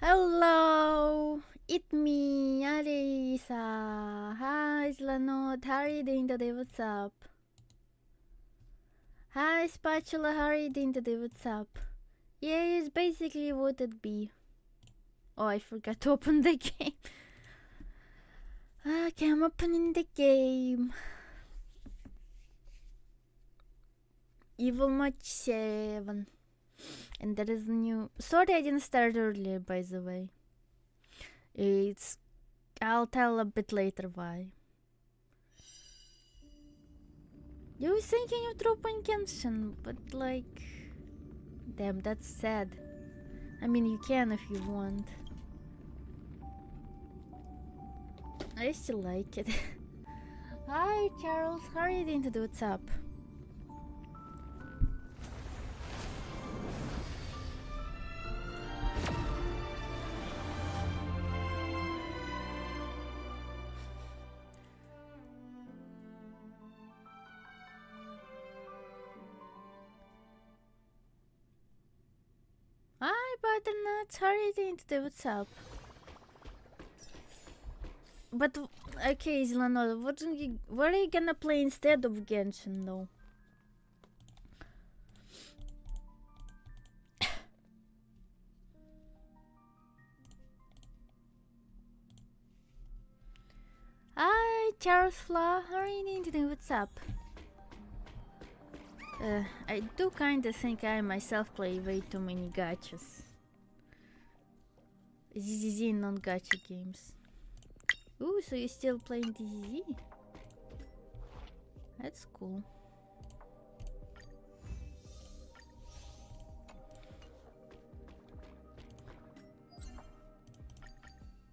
Hello, it's me, Alisa. Hi, Slanot. How are you doing today? What's up? Hi, Spatula. How are you doing today? What's up? Yeah, it's basically what it be. Oh, I forgot to open the game. Okay, I'm opening the game. Evil Match 7. And there is new. Sorry, I didn't start earlier, by the way. I'll tell a bit later why. You was thinking of dropping Genshin, but like... Damn, that's sad. I mean, you can if you want. I still like it. Hi, Charles. How are you doing today? What's up? Hi, Butternuts. How are you doing today? What's up? But okay, Zelano, what are you gonna play instead of Genshin, though? Hi, Charles Flaw. How are you doing today? What's up? I do kinda think I myself play way too many gachas. ZZZ non-gacha games. Ooh, so you're still playing DZZ? That's cool.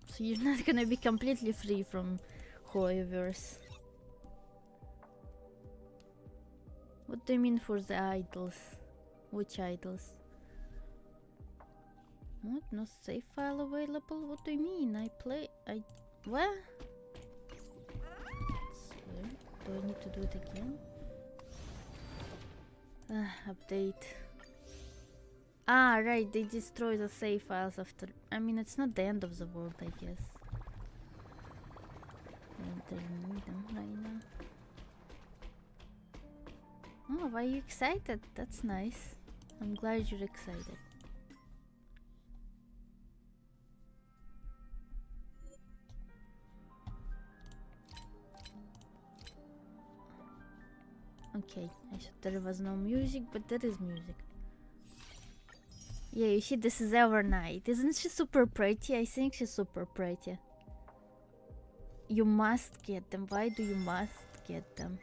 So you're not gonna be completely free from Hoyoverse. What do you mean for the idols? Which idols? What? No save file available? What do you mean? What? Do I need to do it again? Update. Ah, right, they destroy the save files after... I mean, it's not the end of the world, I guess. I don't need them right now. Oh, why are you excited? That's nice. I'm glad you're excited. Okay, I thought there was no music, but there is music. Yeah, you see, this is Evernight. Isn't she super pretty? I think she's super pretty. You must get them. Why do you must get them?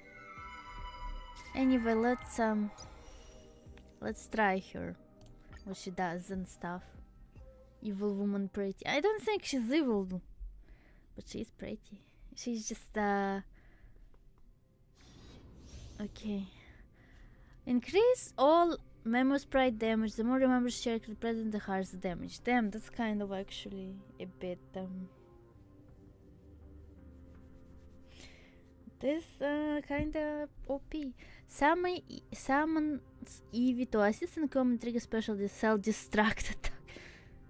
Anyway, let's try her. What she does and stuff. Evil woman pretty. I don't think she's evil, but she's pretty. She's just okay. Increase all Memo Sprite damage. The more members share represent the higher the damage. Damn, that's kind of actually a bit this kinda OP. Summons Eevee to assist in common trigger special self-destruct attack.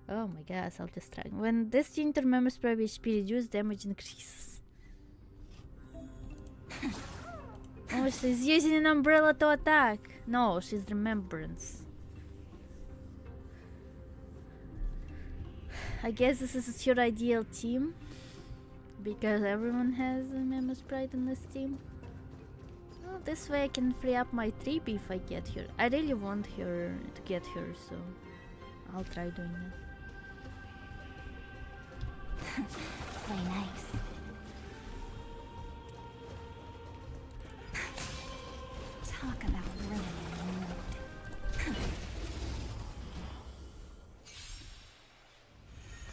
Oh my god, self-destruct. When this unit remembers previous HP reduced, damage increases. Oh, she's using an umbrella to attack. No, she's remembrance. I guess this is your ideal team. Because everyone has a Memo Sprite in this team. Well, this way I can free up my 3B if I get her. I really want her to get her, so I'll try doing that. Play nice. Talk about ruining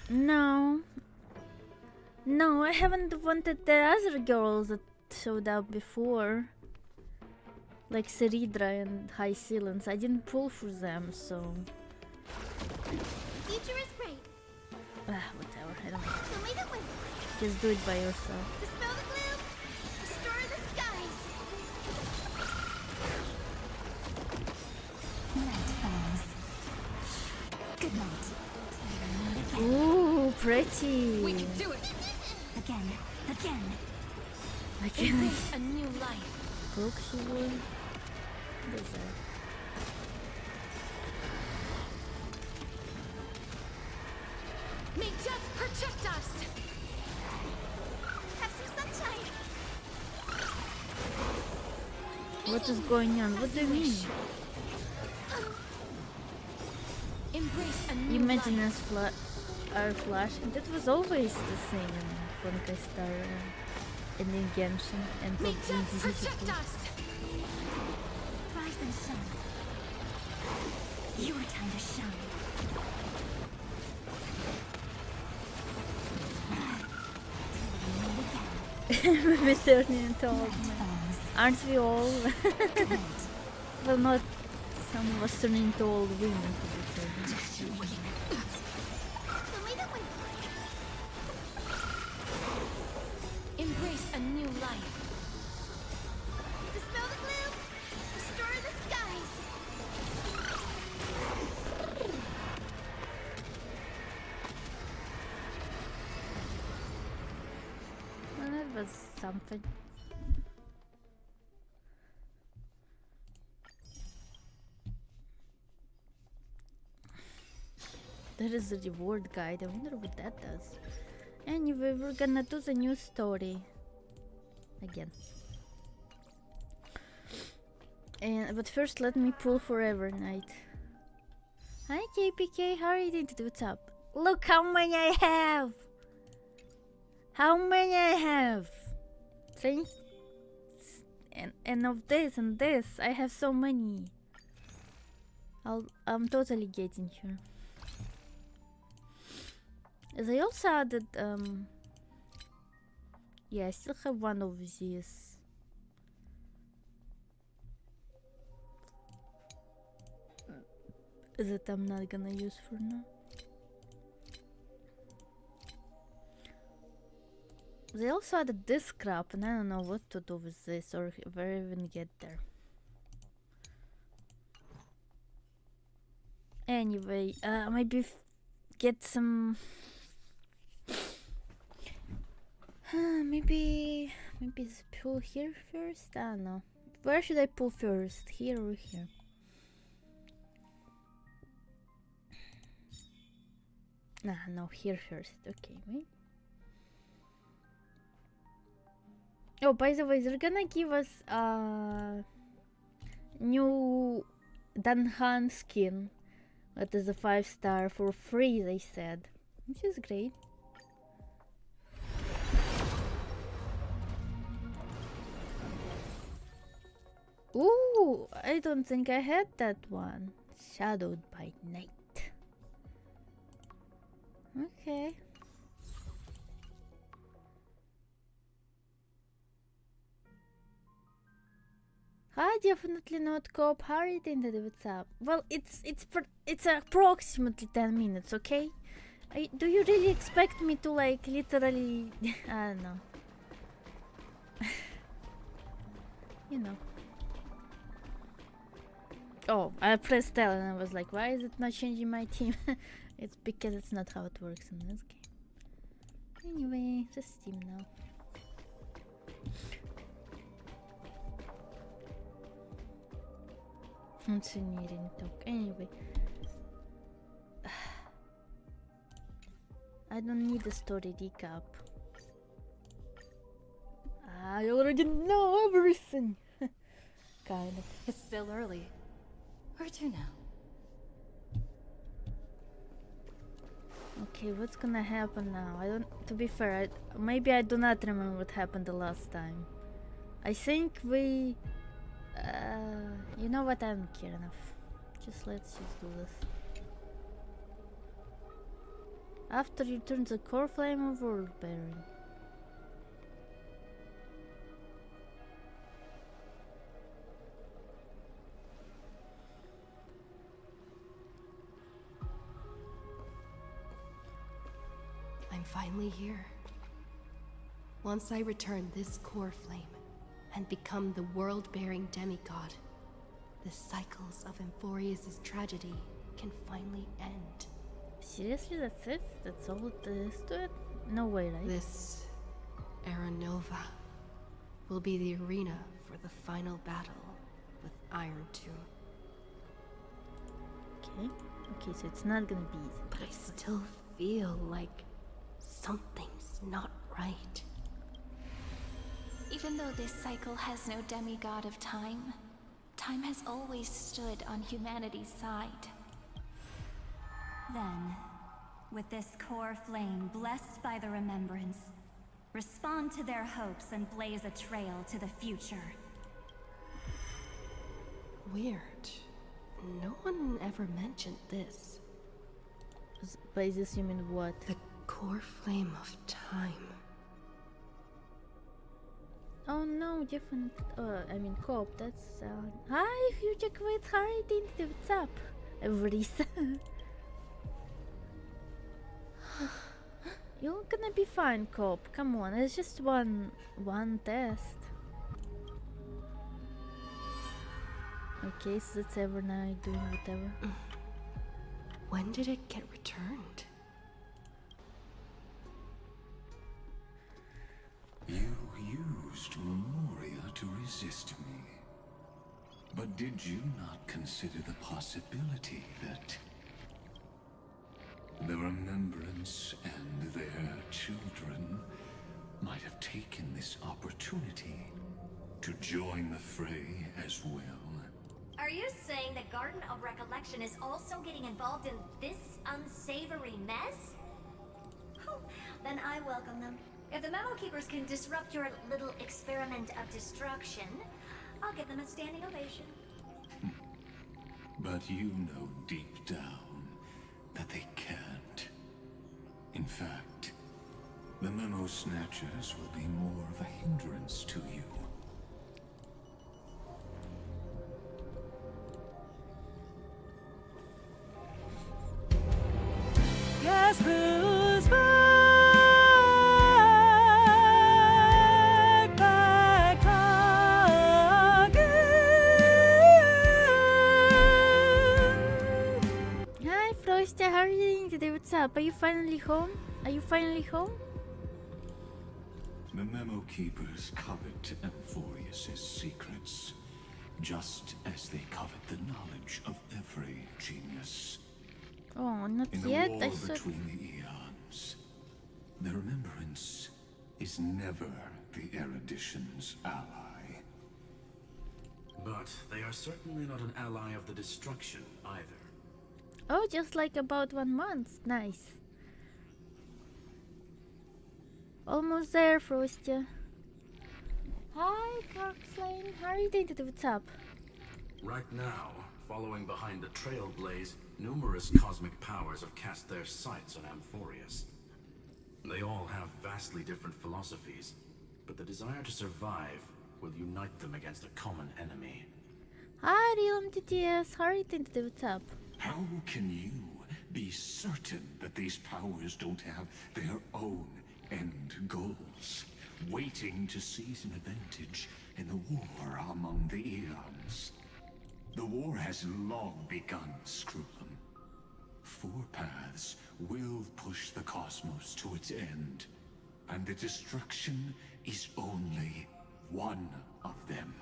your mood. No. No, I haven't wanted the other girls that showed up before. Like Ceridra and High Silence. I didn't pull for them, so... The future is great. Whatever, I don't know. So lead it with. Just do it by yourself. Dispel the gloom. Restore the skies. Night falls. Good night. pretty. We can do it. Again. I can Embrace a new life. proxy war. What is that? May death protect us. Have some sunshine. What is going on? What do you mean? Embrace a new Imagine life. us are flashing. That was always the same in Honkai Star and in Genshin and May PUBG. death protect us. Rise and shine. Your time to shine. We're turning into old men. Aren't we all? Well, not some of us turning into old women to be fair. Embrace a new life. Dispel the gloom. Restore the skies. Well, that was something. There is a reward guide. I wonder what that does. Anyway, we're gonna do the new story again. But first, let me pull for Evernight. Hi KPK, how are you doing today? What's up? Look how many I have! How many I have! Thanks. And of this and this, I have so many. I'm totally getting here. They also added, yeah, I still have one of these. That I'm not gonna use for now. They also added this crap, and I don't know what to do with this or where I even get there. Anyway, maybe get some. Maybe pull here first. I don't know. Where should I pull first? Here or here? No, here first. Okay, wait. Oh, by the way, they're gonna give us a new Danhan skin. That is a 5-star for free, they said, which is great. Ooh, I don't think I had that one. Shadowed by night. Okay. Hi, definitely not co-op. How are you doing today? What's up? Well, it's approximately 10 minutes, okay? Do you really expect me to like literally? I don't know. You know. Oh, I pressed L and I was like, why is it not changing my team? It's because it's not how it works in this game. Anyway, just Steam now. Engineering talk. Anyway, I don't need a story recap. I already know everything. Kind of. It's still early. Where to now? Okay, what's gonna happen now? I don't. To be fair, maybe I do not remember what happened the last time. I think we. You know what? I don't care enough. Let's just do this. After you turn the core flame of world bearing. I'm finally here. Once I return this core flame and become the world-bearing demigod, the cycles of Emphorius' tragedy can finally end. Seriously, that's it? That's all there is to it? No way, right? This Era Nova will be the arena for the final battle with Iron Tomb. Okay. Okay, so it's not gonna be easy. But I still feel like something's not right. Even though this cycle has no demigod of time, time has always stood on humanity's side. Then, with this core flame blessed by the remembrance, respond to their hopes and blaze a trail to the future. Weird. No one ever mentioned this. By this you mean what? The core flame of time. Oh no, different. I mean, Cope, that's. Hi, Future Quit, Harry, what's up? Everisa. You're gonna be fine, Cope. Come on, it's just one test. Okay, so that's Evernight doing whatever. When did it get returned? You used Memoria to resist me. But did you not consider the possibility that the Remembrance and their children might have taken this opportunity to join the fray as well? Are you saying the Garden of Recollection is also getting involved in this unsavory mess? Oh, then I welcome them. If the Memo Keepers can disrupt your little experiment of destruction, I'll give them a standing ovation. But you know deep down that they can't. In fact, the Memo Snatchers will be more of a hindrance to you. Guess who's back, back again? Hi, Frosty, how are you doing today? What's up? Are you finally home? Are you finally home? The Memo Keepers covet Amphorius's secrets, just as they covet the knowledge of every genius. Oh, not In the yet. war I thought. between the eons, the Remembrance is never the Erudition's ally. But they are certainly not an ally of the destruction either. Oh, just like about 1 month. Nice. Almost there, Frosty. Hi, Carkflame. How are you doing today? What's up? Right now, following behind the Trailblaze, numerous cosmic powers have cast their sights on Amphorius. They all have vastly different philosophies, but the desire to survive will unite them against a common enemy. Hi, Realm TTS. How are you doing today? What's up? How can you be certain that these powers don't have their own end goals, waiting to seize an advantage in the war among the eons? The war has long begun, Screwlum. 4 paths will push the cosmos to its end, and the destruction is only one of them.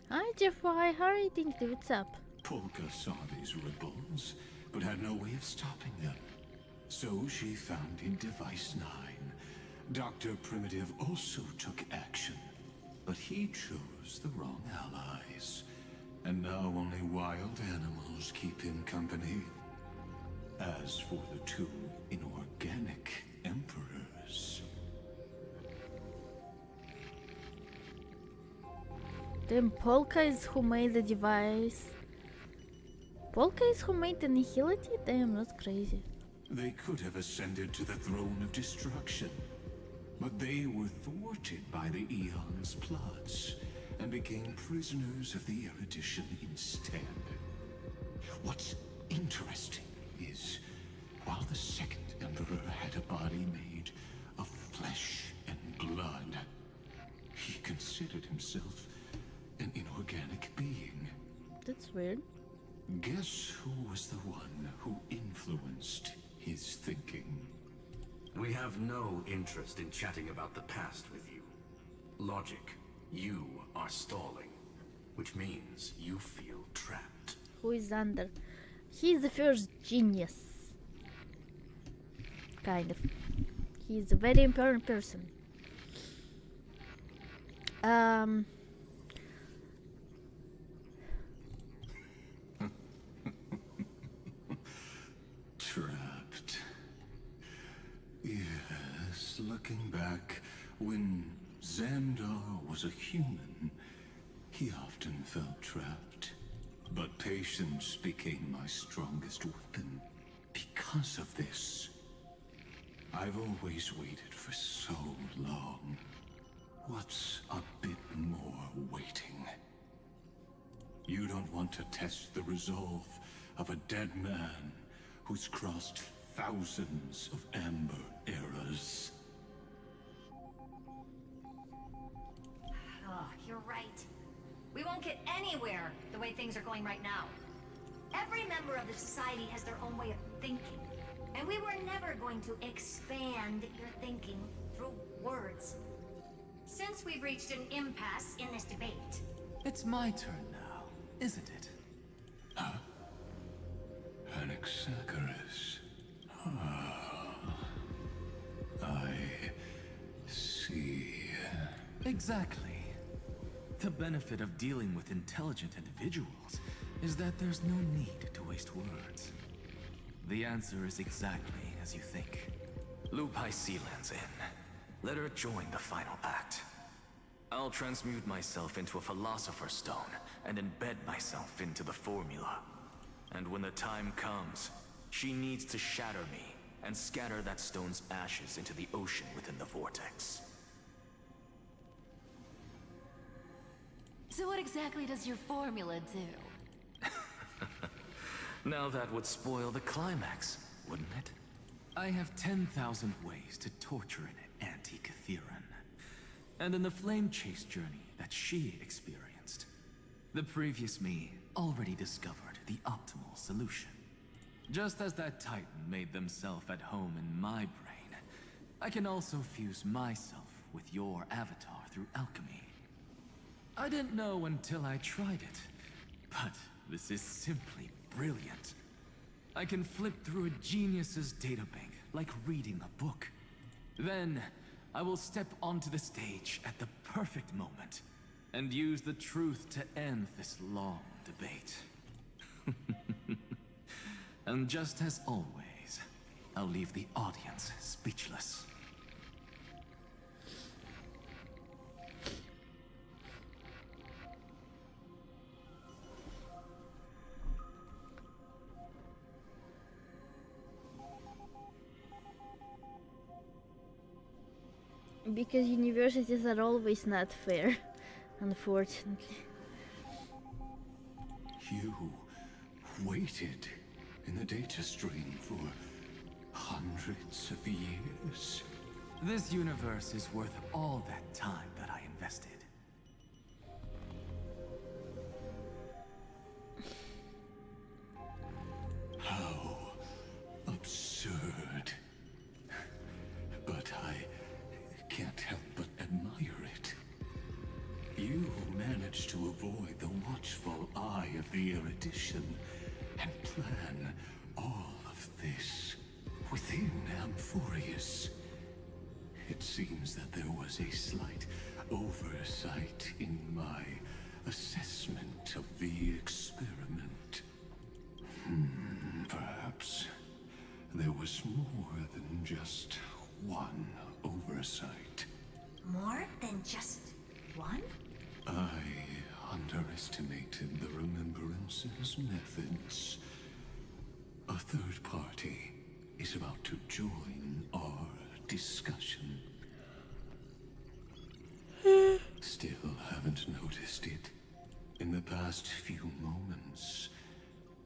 Hi, Jeffy. How are you doing today? What's up? Polka saw these ripples, but had no way of stopping them. So she found in Device 9. Dr. Primitive also took action, but he chose the wrong allies. And now only wild animals keep him company. As for the 2 inorganic emperors... Damn, Polka is who made the device. Polka is who made the Nihility? Damn, that's crazy. They could have ascended to the throne of destruction, but they were thwarted by the Eon's plots and became prisoners of the Erudition instead. What's interesting is, while the second Emperor had a body made of flesh and blood, he considered himself an inorganic being. That's weird. Guess who was the one who influenced his thinking? We have no interest in chatting about the past with you. Logic, you are stalling, which means you feel trapped. Who is Xander? He's the first genius. Kind of. He's a very important person. Trapped. Yes, looking back, when Xandar was a human, he often felt trapped. But patience became my strongest weapon. Because of this, I've always waited for so long. What's a bit more waiting? You don't want to test the resolve of a dead man who's crossed thousands of amber eras. Oh, you're right. We won't get anywhere the way things are going right now. Every member of the society has their own way of thinking. And we were never going to expand your thinking through words. Since we've reached an impasse in this debate. It's my turn now, isn't it? Anaxagoras. I see. Exactly. The benefit of dealing with intelligent individuals is that there's no need to waste words. The answer is exactly as you think. Lupai Sealand's in. Let her join the final act. I'll transmute myself into a Philosopher's Stone and embed myself into the formula. And when the time comes, she needs to shatter me and scatter that stone's ashes into the ocean within the vortex. So what exactly does your formula do? Now that would spoil the climax, wouldn't it? I have 10,000 ways to torture an anti-Catheran. And in the flame chase journey that she experienced, the previous me already discovered the optimal solution. Just as that Titan made themselves at home in my brain, I can also fuse myself with your avatar through alchemy. I didn't know until I tried it, but this is simply brilliant. I can flip through a genius's databank like reading a book. Then, I will step onto the stage at the perfect moment and use the truth to end this long debate. And just as always, I'll leave the audience speechless. Because universities are always not fair, unfortunately. You waited in the data stream for hundreds of years. This universe is worth all that time that I invested. How absurd. But I can't help but admire it. You managed to avoid the watchful eye of the erudition and plan all of this within Amphorius. It seems that there was a slight oversight in my assessment of the experiment. Perhaps there was more than just one oversight. More than just one? I underestimated the Remembrance's methods. A third party is about to join our discussion. Still haven't noticed it. In the past few moments,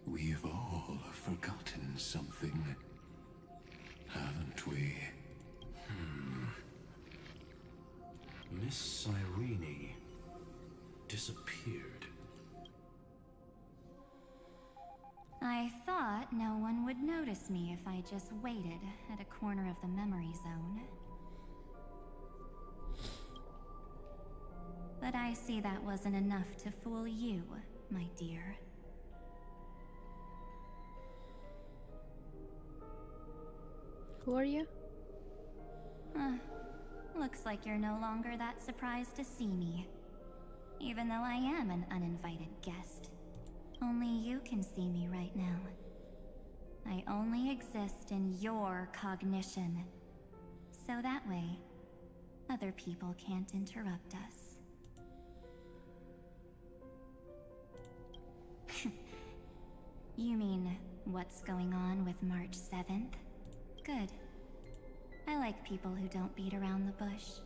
we've all forgotten something, haven't we? Miss Cyrene disappeared. thought no one would notice me if I just waited at a corner of the memory zone. But I see that wasn't enough to fool you, my dear. Who are you? Looks like you're no longer that surprised to see me. Even though I am an uninvited guest. Only you can see me right now. I only exist in your cognition. So that way, other people can't interrupt us. You mean, what's going on with March 7th? Good. I like people who don't beat around the bush.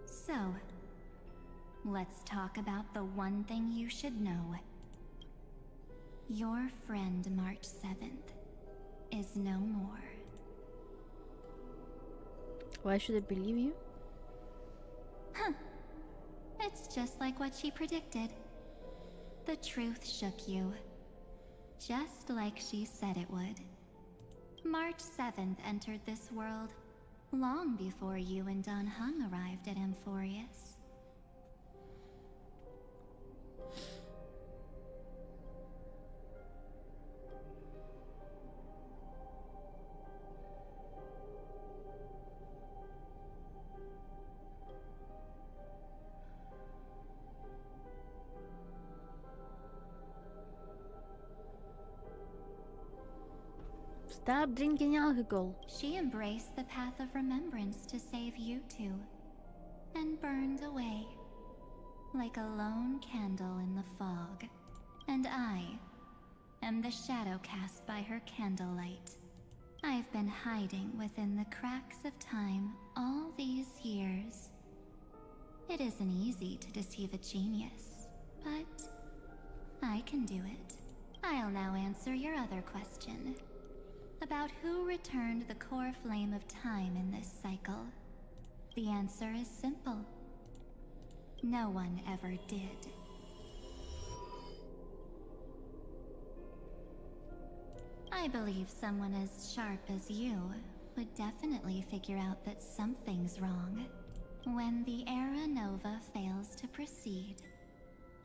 So, let's talk about the one thing you should know. Your friend March 7th is no more. Why should I believe you? Huh. It's just like what she predicted. The truth shook you. Just like she said it would. March 7th entered this world long before you and Don Hung arrived at Amphorius. Stop drinking alcohol. She embraced the path of remembrance to save you two, and burned away, like a lone candle in the fog. And I am the shadow cast by her candlelight. I've been hiding within the cracks of time all these years. It isn't easy to deceive a genius, but I can do it. I'll now answer your other question. About who returned the core flame of time in this cycle. The answer is simple. No one ever did. I believe someone as sharp as you would definitely figure out that something's wrong. When the Era Nova fails to proceed,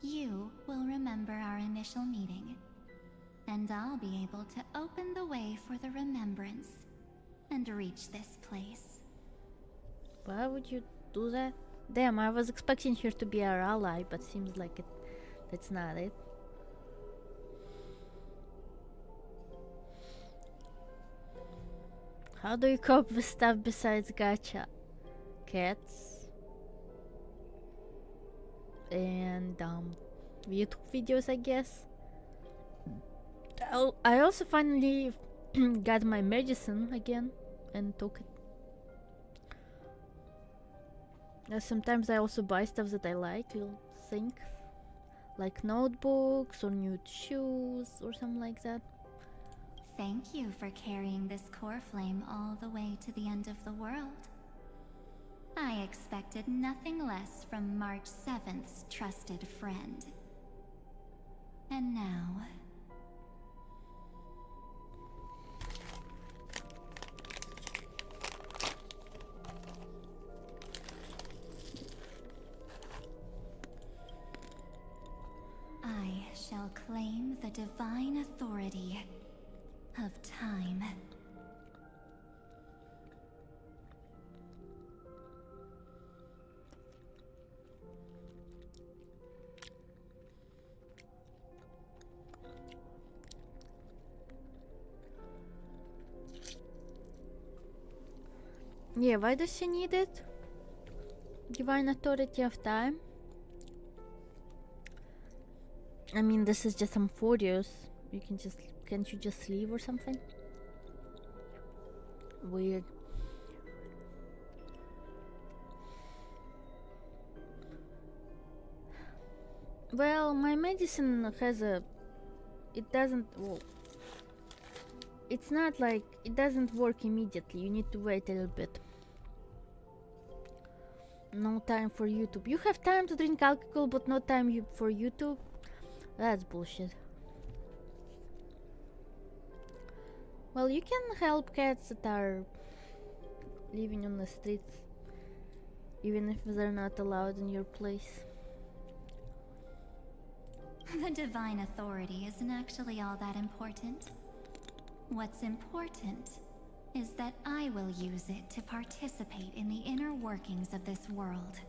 you will remember our initial meeting. And I'll be able to open the way for the remembrance and reach this place. Why would you do that? Damn, I was expecting her to be our ally, but seems like that's not it. How do you cope with stuff besides gacha? Cats and YouTube videos, I guess. I also finally got my medicine again and took it. Sometimes I also buy stuff that I like, you'll think. Like notebooks or new shoes or something like that. Thank you for carrying this core flame all the way to the end of the world. I expected nothing less from March 7th's trusted friend. And now... I shall claim the divine authority of time. Yeah, why does she need it? Divine authority of time? I mean, this is just some photos. Can't you just leave or something? Weird. Well, my medicine has a... It doesn't... Well, it's not like... It doesn't work immediately. You need to wait a little bit. No time for YouTube. You have time to drink alcohol, but no time for YouTube? That's bullshit. Well, you can help cats that are living on the streets, even if they're not allowed in your place. The divine authority isn't actually all that important. What's important is that I will use it to participate in the inner workings of this world.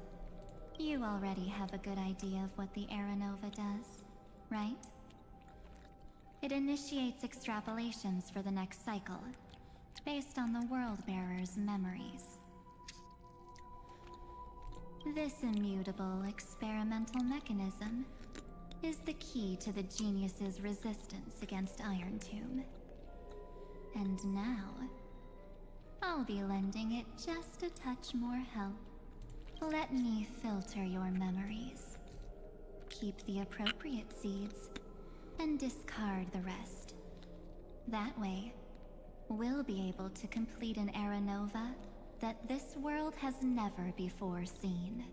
You already have a good idea of what the Aranova does, right? It initiates extrapolations for the next cycle, based on the World Bearer's memories. This immutable experimental mechanism is the key to the genius's resistance against Iron Tomb. And now, I'll be lending it just a touch more help. Let me filter your memories. Keep the appropriate seeds, and discard the rest. That way, we'll be able to complete an Aranova that this world has never before seen.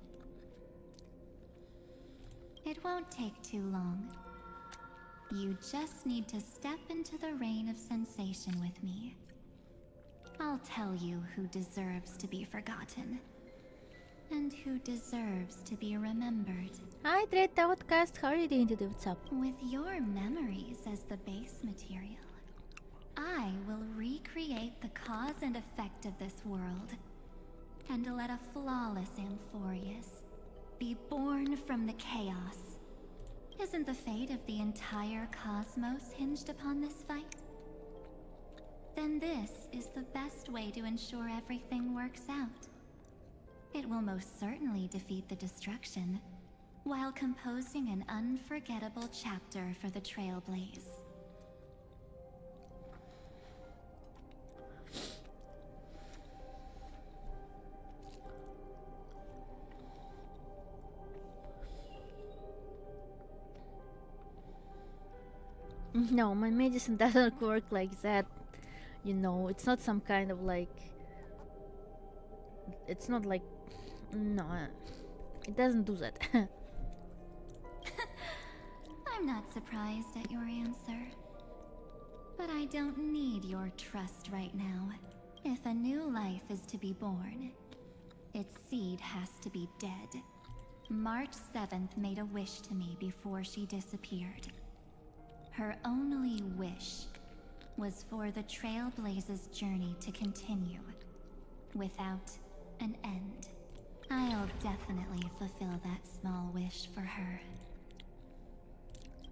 It won't take too long. You just need to step into the rain of sensation with me. I'll tell you who deserves to be forgotten, and who deserves to be remembered. Hi, Dreta, what cast? How are you doing today? What's up? With your memories as the base material, I will recreate the cause and effect of this world, and let a flawless Amphorius be born from the chaos. Isn't the fate of the entire cosmos hinged upon this fight? Then this is the best way to ensure everything works out. It will most certainly defeat the destruction, while composing an unforgettable chapter for the Trailblaze. No, my medicine doesn't work like that. You know, it's not some kind of like... It's not like... No, it doesn't do that. I'm not surprised at your answer. But I don't need your trust right now. If a new life is to be born, its seed has to be dead. March 7th made a wish to me before she disappeared. Her only wish was for the Trailblaze's journey to continue, without an end. I'll definitely fulfill that small wish for her.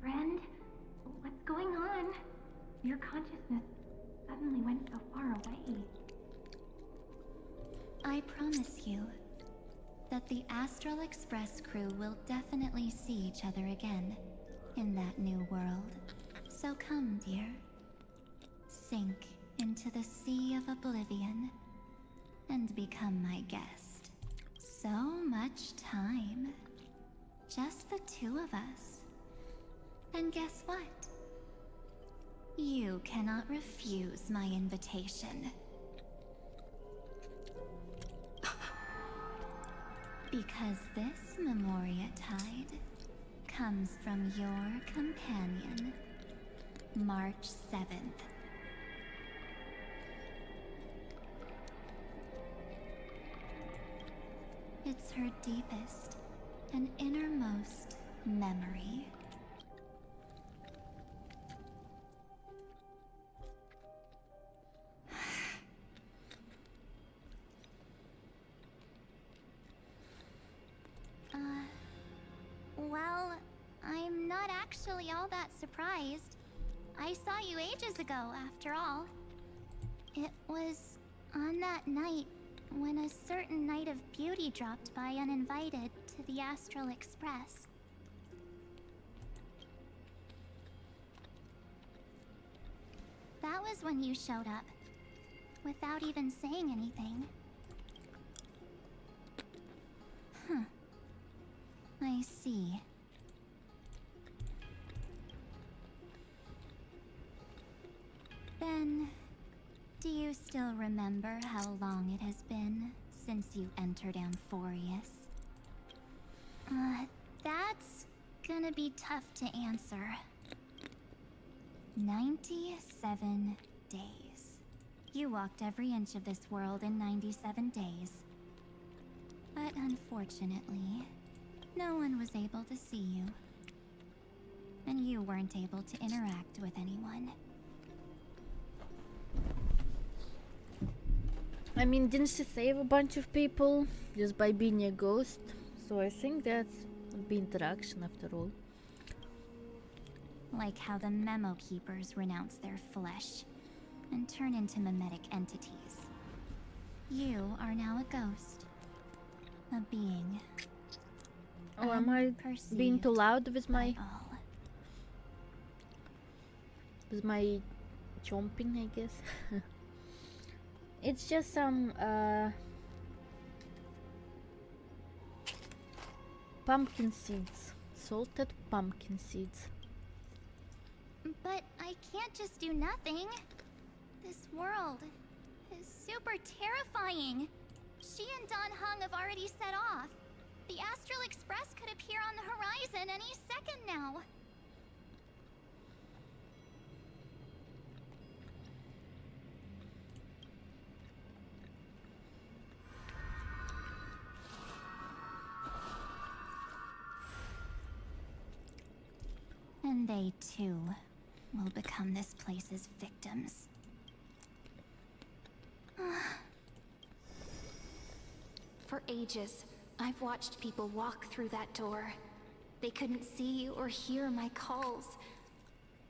Friend, what's going on? Your consciousness suddenly went so far away. I promise you that the Astral Express crew will definitely see each other again in that new world. So come, dear. Sink into the sea of oblivion and become my guest. So much time. Just the two of us. And guess what? You cannot refuse my invitation. Because this Memoria Tide comes from your companion, March 7th. It's her deepest and innermost memory. Well, I'm not actually all that surprised. I saw you ages ago, after all. It was on that night when a certain Knight of Beauty dropped by uninvited to the Astral Express. That was when you showed up, without even saying anything. Huh. I see. Then, do you still remember how long it has been since you entered Amphorius? That's gonna be tough to answer. 97 days. You walked every inch of this world in 97 days. But unfortunately, no one was able to see you. And you weren't able to interact with anyone. I mean, didn't she save a bunch of people just by being a ghost? So I think that would be interaction after all. Like how the Memo Keepers renounce their flesh and turn into mimetic entities. You are now a ghost. A being. Oh, am I being too loud with my chomping, I guess? It's just some pumpkin seeds. Salted pumpkin seeds. But I can't just do nothing. This world is super terrifying. She and Don Hung have already set off. The Astral Express could appear on the horizon any second now. And they too will become this place's victims. For ages, I've watched people walk through that door. They couldn't see or hear my calls.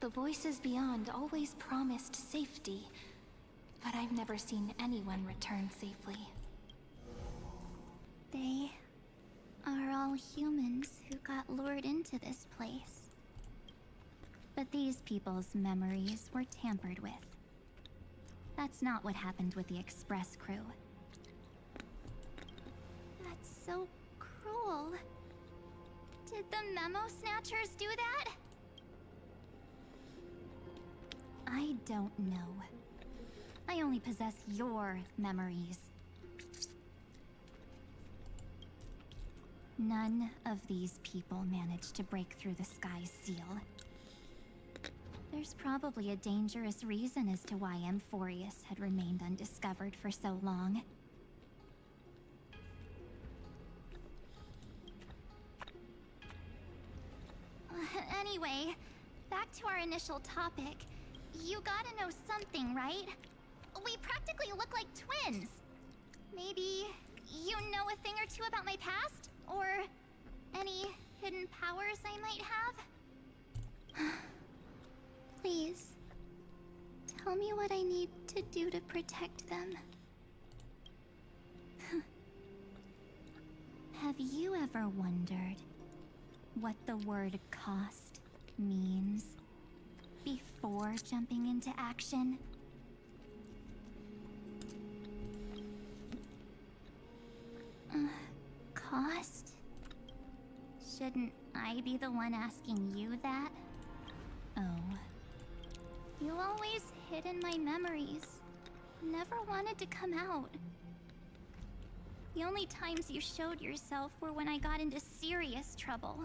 The voices beyond always promised safety, but I've never seen anyone return safely. They are all humans who got lured into this place. But these people's memories were tampered with. That's not what happened with the Express crew. That's so cruel. Did the Memo Snatchers do that? I don't know. I only possess your memories. None of these people managed to break through the sky's seal. There's probably a dangerous reason as to why Amphorius had remained undiscovered for so long. Anyway, back to our initial topic. You gotta know something, right? We practically look like twins. Maybe you know a thing or two about my past? Or any hidden powers I might have? Please, tell me what I need to do to protect them. Have you ever wondered what the word cost means before jumping into action? Cost? Shouldn't I be the one asking you that? Oh. You always hid in my memories. Never wanted to come out. The only times you showed yourself were when I got into serious trouble.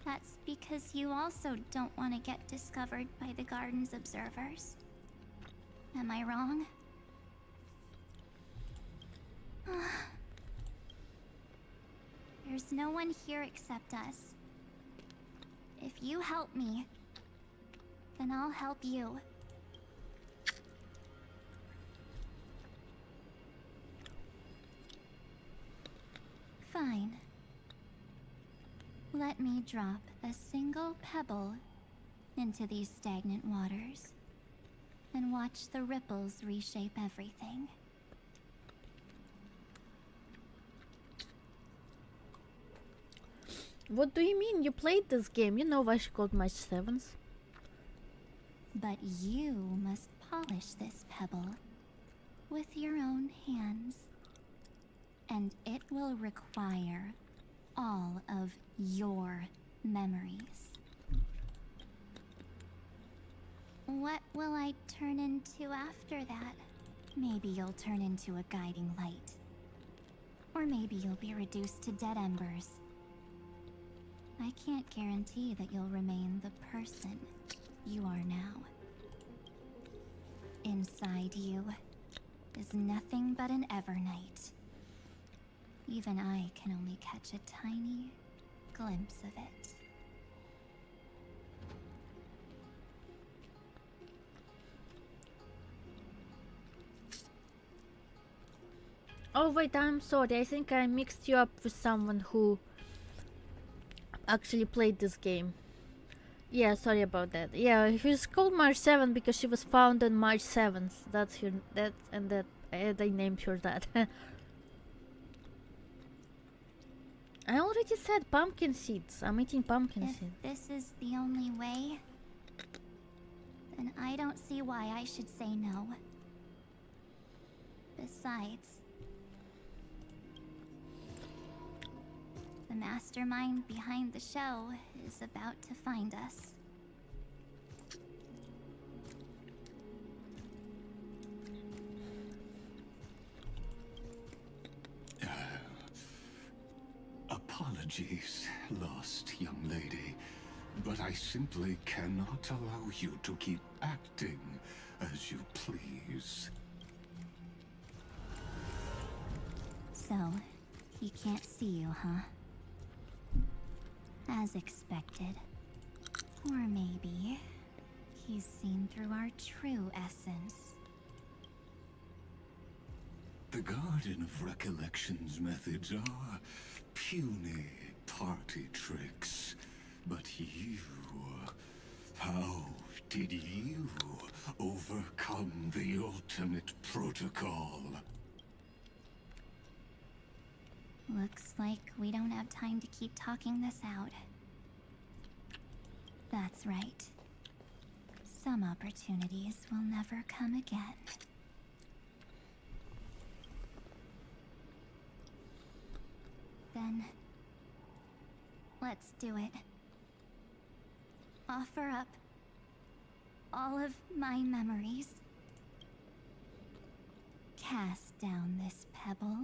That's because you also don't want to get discovered by the garden's observers. Am I wrong? There's no one here except us. If you help me, then I'll help you. Fine. Let me drop a single pebble into these stagnant waters and watch the ripples reshape everything. What do you mean? You played this game. You know why she called Match 7s. But you must polish this pebble with your own hands. And it will require all of your memories. What will I turn into after that? Maybe you'll turn into a guiding light. Or maybe you'll be reduced to dead embers. I can't guarantee that you'll remain the person you are now. In inside you is nothing but an Evernight. Even I can only catch a tiny glimpse of it. Oh wait, I'm sorry. I think I mixed you up with someone who actually played this game. Yeah, sorry about that. Yeah, she's called March 7 because she was found on March 7th. That's her. I named her that. I already said pumpkin seeds. I'm eating pumpkin If seeds. this is the only way, then I don't see why I should say no. Besides, the mastermind behind the show is about to find us. Apologies, lost young lady, but I simply cannot allow you to keep acting as you please. So, he can't see you, huh? As expected. Or maybe he's seen through our true essence. The Garden of Recollection's methods are puny party tricks. But you... how did you overcome the ultimate protocol? Looks like we don't have time to keep talking this out. That's right. Some opportunities will never come again. Then, let's do it. Offer up all of my memories. Cast down this pebble,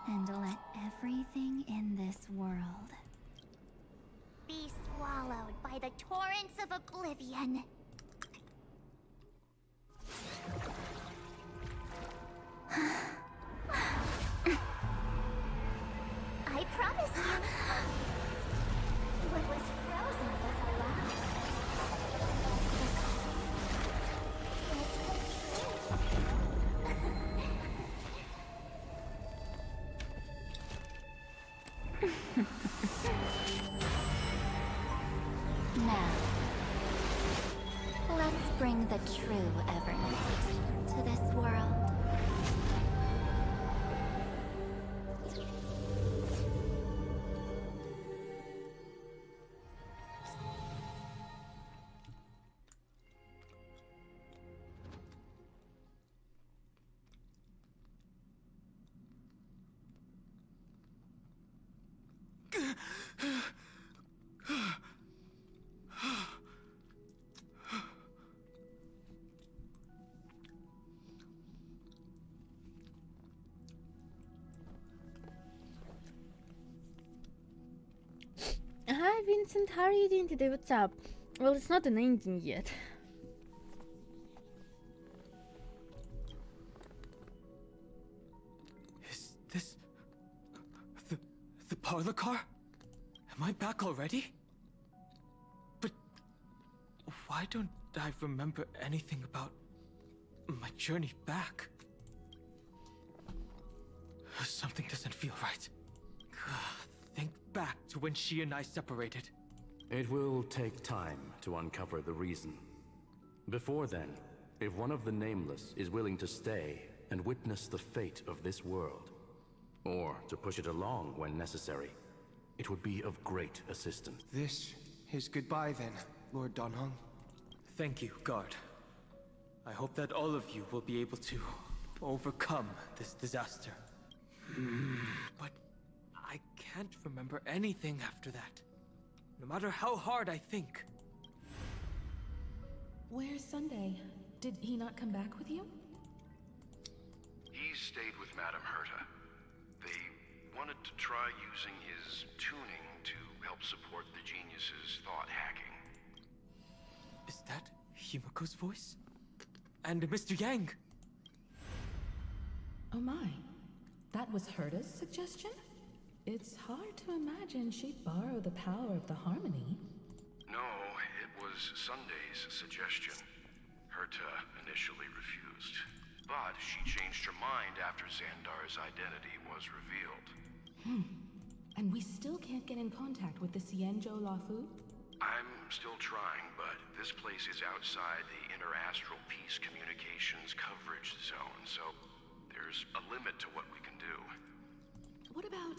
and let everything in this world be swallowed by the torrents of oblivion. I promise you, what was frozen was alive. Now, let's bring the true Evernight to this world. Hi Vincent, how are you doing today? What's up? Well, it's not an ending yet. Is this... the parlor car? Am I back already? But... why don't I remember anything about my journey back? Something doesn't feel right. Think back to when she and I separated. It will take time to uncover the reason. Before then, if one of the Nameless is willing to stay and witness the fate of this world, or to push it along when necessary, it would be of great assistance. This is goodbye then, Lord Donhong. Thank you, guard. I hope that all of you will be able to overcome this disaster. But I can't remember anything after that. No matter how hard I think. Where's Sunday? Did he not come back with you? He stayed with Madame Herta. They wanted to try using his tuning to help support the genius's thought hacking. Is that Himiko's voice? and Mr. Yang. Oh my. That was Herta's suggestion? It's hard to imagine she'd borrow the power of the harmony. No, it was Sunday's suggestion. Herta initially refused, but she changed her mind after Xandar's identity was revealed. And we still can't get in contact with the Xianzhou Lafu? I'm still trying, but this place is outside the Interastral Peace Communications coverage zone, so there's a limit to what we can do. What about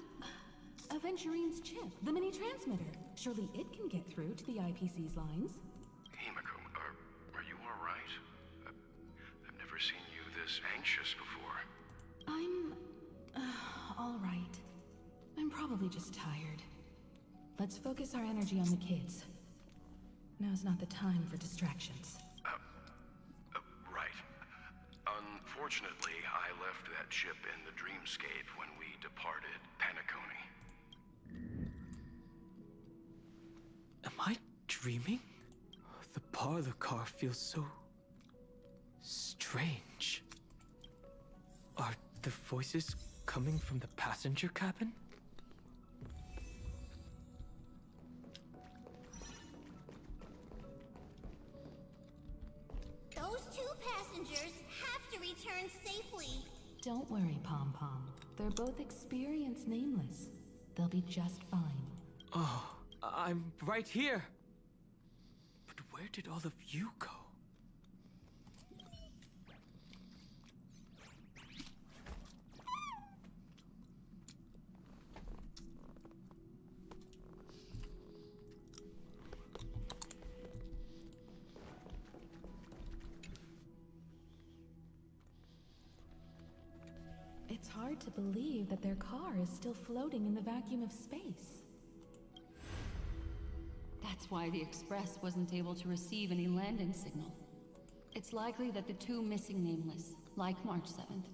Aventurine's chip, the mini-transmitter? Surely it can get through to the IPC's lines. Himiko, are you alright? I've never seen you this anxious before. I'm... all right. I'm probably just tired. Let's focus our energy on the kids. Now's not the time for distractions. Right. Unfortunately, I left that chip in the dreamscape when we departed Penacony. Am I dreaming? The parlor car feels so... strange. Are the voices coming from the passenger cabin? Those two passengers have to return safely. Don't worry, Pom Pom. They're both experienced nameless. They'll be just fine. Oh, I'm right here. But where did all of you go? It's hard to believe that their car is still floating in the vacuum of space. That's why the Express wasn't able to receive any landing signal. It's likely that the two missing Nameless, like March 7th,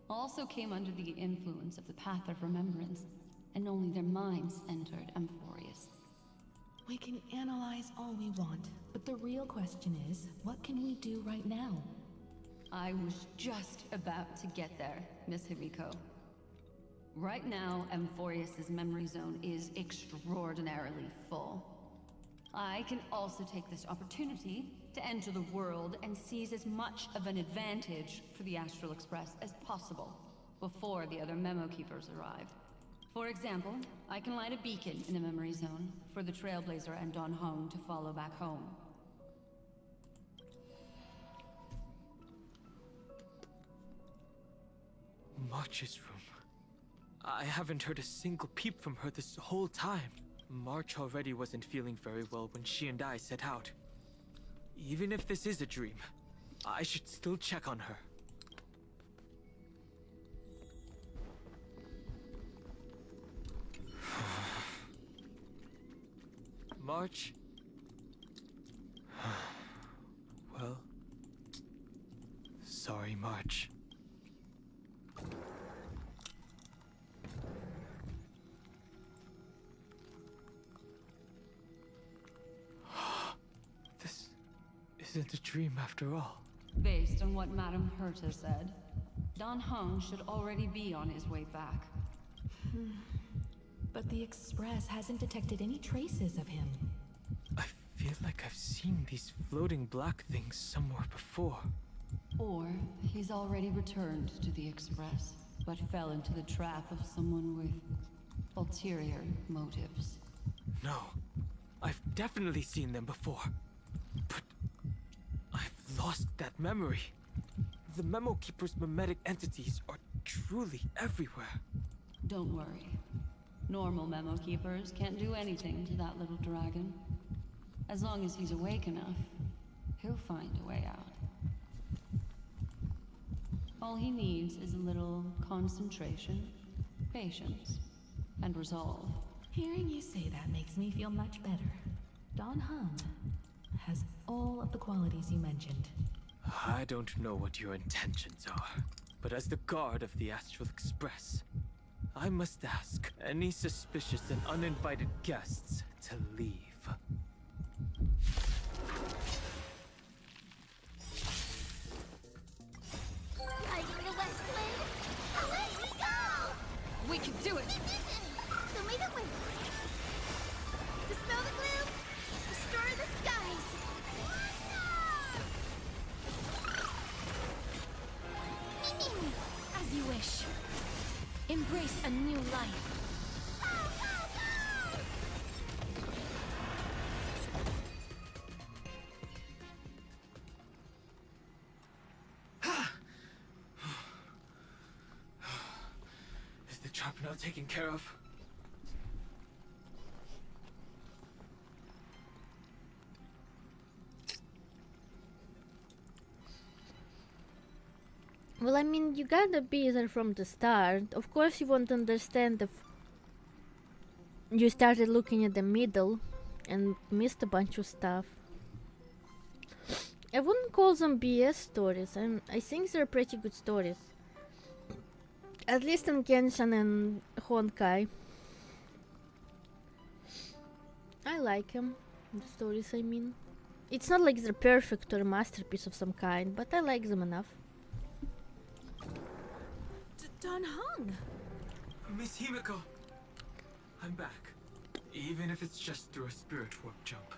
also came under the influence of the Path of Remembrance, and only their minds entered Amphorius. We can analyze all we want, but the real question is, what can we do right now? I was just about to get there, Miss Himiko. Right now, Amphorius's memory zone is extraordinarily full. I can also take this opportunity to enter the world and seize as much of an advantage for the Astral Express as possible before the other Memo Keepers arrive. For example, I can light a beacon in the memory zone for the Trailblazer and Don Hong to follow back home. March's room. I haven't heard a single peep from her this whole time. March already wasn't feeling very well when she and I set out. Even if this is a dream, I should still check on her. March? Well, sorry, March. This isn't a dream after all. Based on what Madame Herta said, Don Hong should already be on his way back. But the Express hasn't detected any traces of him. I feel like I've seen these floating black things somewhere before. Or he's already returned to the Express, but fell into the trap of someone with ulterior motives. No, I've definitely seen them before. But I've lost that memory. The Memo Keeper's memetic entities are truly everywhere. Don't worry. Normal Memo Keepers can't do anything to that little dragon. As long as he's awake enough, he'll find a way out. All he needs is a little concentration, patience, and resolve. Hearing you say that makes me feel much better. Don Hong has all of the qualities you mentioned. I don't know what your intentions are, but as the guard of the Astral Express, I must ask any suspicious and uninvited guests to leave. embrace a new life. Is the trap now taken care of? Well, I mean, you gotta be there from the start. Of course, you won't understand if you started looking at the middle and missed a bunch of stuff. I wouldn't call them BS stories. I think they're pretty good stories. At least in Genshin and Honkai. I like them. The stories, I mean. It's not like they're perfect or a masterpiece of some kind, but I like them enough. Dan Heng! Miss Himiko! I'm back. Even if it's just through a spirit warp jump.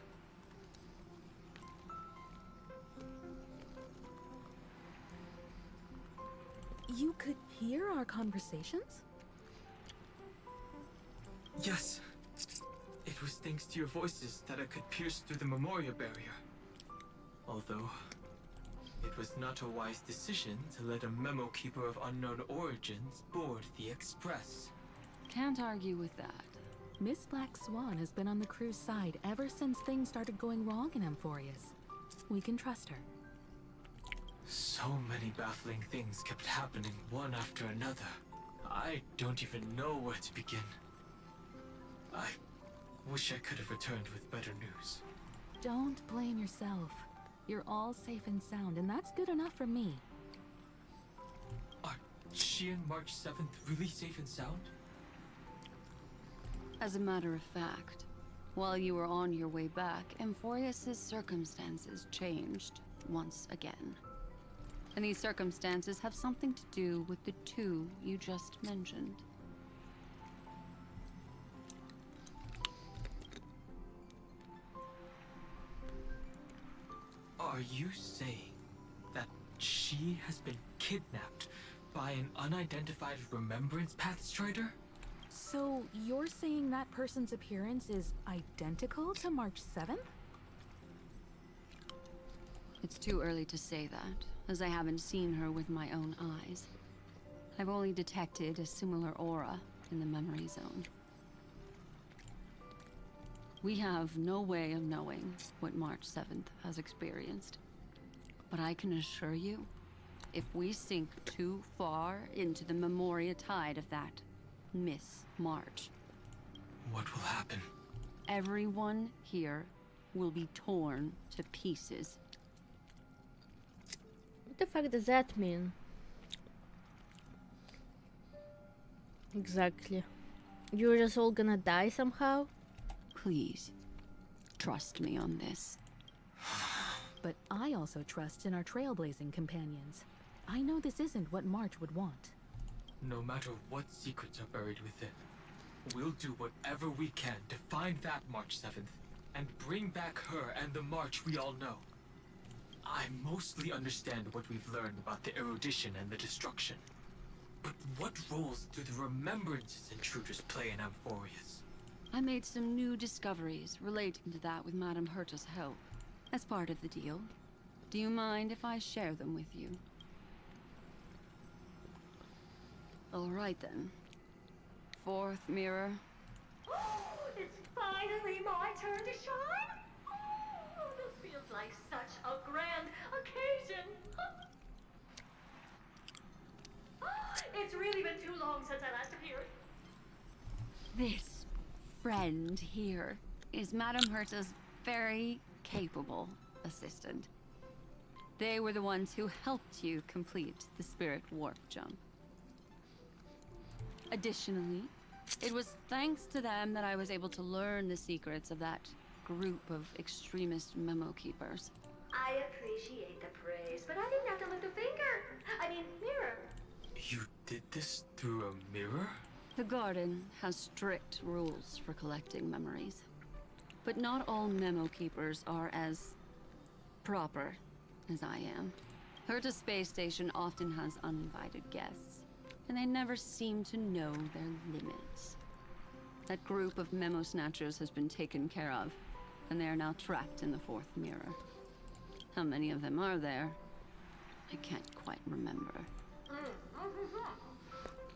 You could hear our conversations? Yes. It was thanks to your voices that I could pierce through the memorial barrier. Although, it was not a wise decision to let a memo keeper of unknown origins board the Express. Can't argue with that. Miss Black Swan has been on the crew's side ever since things started going wrong in Amphorius. We can trust her. So many baffling things kept happening one after another. I don't even know where to begin. I wish I could have returned with better news. Don't blame yourself. You're all safe and sound, and that's good enough for me. Are she and March 7th really safe and sound? As a matter of fact, while you were on your way back, Amphorius' circumstances changed once again. And these circumstances have something to do with the two you just mentioned. Are you saying that she has been kidnapped by an unidentified Remembrance Path Strider? So, you're saying that person's appearance is identical to March 7th? It's too early to say that, as I haven't seen her with my own eyes. I've only detected a similar aura in the memory zone. We have no way of knowing what March 7th has experienced. But I can assure you, if we sink too far into the Memoria tide of that Miss March, what will happen? Everyone here will be torn to pieces. What the fuck does that mean? Exactly. You're just all gonna die somehow? Please, trust me on this. But I also trust in our trailblazing companions. I know this isn't what March would want. No matter what secrets are buried within, we'll do whatever we can to find that March 7th and bring back her and the March we all know. I mostly understand what we've learned about the erudition and the destruction. But what roles do the Remembrances intruders play in Amphorius? I made some new discoveries relating to that with Madame Herta's help, as part of the deal. Do you mind if I share them with you? All right then. Fourth mirror. It's finally my turn to shine! Oh, this feels like such a grand occasion! It's really been too long since I last appeared. This friend here is Madame Herta's very capable assistant. They were the ones who helped you complete the spirit warp jump. Additionally, it was thanks to them that I was able to learn the secrets of that group of extremist memo keepers. I appreciate the praise, but I didn't have to lift a finger. I mean, mirror. You did this through a mirror? The garden has strict rules for collecting memories. But not all memo keepers are as proper as I am. Herta's space station often has uninvited guests. and they never seem to know their limits. That group of memo snatchers has been taken care of, and they are now trapped in the fourth mirror. How many of them are there? I can't quite remember.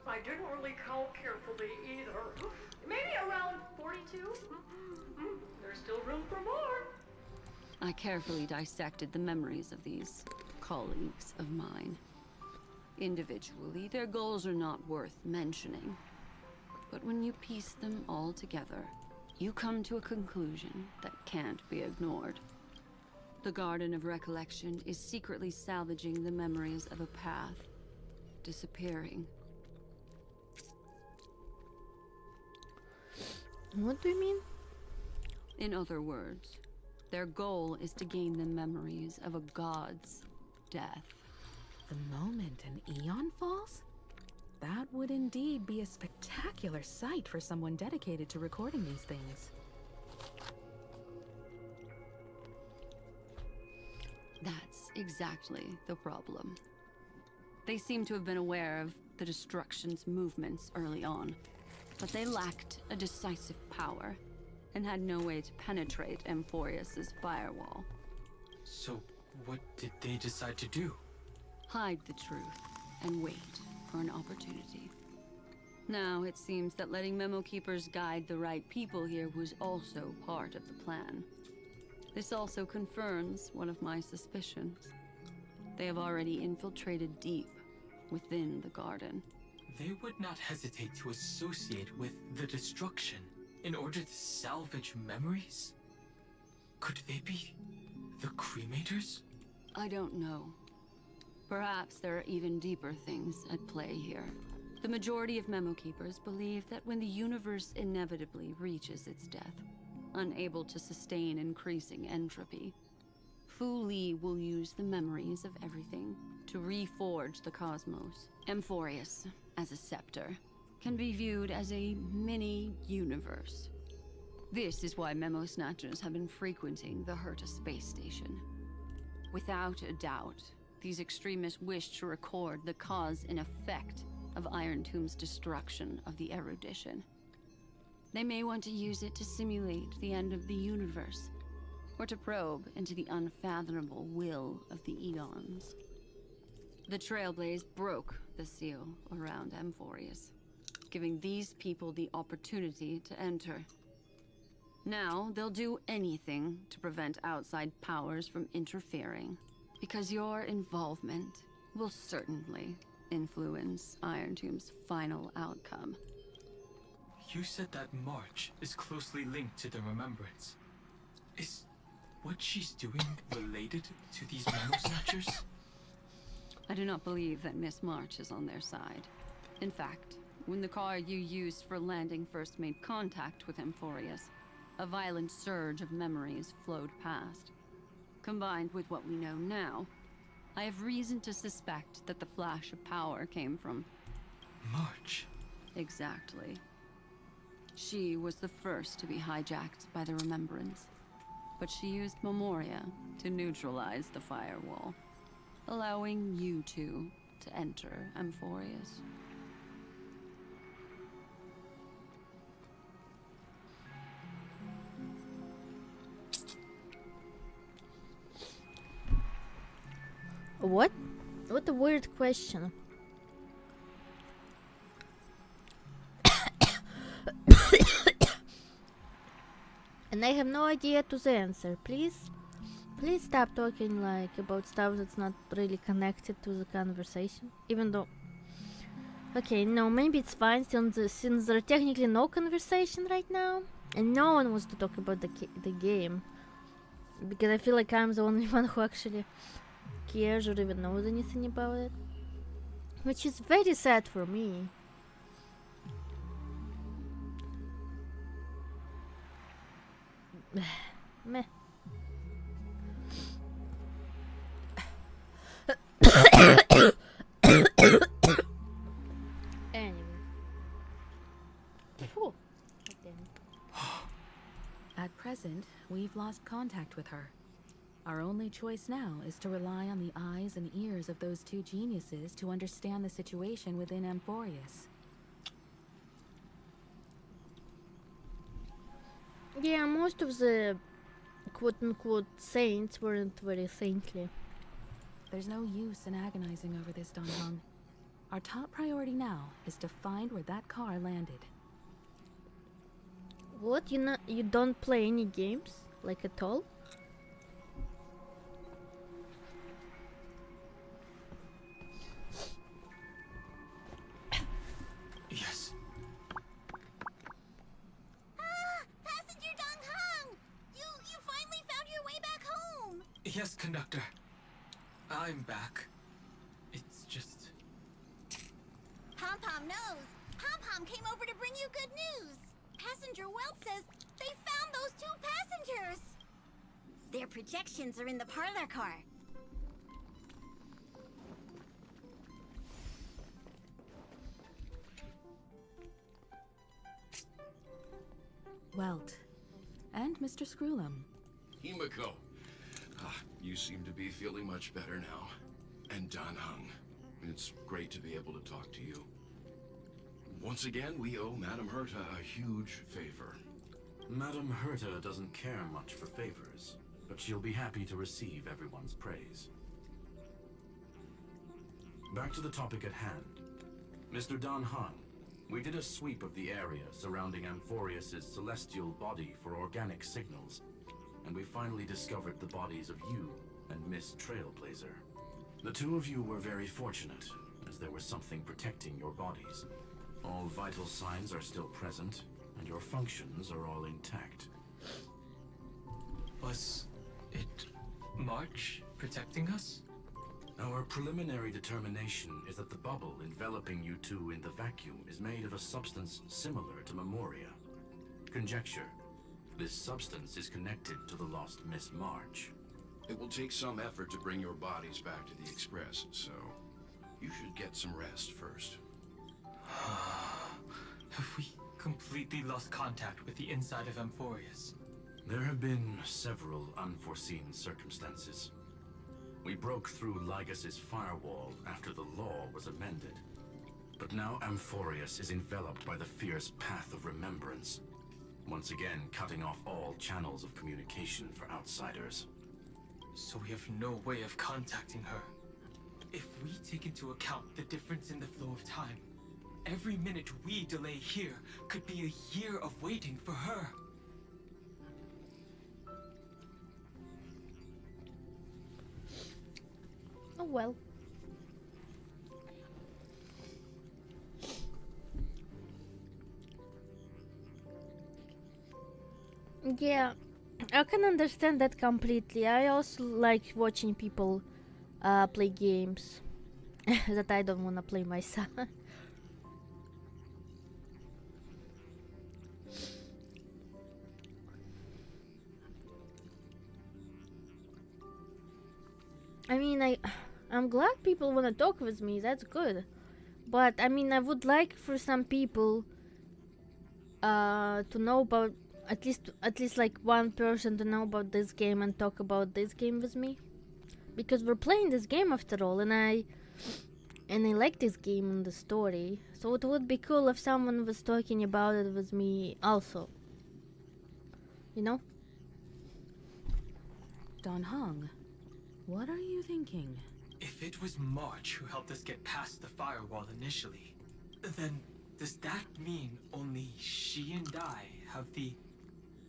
I didn't really count carefully either. Maybe around 42? There's still room for more. I carefully dissected the memories of these colleagues of mine. Individually, their goals are not worth mentioning. But when you piece them all together, you come to a conclusion that can't be ignored. The Garden of Recollection is secretly salvaging the memories of a path disappearing. What do you mean? In other words, their goal is to gain the memories of a god's death. The moment an eon falls? That would indeed be a spectacular sight for someone dedicated to recording these things. That's exactly the problem. They seem to have been aware of the Destruction's movements early on, but they lacked a decisive power and had no way to penetrate Amphorius's firewall. So, what did they decide to do? Hide the truth and wait for an opportunity. Now, it seems that letting Memo Keepers guide the right people here was also part of the plan. This also confirms one of my suspicions. They have already infiltrated deep within the garden. They would not hesitate to associate with the Destruction in order to salvage memories? Could they be the Cremators? I don't know. Perhaps there are even deeper things at play here. The majority of Memo Keepers believe that when the universe inevitably reaches its death, unable to sustain increasing entropy, Fu Li will use the memories of everything to reforge the cosmos. Amphorius, as a scepter, can be viewed as a mini-universe. This is why Memo Snatchers have been frequenting the Herta space station. Without a doubt, these extremists wish to record the cause and effect of Iron Tomb's destruction of the erudition. They may want to use it to simulate the end of the universe, or to probe into the unfathomable will of the eons. The Trailblaze broke the seal around Amphorius, giving these people the opportunity to enter. Now, they'll do anything to prevent outside powers from interfering, because your involvement will certainly influence Iron Tomb's final outcome. You said that March is closely linked to the Remembrance. Is what she's doing related to these Memo Snatchers? I do not believe that Miss March is on their side. In fact, when the car you used for landing first made contact with Amphorius, a violent surge of memories flowed past. Combined with what we know now, I have reason to suspect that the flash of power came from March. Exactly. She was the first to be hijacked by the Remembrance, but she used Memoria to neutralize the firewall, allowing you two to enter Amphorius. What? What a weird question. And I have no idea to the answer. Please stop talking like about stuff that's not really connected to the conversation. Even though, okay, no, maybe it's fine since there's technically no conversation right now, and no one wants to talk about the game, because I feel like I'm the only one who actually cares or even knows anything about it, which is very sad for me. Meh. Anyway. Phew. At present, we've lost contact with her. Our only choice now is to rely on the eyes and ears of those two geniuses to understand the situation within Amphorius. Yeah, most of the quote-unquote saints weren't very saintly. There's no use in agonizing over this, Don Hung. Our top priority now is to find where that car landed. What? You don't play any games? Like at all? Yes. Passenger Dong Hung! You finally found your way back home! Yes, conductor. I'm back. It's just... Pom-Pom knows. Pom-Pom came over to bring you good news. Passenger Welt says they found those two passengers. Their projections are in the parlor car. Welt. And Mr. Screwlum. Himiko. You seem to be feeling much better now. And Dan Hung. It's great to be able to talk to you. Once again, we owe Madame Herta a huge favor. Madame Herta doesn't care much for favors, but she'll be happy to receive everyone's praise. Back to the topic at hand. Mr. Dan Hung, we did a sweep of the area surrounding Amphorius' celestial body for organic signals, and we finally discovered the bodies of you and Miss Trailblazer. The two of you were very fortunate, as there was something protecting your bodies. All vital signs are still present, and your functions are all intact. Was it March protecting us? Our preliminary determination is that the bubble enveloping you two in the vacuum is made of a substance similar to Memoria. Conjecture. This substance is connected to the lost Miss March. It will take some effort to bring your bodies back to the Express, so you should get some rest first. Have we completely lost contact with the inside of Amphorius? There have been several unforeseen circumstances. We broke through Lygas's firewall after the law was amended. But now Amphorius is enveloped by the fierce path of remembrance, once again cutting off all channels of communication for outsiders. So we have no way of contacting her. If we take into account the difference in the flow of time, every minute we delay here could be a year of waiting for her. Oh well. Yeah, I can understand that completely. I also like watching people play games that I don't wanna play myself. I mean, I'm glad people wanna talk with me. That's good, but I mean, I would like for some people to know about at least like one person to know about this game and talk about this game with me, because we're playing this game after all, and I like this game and the story. So it would be cool if someone was talking about it with me also. You know? Don Hung, what are you thinking? If it was March who helped us get past the firewall initially, then does that mean only she and I have the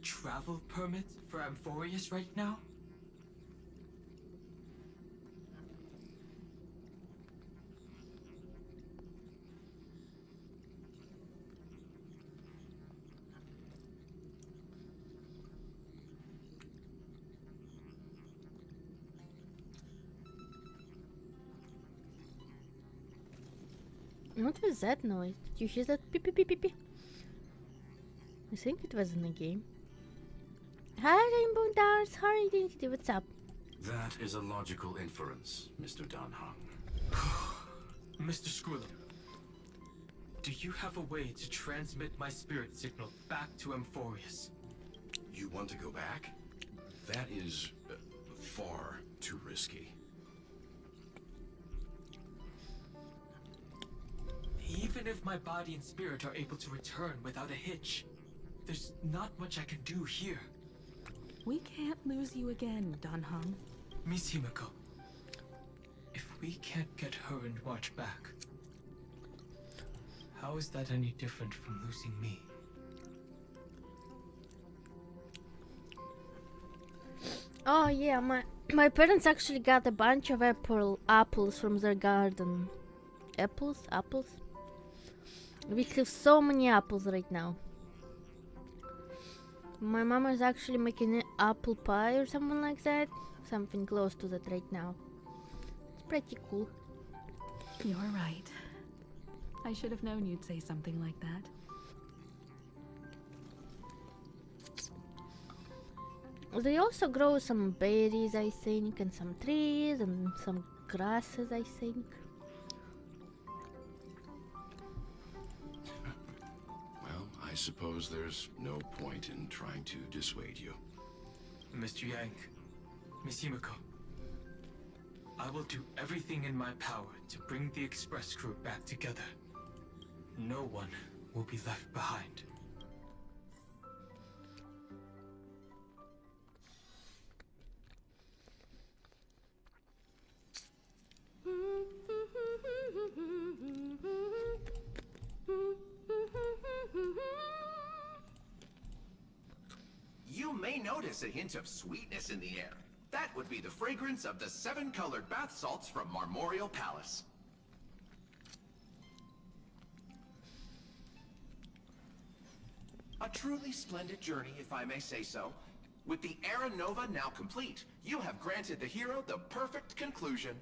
travel permit for Amphorius right now? What was that noise? Did you hear that beep beep beep beep beep? I think it was in the game. Hi Rainbow Dars, how are you doing? What's up? That is a logical inference, Mr. Dan Hung. Mr. Screwlum, do you have a way to transmit my spirit signal back to Amphorius? You want to go back? That is far too risky. Even if my body and spirit are able to return without a hitch, there's not much I can do here. We can't lose you again, Danhong. Miss Himiko, if we can't get her and March back, how is that any different from losing me? Oh yeah, my parents actually got a bunch of apples from their garden. Apples? We have so many apples right now. My mama is actually making an apple pie or something like that. Something close to that right now. It's pretty cool. You're right. I should have known you'd say something like that. They also grow some berries, I think, and some trees and some grasses, I think. Well, I suppose there's no point in trying to dissuade you. Mr. Yang, Miss Himiko, I will do everything in my power to bring the express crew back together. No one will be left behind. You may notice a hint of sweetness in the air. That would be the fragrance of the 7-colored bath salts from Marmorial Palace. A truly splendid journey, if I may say so. With the Era Nova now complete, you have granted the hero the perfect conclusion.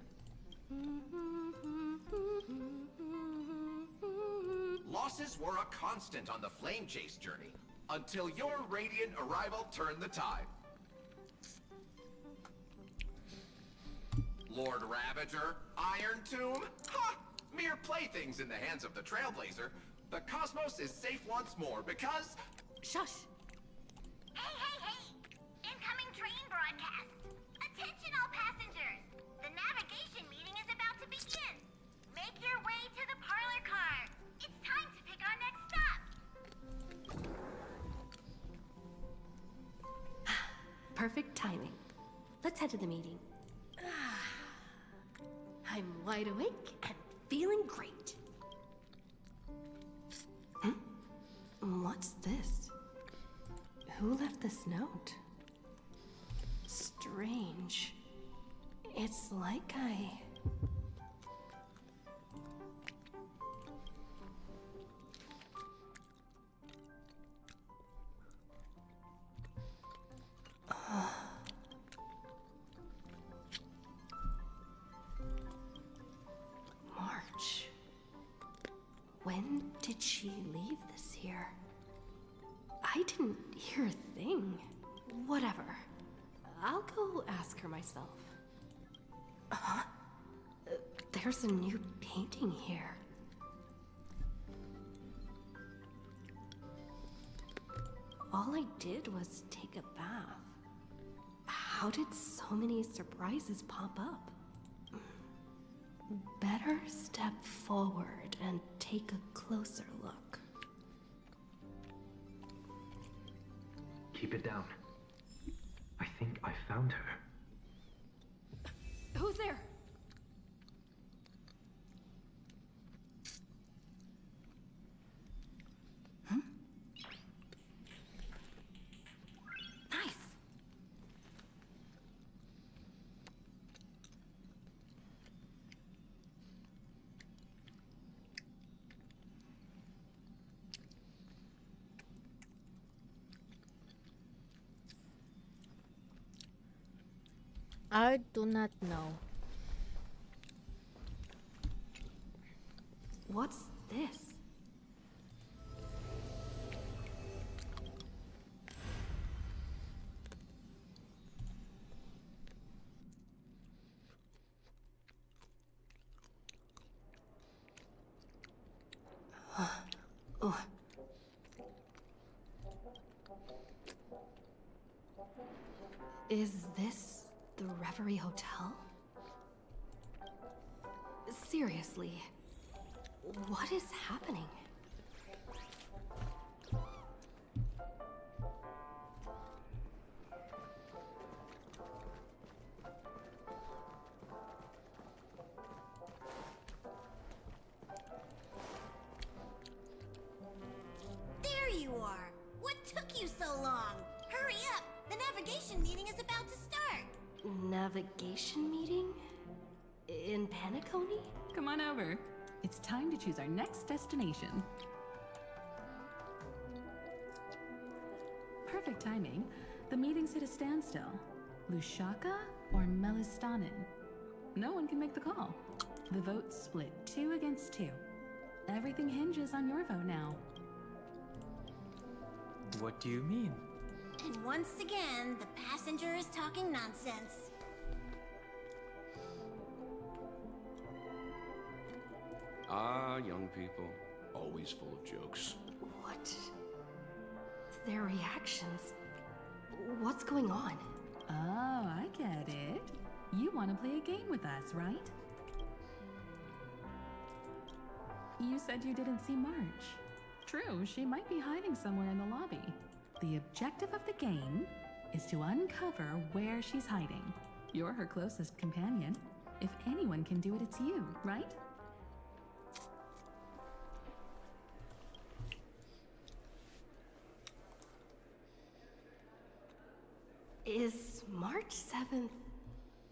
Losses were a constant on the Flame Chase journey, until your radiant arrival turned the tide. Lord Ravager, Iron Tomb, ha! Mere playthings in the hands of the Trailblazer. The cosmos is safe once more because... Shush! Hey! Incoming train broadcast! Attention all passengers! The navigation meeting is about to begin! Make your way to the parlor car! It's time to pick our next stop! Perfect timing. Let's head to the meeting. I'm wide awake and feeling great. What's this? Who left this note? Strange. It's like I... March. When did she leave this here? I didn't hear a thing. Whatever. I'll go ask her myself. Huh? There's a new painting here. All I did was take a bath. How did so many surprises pop up? Better step forward and take a closer look. Keep it down. I think I found her. Who's there? Nice. I do not know. What's this? Oh. Is this The Reverie Hotel? Seriously, what is happening? There you are! What took you so long? Hurry up! The navigation meeting is about to start! Navigation meeting? In Paniconi? Come on over. It's time to choose our next destination. Perfect timing. The meeting's at a standstill. Lushaka or Melistanen? No one can make the call. The vote's split 2 against 2. Everything hinges on your vote now. What do you mean? And once again, the passenger is talking nonsense. Ah, young people. Always full of jokes. What? Their reactions. What's going on? Oh, I get it. You want to play a game with us, right? You said you didn't see March. True, she might be hiding somewhere in the lobby. The objective of the game is to uncover where she's hiding. You're her closest companion. If anyone can do it, it's you, right? Is March 7th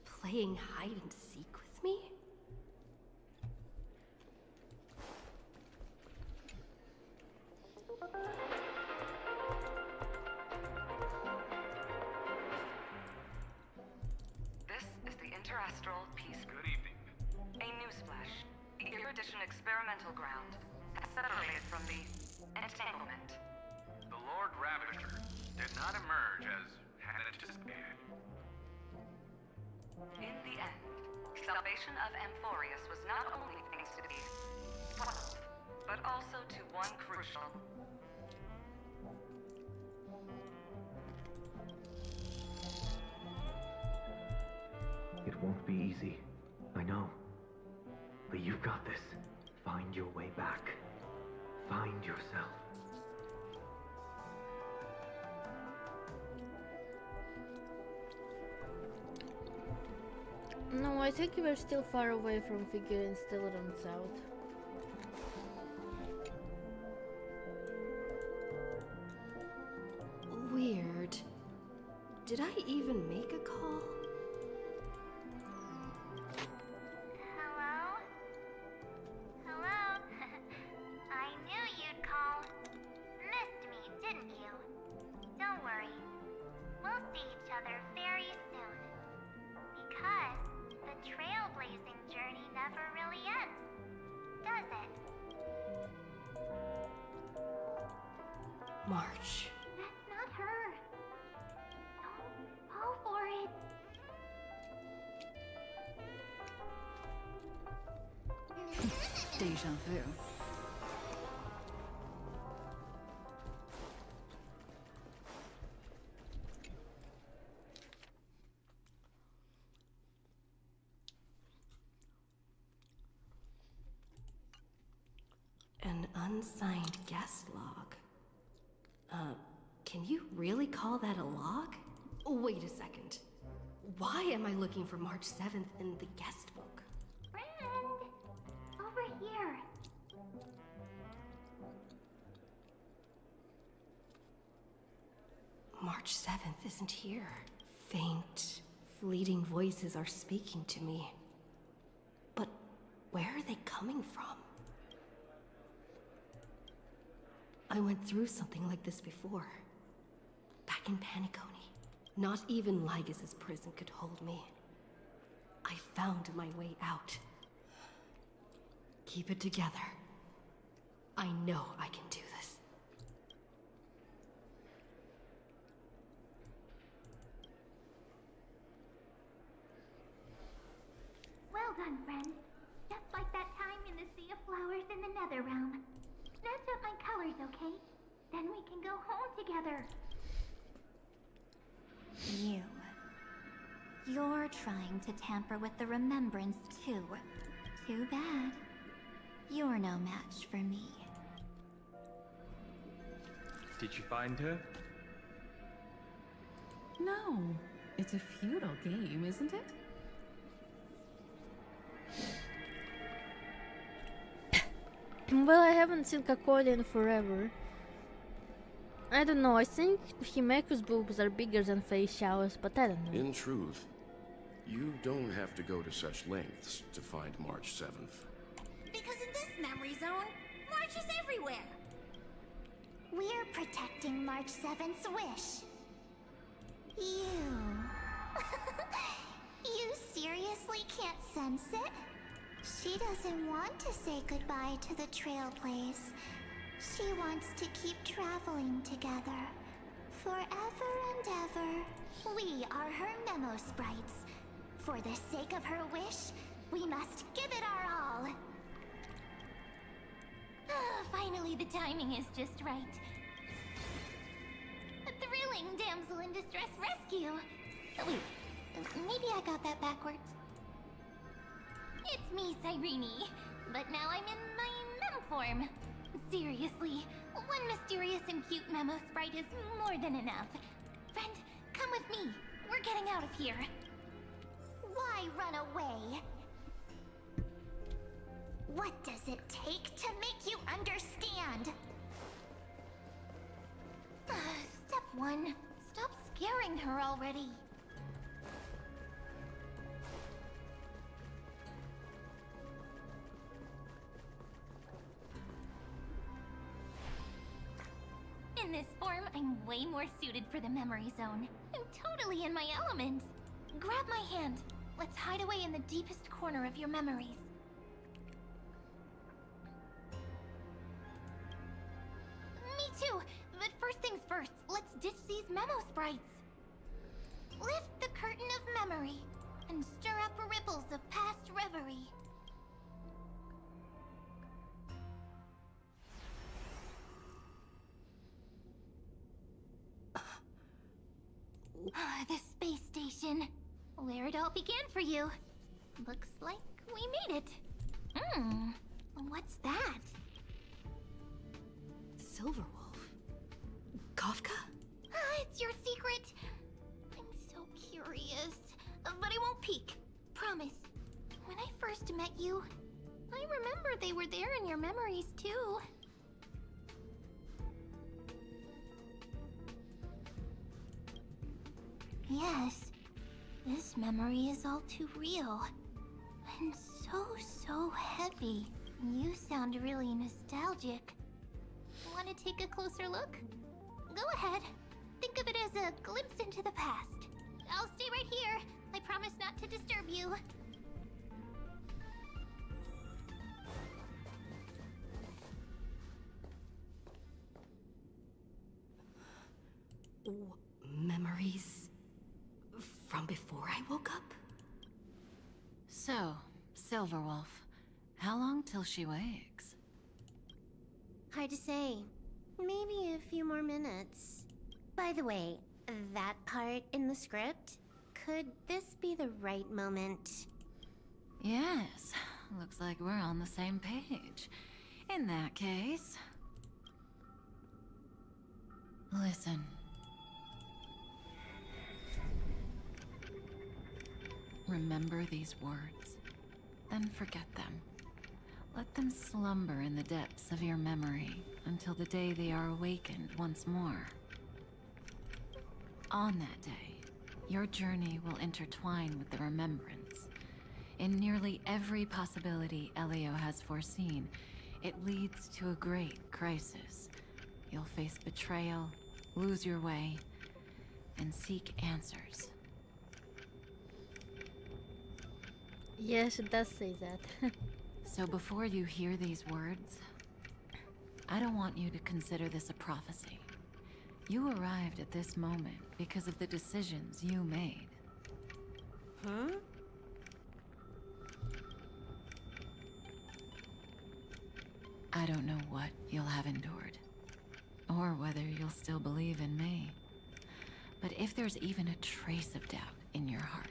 playing hide and seek with me? This is the Interastral Peace. Good evening. A newsflash. The erudition experimental ground has separated from the entanglement. The Lord Ravisher did not emerge as had anticipated. In the end, salvation of Amphorius was not only thanks to the 12th, but also to one crucial. It won't be easy. I know. But you've got this. Find your way back. Find yourself. No, I think we're still far away from figuring Stellarans out. Weird. Did I even make a call? Hello? Hello? I knew you'd call. Missed me, didn't you? Don't worry. We'll see each other very soon. Because the trailblazing journey never really ends, does it? March. That's not her. Don't fall for it. Deja vu. An unsigned guest log. Can you really call that a log? Wait a second. Why am I looking for March 7th in the guest book? Friend! Over here. March 7th isn't here. Faint, fleeting voices are speaking to me. But where are they coming from? I went through something like this before. Back in Paniconi. Not even Lygus' prison could hold me. I found my way out. Keep it together. I know I can do this. Well done, friend. Just like that time in the Sea of Flowers in the Nether Realm. Snatch up my colors, okay? Then we can go home together. You. You're trying to tamper with the remembrance too. Too bad. You're no match for me. Did you find her? No, it's a futile game, isn't it? Well, I haven't seen Kakoli in forever. I don't know, I think Himeku's boobs are bigger than Fei Xiao's, but I don't know. In truth, you don't have to go to such lengths to find March 7th. Because in this memory zone, March is everywhere. We're protecting March 7th's wish. You... you seriously can't sense it? She doesn't want to say goodbye to the trail place. She wants to keep traveling together. Forever and ever. We are her memo sprites. For the sake of her wish, we must give it our all. Finally, the timing is just right. A thrilling damsel in distress rescue. Oh, wait, maybe I got that backwards. It's me, Cyrene, but now I'm in my mem form. Seriously, one mysterious and cute memo sprite is more than enough. Friend, come with me. We're getting out of here. Why run away? What does it take to make you understand? Step 1. Stop scaring her already. In this form, I'm way more suited for the memory zone. I'm totally in my element. Grab my hand. Let's hide away in the deepest corner of your memories. Me too, but first things first, let's ditch these memo sprites. Lift the curtain of memory and stir up ripples of past reverie. The space station. Where it all began for you. Looks like we made it. What's that? Silverwolf? Kafka? It's your secret. I'm so curious. But I won't peek. Promise. When I first met you, I remember they were there in your memories too. Yes, this memory is all too real. And so heavy. You sound really nostalgic. Want to take a closer look? Go ahead. Think of it as a glimpse into the past. I'll stay right here. I promise not to disturb you. Memories from before I woke up? So, Silverwolf, how long till she wakes? Hard to say. Maybe a few more minutes. By the way, that part in the script, could this be the right moment? Yes, looks like we're on the same page. In that case... Listen. Remember these words, then forget them. Let them slumber in the depths of your memory until the day they are awakened once more. On that day, your journey will intertwine with the remembrance. In nearly every possibility Elio has foreseen, it leads to a great crisis. You'll face betrayal, lose your way, and seek answers. Yes, it does say that. So before you hear these words, I don't want you to consider this a prophecy. You arrived at this moment because of the decisions you made. Huh? I don't know what you'll have endured, or whether you'll still believe in me. But if there's even a trace of doubt in your heart,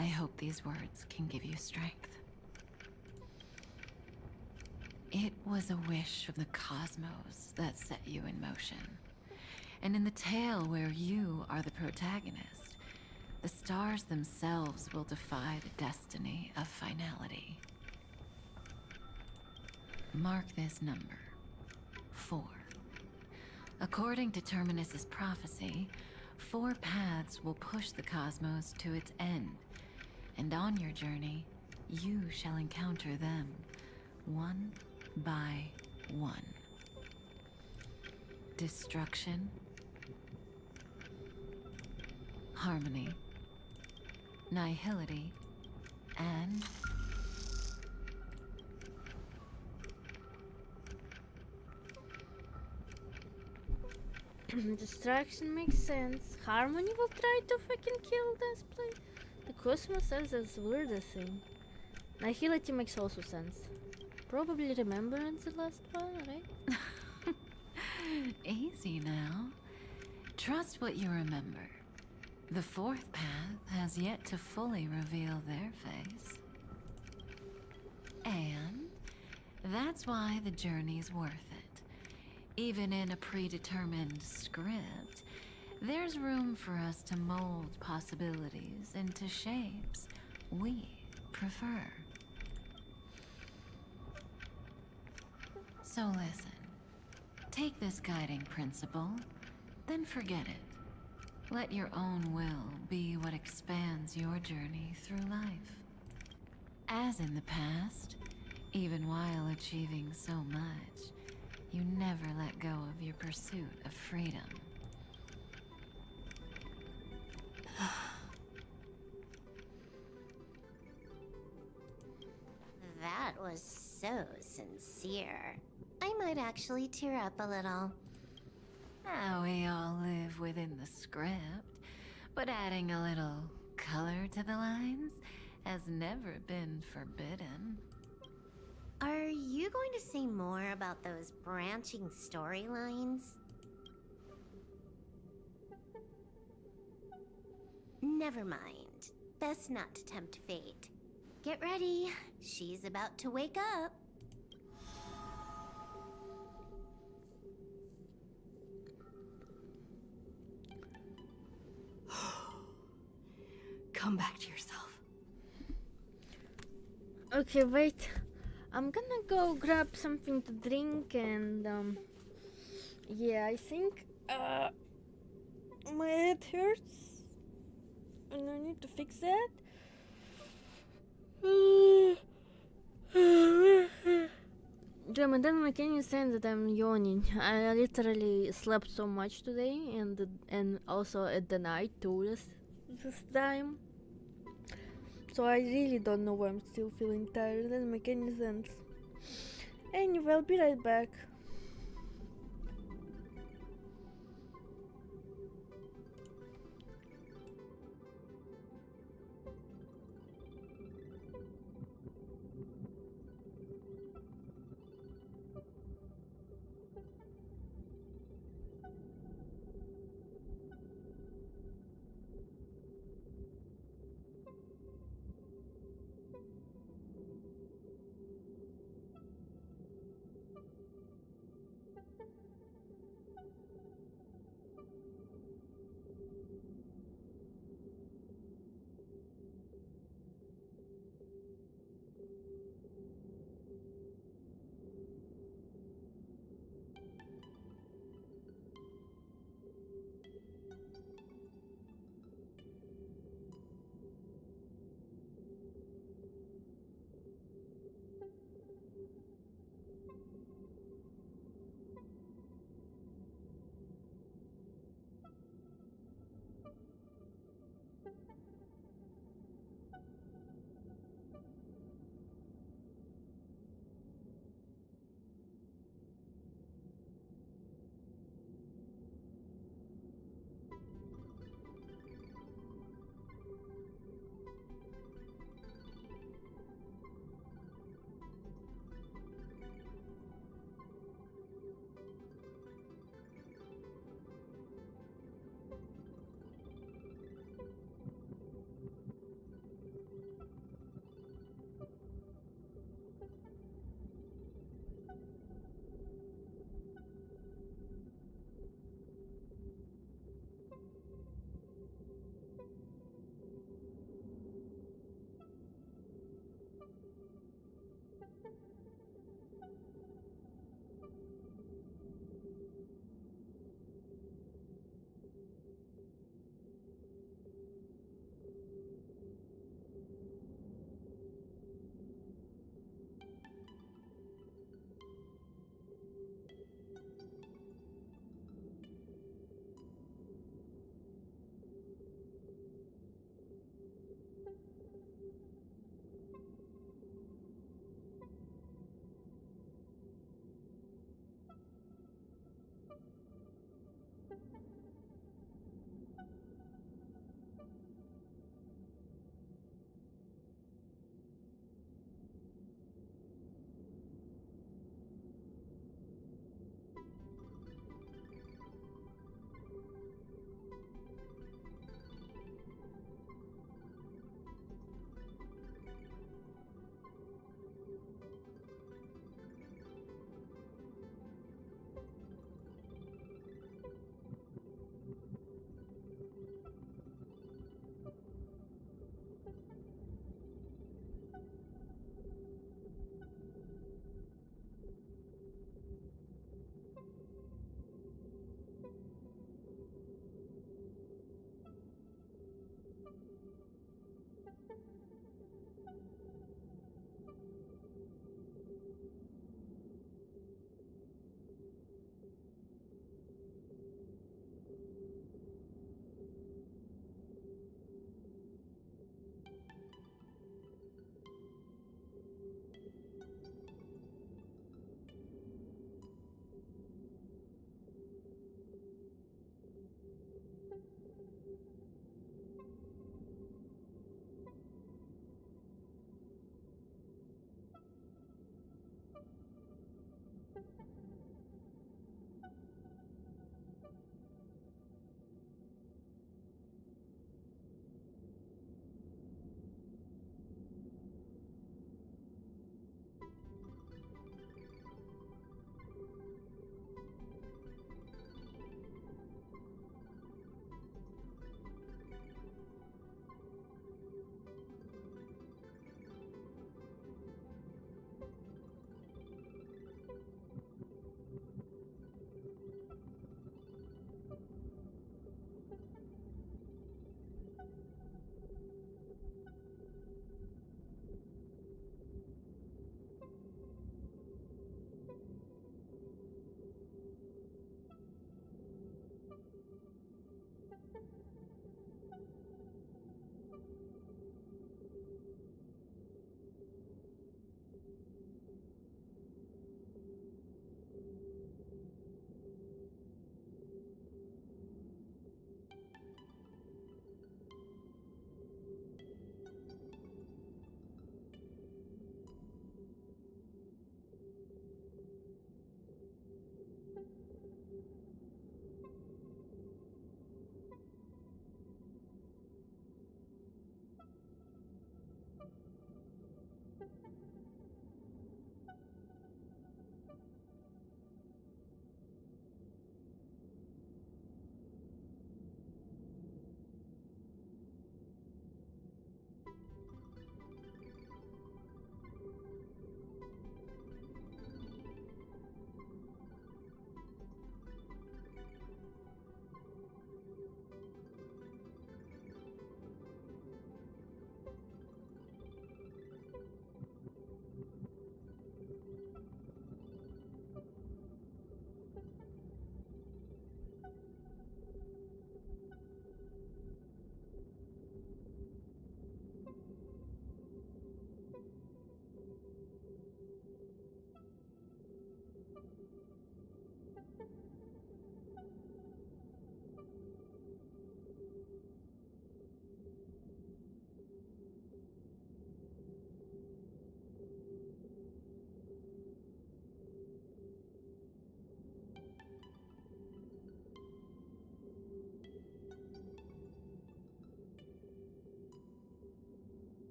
I hope these words can give you strength. It was a wish of the cosmos that set you in motion. And in the tale where you are the protagonist, the stars themselves will defy the destiny of finality. Mark this number, 4. According to Terminus's prophecy, 4 paths will push the cosmos to its end, and on your journey, you shall encounter them, one by one. Destruction, harmony, nihility, and Distraction makes sense. Harmony will try to fucking kill this place. The cosmos says it's weird thing. Nihility makes also sense. Probably remembrance the last one, right? easy now. Trust what you remember. The 4th path has yet to fully reveal their face. And that's why the journey's worth it. Even in a predetermined script, there's room for us to mold possibilities into shapes we prefer. So listen. Take this guiding principle, then forget it. Let your own will be what expands your journey through life. As in the past, even while achieving so much, you never let go of your pursuit of freedom. That was so sincere. I might actually tear up a little. We all live within the script, but adding a little color to the lines has never been forbidden. Are you going to say more about those branching storylines? Never mind. Best not to tempt fate. Get ready. She's about to wake up. Come back to yourself. Okay, wait. I'm gonna go grab something to drink and yeah, I think my head hurts and I need to fix that. Jim, it doesn't make any sense that I'm yawning. I literally slept so much today and also at the night too this time. So I really don't know why I'm still feeling tired. It doesn't make any sense. Anyway, I'll be right back.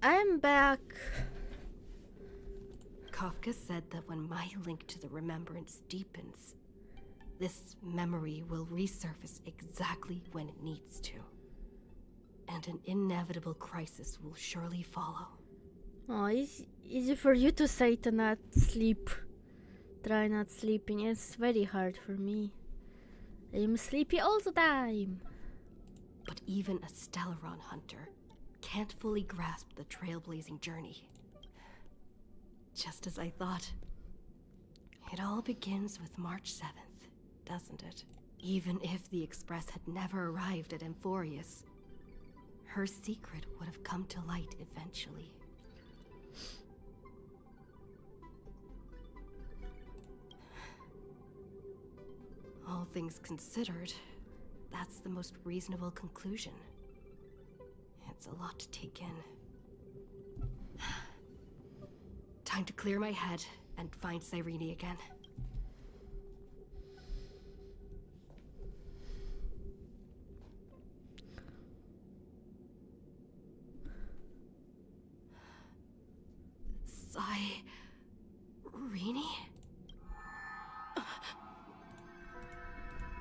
I'm back. Kafka said that when my link to the remembrance deepens, this memory will resurface exactly when it needs to. And an inevitable crisis will surely follow. Oh, it's easy for you to say to not sleep. Try not sleeping. It's very hard for me. I'm sleepy all the time. But even a Stellaron hunter can't fully grasp the trailblazing journey. Just as I thought. It all begins with March 7th, doesn't it? Even if the Express had never arrived at Amphorius, her secret would have come to light eventually. All things considered, that's the most reasonable conclusion. It's a lot to take in. Time to clear my head and find Cyrene again. Cyrene?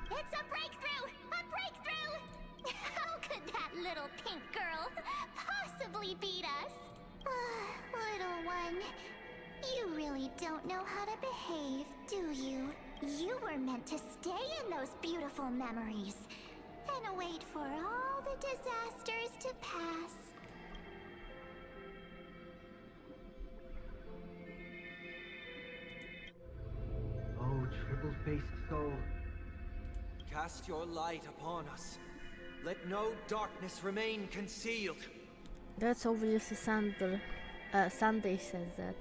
It's a breakthrough! A breakthrough! How could that little pink girl possibly beat us? Little one, you really don't know how to behave, do you? You were meant to stay in those beautiful memories and wait for all the disasters to pass. Oh, triple-faced soul. Cast your light upon us. Let no darkness remain concealed. That's obviously Sandra. Sunday says that.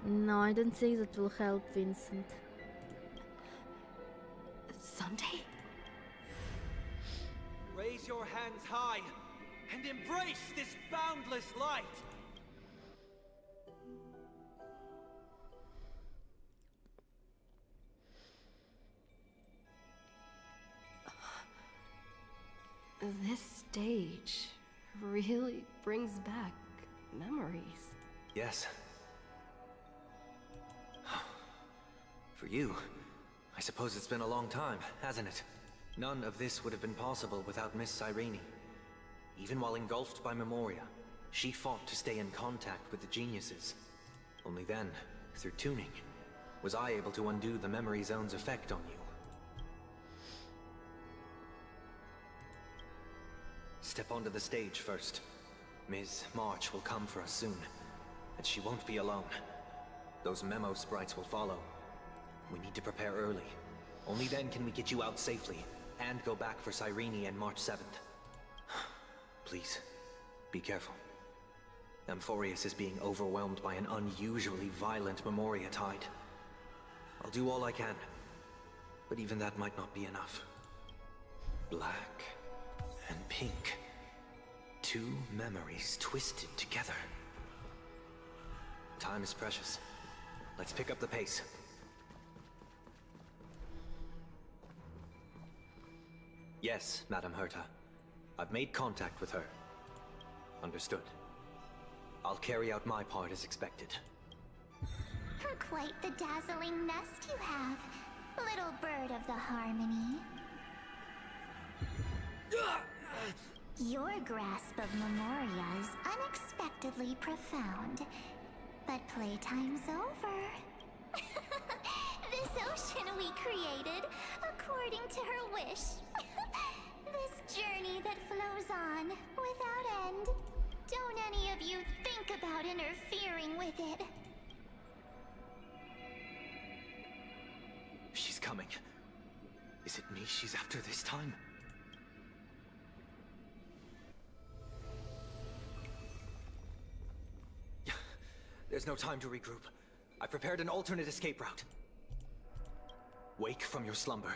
No, I don't think that will help Vincent. Sunday? Raise your hands high and embrace this boundless light. This stage really brings back memories. Yes. For you, I suppose it's been a long time, hasn't it? None of this would have been possible without Miss Cyrene. Even while engulfed by Memoria, she fought to stay in contact with the geniuses. Only then, through tuning, was I able to undo the memory zone's effect on you. Step onto the stage first. Ms. March will come for us soon, and she won't be alone. Those memo sprites will follow. We need to prepare early. Only then can we get you out safely, and go back for Cyrene and March 7th. Please, be careful. Amphorius is being overwhelmed by an unusually violent Memoria tide. I'll do all I can, But even that might not be enough. Black and pink. Two memories twisted together. Time is precious. Let's pick up the pace. Yes, Madam Herta. I've made contact with her. Understood. I'll carry out my part as expected. Quite the dazzling nest you have, little bird of the harmony. Your grasp of Memoria is unexpectedly profound. But playtime's over. This ocean we created, according to her wish. This journey that flows on, without end. Don't any of you think about interfering with it. She's coming. Is it me she's after this time? There's no time to regroup. I've prepared an alternate escape route. Wake from your slumber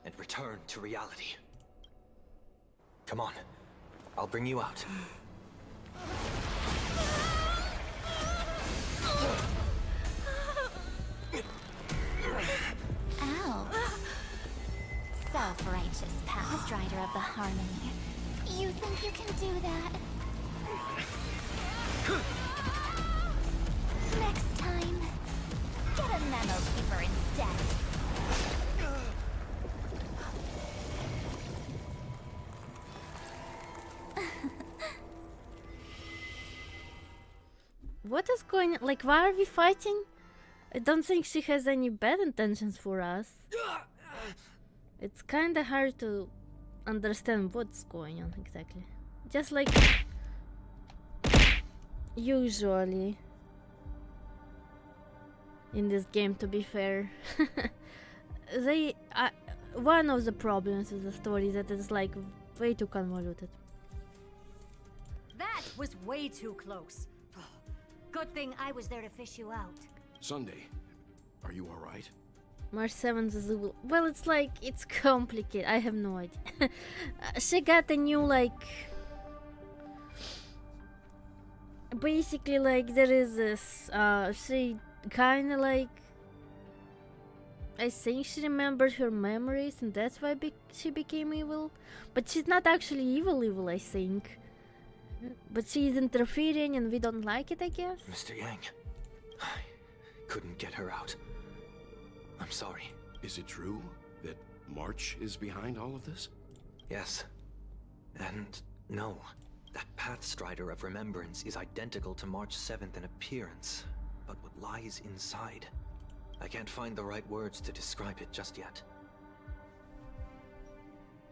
and return to reality. Come on. I'll bring you out. Ow. Self-righteous past rider of the harmony. You think you can do that? Next time, get a memo keeper instead. What is going on? Like, why are we fighting? I don't think she has any bad intentions for us. It's kinda hard to understand what's going on exactly. Just like usually in this game, to be fair. One of the problems with the story is that it's like way too convoluted. That was way too close. Good thing I was there to fish you out. Sunday, are you all right? March 7th is well, it's like, it's complicated. I have no idea. She got a new, like, basically, like, there is this, she kinda like, I think she remembered her memories and that's why she became evil. But she's not actually evil, I think. But she's interfering and we don't like it, I guess. Mr. Yang, I couldn't get her out. I'm sorry. Is it true that March is behind all of this? Yes. And no. That Pathstrider of Remembrance is identical to March 7th in appearance, but what lies inside, I can't find the right words to describe it just yet.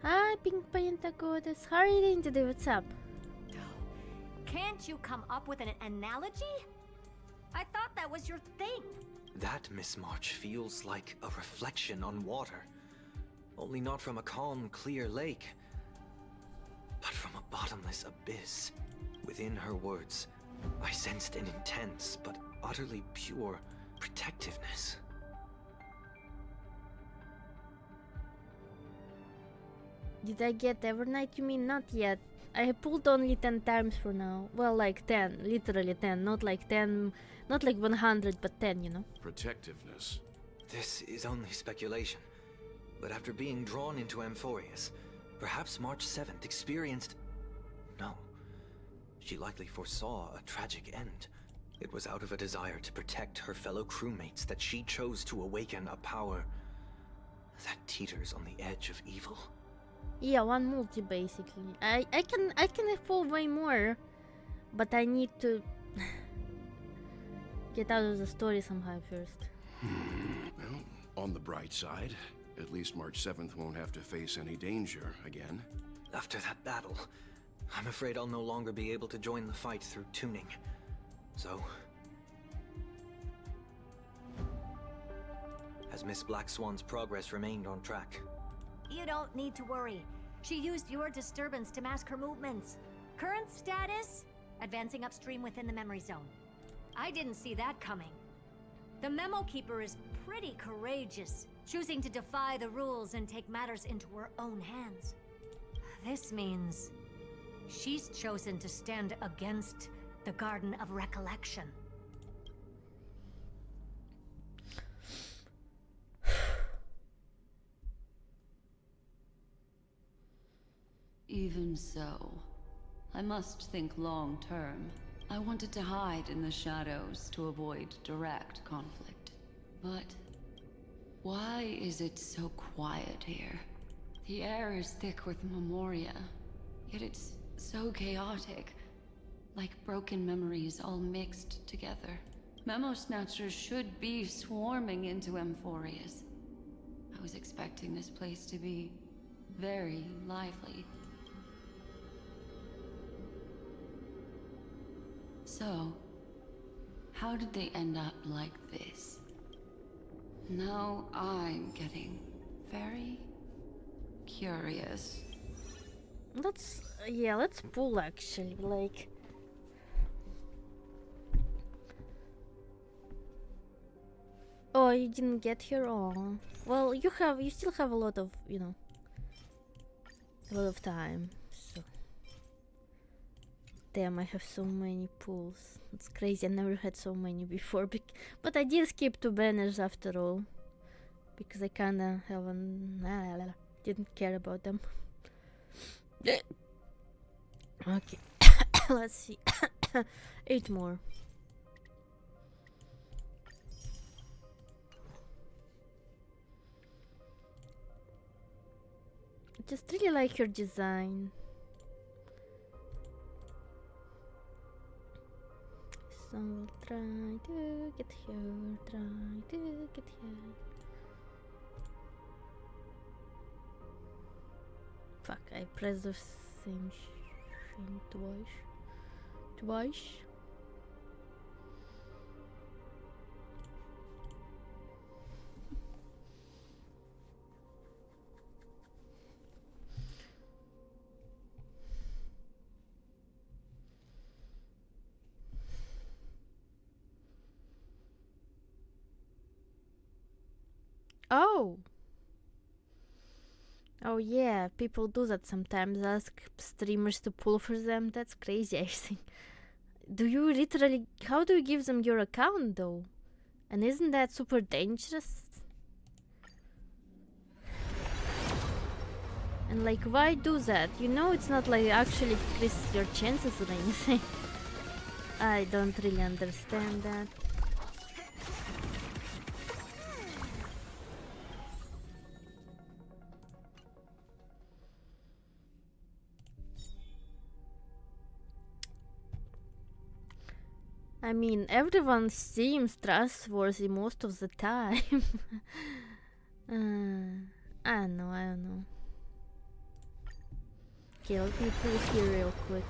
Hi, Pink Painta Goddess. How are you doing today? What's up? Can't you come up with an analogy? I thought that was your thing. That, Miss March, feels like a reflection on water. Only not from a calm, clear lake, but from a bottomless abyss. Within her words, I sensed an intense but utterly pure protectiveness. Did I get Evernight? You mean not yet? I have pulled only 10 times for now. Well, like 10, literally 10, not like 10, not like 100, but 10, you know? Protectiveness. This is only speculation, but after being drawn into Amphorius, perhaps March 7th experienced... No. She likely foresaw a tragic end. It was out of a desire to protect her fellow crewmates that she chose to awaken a power that teeters on the edge of evil. Yeah, one multi basically. I can pull way more, but I need to get out of the story somehow first. Well, on the bright side, at least March 7th won't have to face any danger again. After that battle, I'm afraid I'll no longer be able to join the fight through tuning. So... has Miss Black Swan's progress remained on track? You don't need to worry. She used your disturbance to mask her movements. Current status? Advancing upstream within the memory zone. I didn't see that coming. The Memo Keeper is pretty courageous, choosing to defy the rules and take matters into her own hands. This means she's chosen to stand against the Garden of Recollection. Even so, I must think long term. I wanted to hide in the shadows to avoid direct conflict. But why is it so quiet here? The air is thick with memoria, yet it's so chaotic, like broken memories all mixed together. Memo snatchers should be swarming into Amphorius. I was expecting this place to be very lively. So, how did they end up like this? Now I'm getting very curious. Let's pull actually, like. Oh, you didn't get here? Oh. Well, you still have a lot of, a lot of time, so. Damn, I have so many pulls. It's crazy, I never had so many before, but I did skip 2 banners after all. Because I kinda didn't care about them. Okay, let's see. 8 more. I just really like your design. So we'll try to get here, try to get here. Fuck, I pressed the same thing twice. Oh! Oh yeah, people do that sometimes, ask streamers to pull for them. That's crazy, I think. How do you give them your account though? And isn't that super dangerous? And like, why do that? You know it's not like actually increases your chances or anything. I don't really understand that. I mean, everyone seems trustworthy most of the time. I don't know. Okay, let me pull here real quick.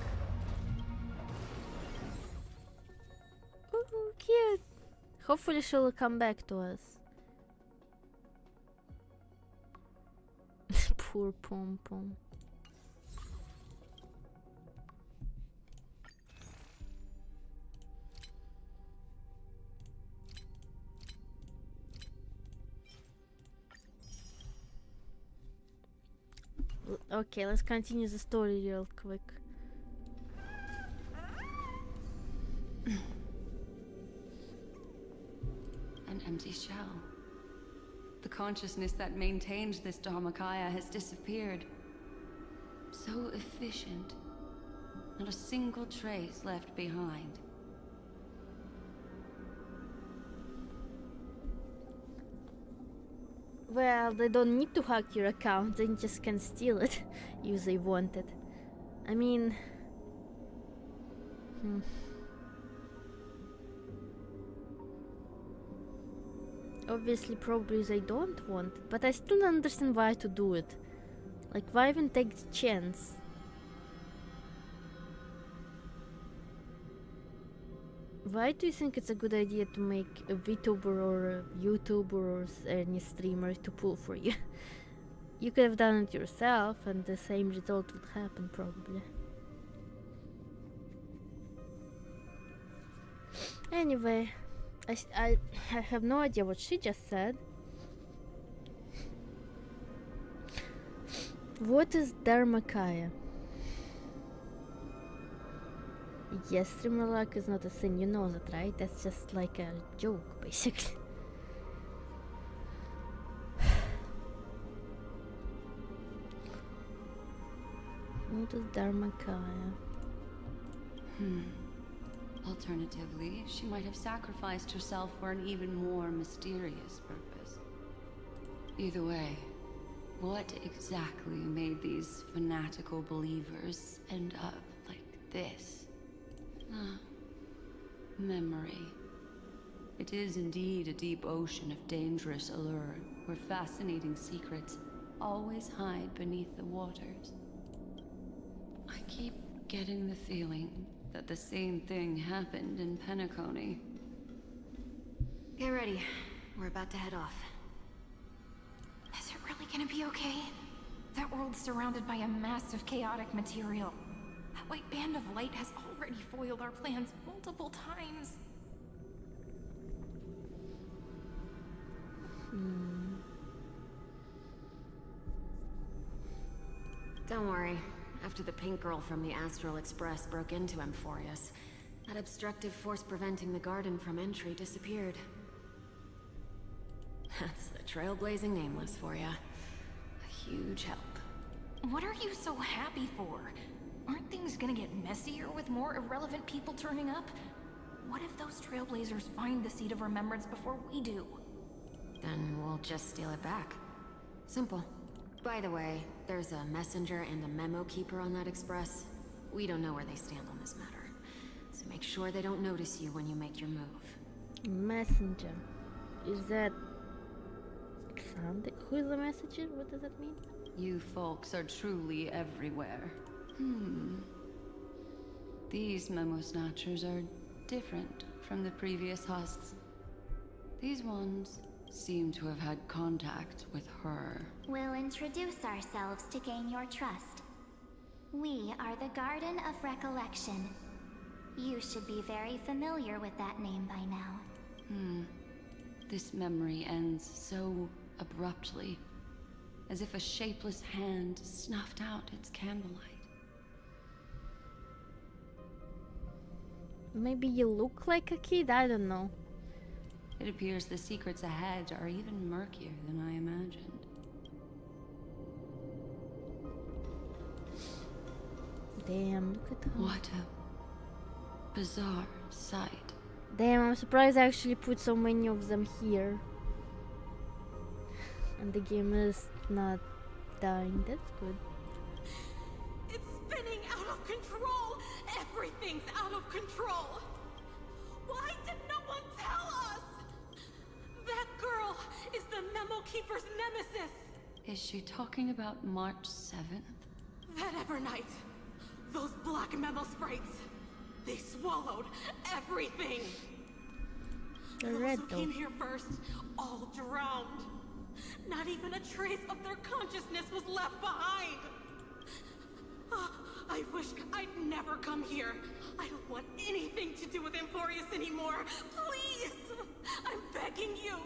Ooh, cute! Hopefully she'll come back to us. Poor Pom Pom. Okay, let's continue the story real quick. An empty shell. The consciousness that maintained this Dharmakaya has disappeared. So efficient. Not a single trace left behind. Well, they don't need to hack your account, they just can steal it if they want it. I mean... Obviously, probably they don't want it, but I still don't understand why to do it. Like, why even take the chance? Why do you think it's a good idea to make a VTuber or a YouTuber or any streamer to pull for you? You could have done it yourself and the same result would happen probably. Anyway, I have no idea what she just said. What is Dharmakaya? Yes, streamer luck is not a thing, you know that, right? That's just like a joke, basically. What is Dharmakaya? Alternatively, she might have sacrificed herself for an even more mysterious purpose. Either way, what exactly made these fanatical believers end up like this? Memory. It is indeed a deep ocean of dangerous allure, where fascinating secrets always hide beneath the waters. I keep getting the feeling that the same thing happened in Penacony. Get ready. We're about to head off. Is it really gonna be okay? That world's surrounded by a massive chaotic material. That white band of light has already foiled our plans multiple times. Don't worry. After the pink girl from the Astral Express broke into Amphorius, that obstructive force preventing the garden from entry disappeared. That's the trailblazing nameless for ya. A huge help. What are you so happy for? Aren't things gonna get messier with more irrelevant people turning up? What if those trailblazers find the Seed of Remembrance before we do? Then we'll just steal it back. Simple. By the way, there's a messenger and a memo keeper on that express. We don't know where they stand on this matter. So make sure they don't notice you when you make your move. Messenger. Is that something? Who is the messenger? What does that mean? You folks are truly everywhere. These memo snatchers are different from the previous husks. These ones seem to have had contact with her. We'll introduce ourselves to gain your trust. We are the Garden of Recollection. You should be very familiar with that name by now. This memory ends so abruptly, as if a shapeless hand snuffed out its candlelight. Maybe you look like a kid, I don't know. It appears the secrets ahead are even murkier than I imagined. Damn, look at her. What a bizarre sight. Damn, I'm surprised I actually put so many of them here. And the game is not dying, that's good. It's spinning out of control! Everything's out of control! Why did no one tell us? That girl is the Memo Keeper's nemesis! Is she talking about March 7th? That Evernight! Those black Memo sprites! They swallowed everything! Those who came here first, all drowned. Not even a trace of their consciousness was left behind! I wish I'd never come here. I don't want anything to do with Amphorius anymore. Please! I'm begging you!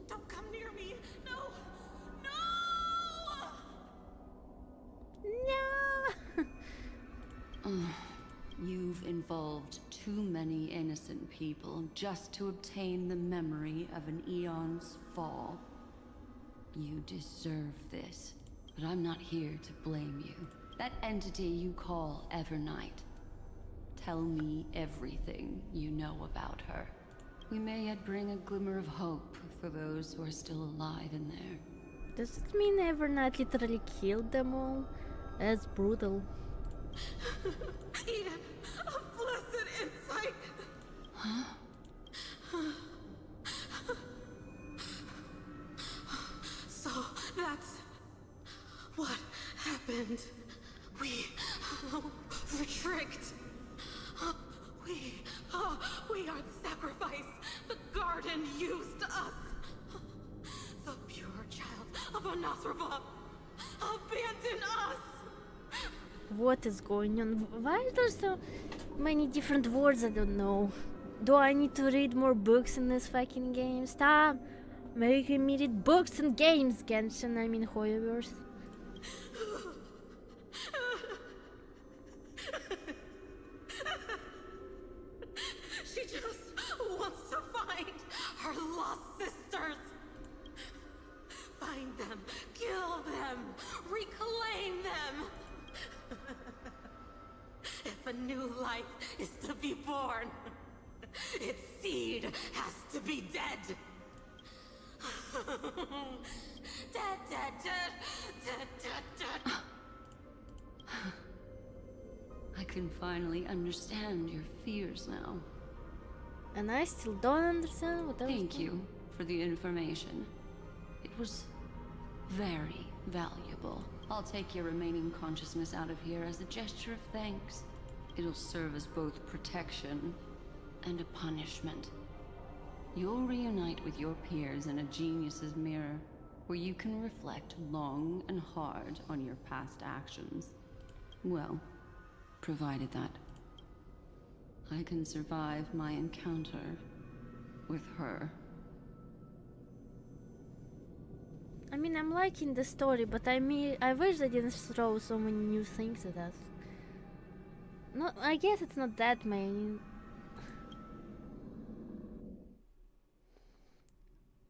Don't come near me! No! No! You've involved too many innocent people just to obtain the memory of an eon's fall. You deserve this, but I'm not here to blame you. That entity you call Evernight. Tell me everything you know about her. We may yet bring a glimmer of hope for those who are still alive in there. Does it mean Evernight literally killed them all? That's brutal. Eden, a blessed insight! Huh? So, that's what happened. We were tricked. We are the sacrifice. The garden used us. The pure child of Anasrava abandoned us. What is going on? Why are there so many different words? I don't know. Do I need to read more books in this fucking game? Stop making me read books and games, Genshin. I mean, Hoyoverse. She just wants to find her lost sisters. Find them, kill them, reclaim them. If a new life is to be born, its seed has to be dead. Dead, dead, dead, dead, dead, dead. I can finally understand your fears now. And I still don't understand what else. Thank you for the information. It was very valuable. I'll take your remaining consciousness out of here as a gesture of thanks. It'll serve as both protection and a punishment. You'll reunite with your peers in a genius's mirror, where you can reflect long and hard on your past actions. Well, provided that I can survive my encounter with her. I mean, I'm liking the story, but I wish they didn't throw so many new things at us. No, I guess it's not that many.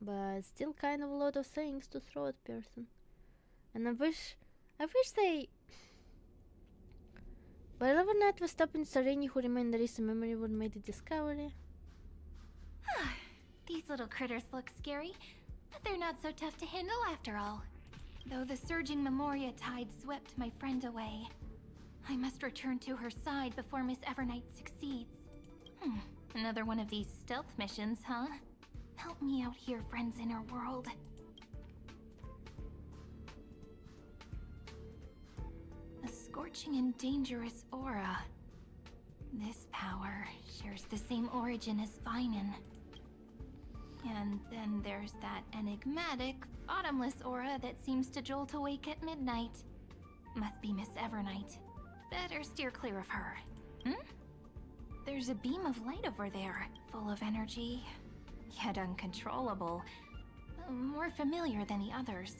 But still kind of a lot of things to throw at person. And I wish they... But Evernight was stopping Sereni, who remained the recent memory would made the discovery. These little critters look scary, but they're not so tough to handle after all. Though the surging Memoria tide swept my friend away, I must return to her side before Miss Evernight succeeds. Another one of these stealth missions, huh? Help me out here, friends in her world. A scorching and dangerous aura. This power shares the same origin as Vinen. And then there's that enigmatic, bottomless aura that seems to jolt awake at midnight. Must be Miss Evernight. Better steer clear of her. There's a beam of light over there, full of energy, yet uncontrollable. More familiar than the others.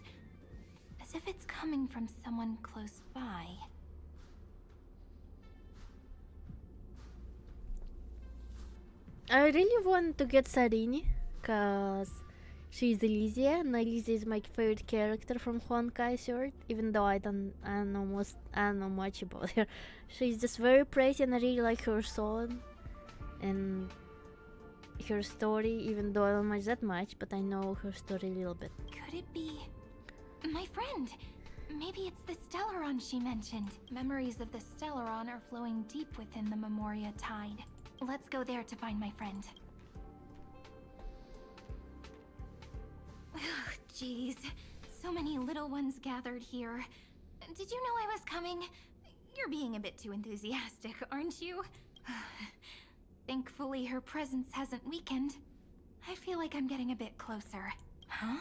As if it's coming from someone close by. I really want to get Sarini, cause she's Elysia, and Elysia is my favorite character from Honkai Sword. Even though I don't know much about her. She's just very pretty, and I really like her sword and her story. Even though I don't know that much, but I know her story a little bit. Could it be my friend? Maybe it's the Stellaron she mentioned. Memories of the Stellaron are flowing deep within the Memoria tide. Let's go there to find my friend. Jeez, so many little ones gathered here. Did you know I was coming? You're being a bit too enthusiastic, aren't you? Thankfully, her presence hasn't weakened. I feel like I'm getting a bit closer. Huh?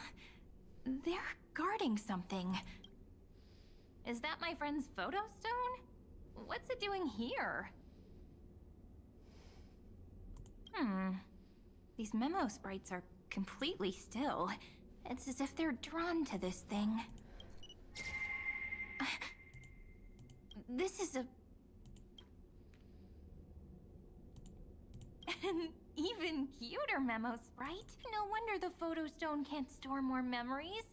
They're guarding something. Is that my friend's photo stone? What's it doing here? These memo sprites are completely still. It's as if they're drawn to this thing. This is an even cuter memo sprite. No wonder the photo stone can't store more memories.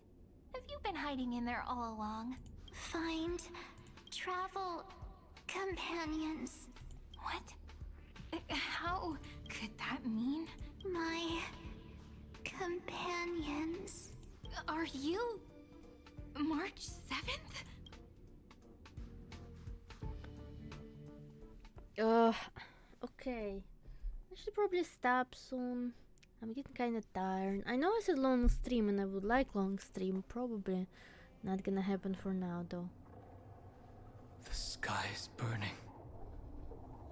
Have you been hiding in there all along? Find travel companions. What? How could that mean? My companions. Are you March 7th? Okay. I should probably stop soon. I'm getting kinda tired. I know I said long stream and I would like long stream. Probably not gonna happen for now though. The sky is burning.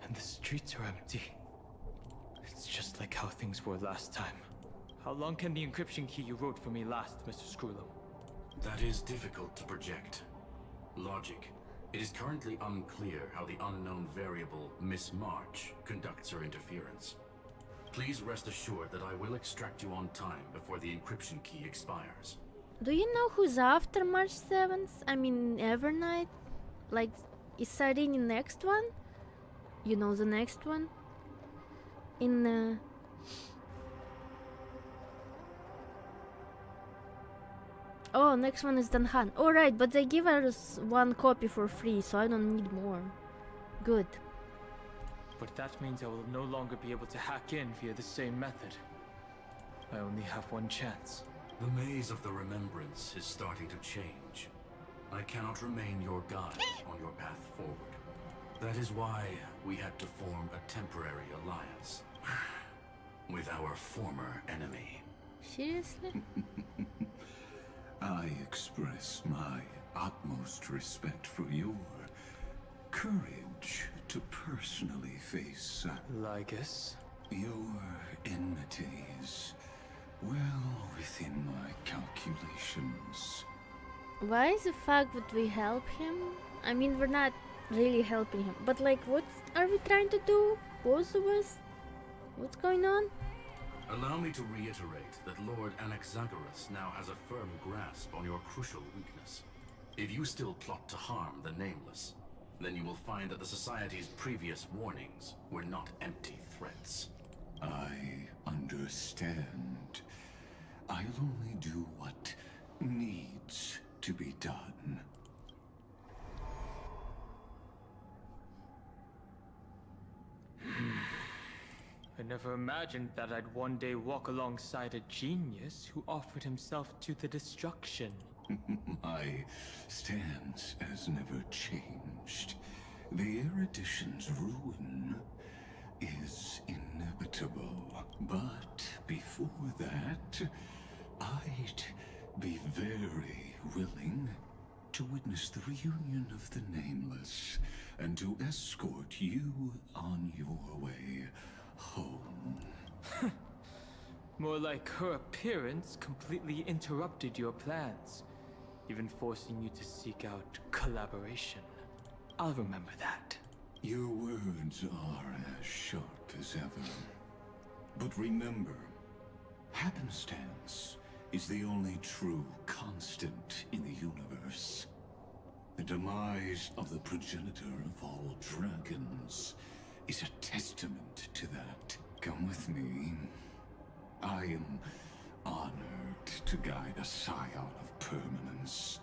And the streets are empty. It's just like how things were last time. How long can the encryption key you wrote for me last, Mr. Screwlow? That is difficult to project. Logic. It is currently unclear how the unknown variable, Miss March, conducts her interference. Please rest assured that I will extract you on time before the encryption key expires. Do you know who's after March 7th? I mean, Evernight? Like, is Sarini next one? You know the next one? Oh, next one is Danhan. Alright, but they give us one copy for free, so I don't need more. Good. But that means I will no longer be able to hack in via the same method. I only have one chance. The maze of the Remembrance is starting to change. I cannot remain your guide on your path forward. That is why we had to form a temporary alliance with our former enemy. Seriously? I express my utmost respect for your courage to personally face Lygus. Your enmities well within my calculations. Why is the fact that we help him? I mean, we're not really helping him, but like, what are we trying to do? Both of us? What's going on? Allow me to reiterate that Lord Anaxagoras now has a firm grasp on your crucial weakness. If you still plot to harm the Nameless, then you will find that the Society's previous warnings were not empty threats. I understand. I'll only do what needs to be done. I never imagined that I'd one day walk alongside a genius who offered himself to the destruction. My stance has never changed. The erudition's ruin is inevitable. But before that, I'd be very willing to witness the reunion of the Nameless and to escort you on your way home. More like her appearance completely interrupted your plans, even forcing you to seek out collaboration. I'll remember that. Your words are as sharp as ever. But remember, happenstance is the only true constant in the universe. The demise of the progenitor of all dragons is a testament to that. Come with me. I am honored to guide a scion of permanence.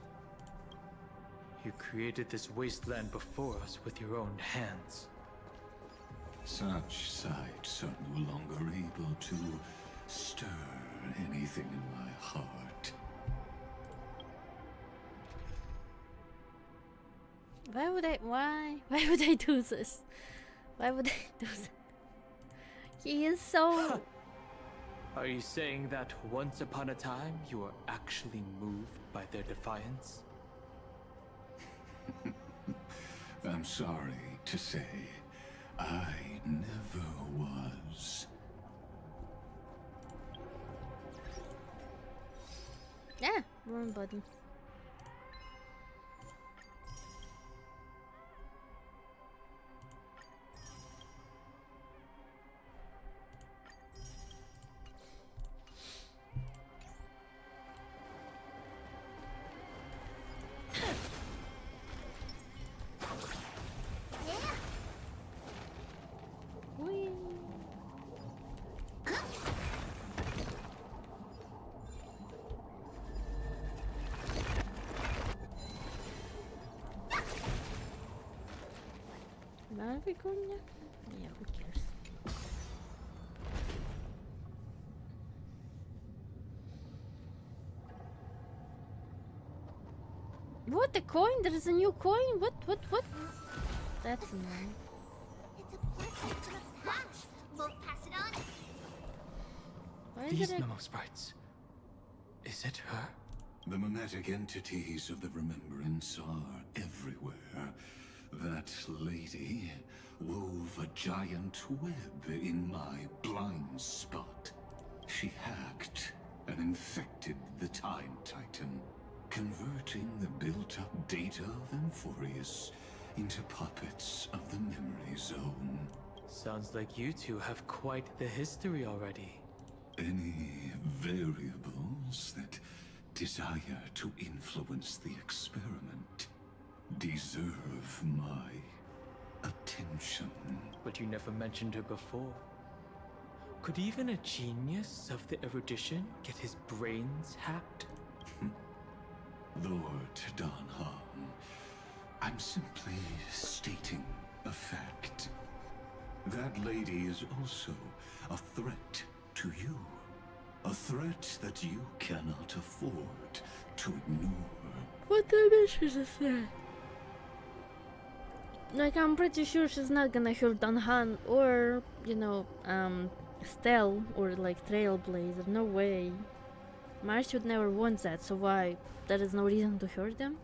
You created this wasteland before us with your own hands. Such sights are no longer able to stir anything in my heart. Why would I do this? Why would I do that? He is so... Are you saying that once upon a time you were actually moved by their defiance? I'm sorry to say, I never was. Yeah, wrong button. Are we going now? Yeah, who cares? What, the coin? There is a new coin? What? That's annoying. It's a blessing to the past. We'll pass it on. Why These is it memo sprites. Is it her? The mimetic entities of the Remembrance are everywhere. That lady wove a giant web in my blind spot. She hacked and infected the Time Titan, converting the built-up data of Amphorius into puppets of the Memory Zone. Sounds like you two have quite the history already. Any variables that desire to influence the experiment deserve my attention. But you never mentioned her before. Could even a genius of the erudition get his brains hacked? Lord Danham, I'm simply stating a fact. That lady is also a threat to you. A threat that you cannot afford to ignore. What dimension is that? Like, I'm pretty sure she's not gonna hurt Danhan or, you know, Stell or like Trailblazer. No way. March would never want that, so why? There is no reason to hurt them?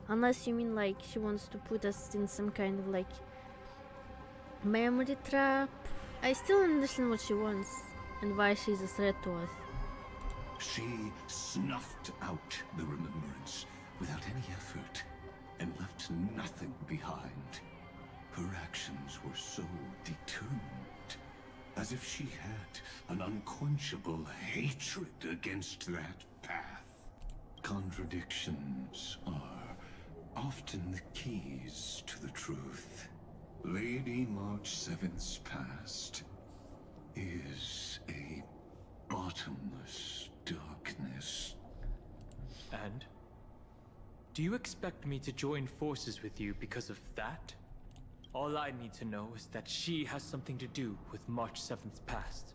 Unless you mean like she wants to put us in some kind of like memory trap. I still don't understand what she wants and why she's a threat to us. She snuffed out the remembrance without any effort and left nothing behind. Her actions were so determined, as if she had an unquenchable hatred against that path. Contradictions are often the keys to the truth. Lady March 7th's past is a bottomless darkness. And? Do you expect me to join forces with you because of that? All I need to know is that she has something to do with March 7th's past.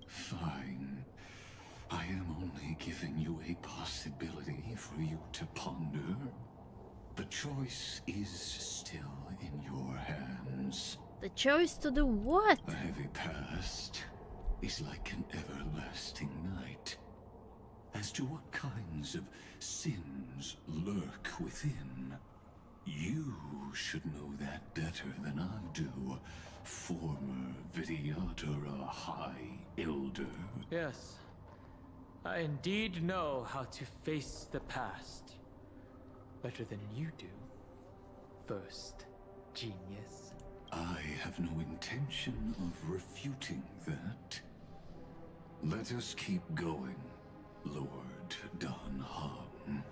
Fine. I am only giving you a possibility for you to ponder. The choice is still in your hands. The choice to do what? A heavy past is like an everlasting night. As to what kinds of sins lurk within, you should know that better than I do, former Vidyadhara High Elder. Yes. I indeed know how to face the past. Better than you do. First, genius. I have no intention of refuting that. Let us keep going, Lord Danham.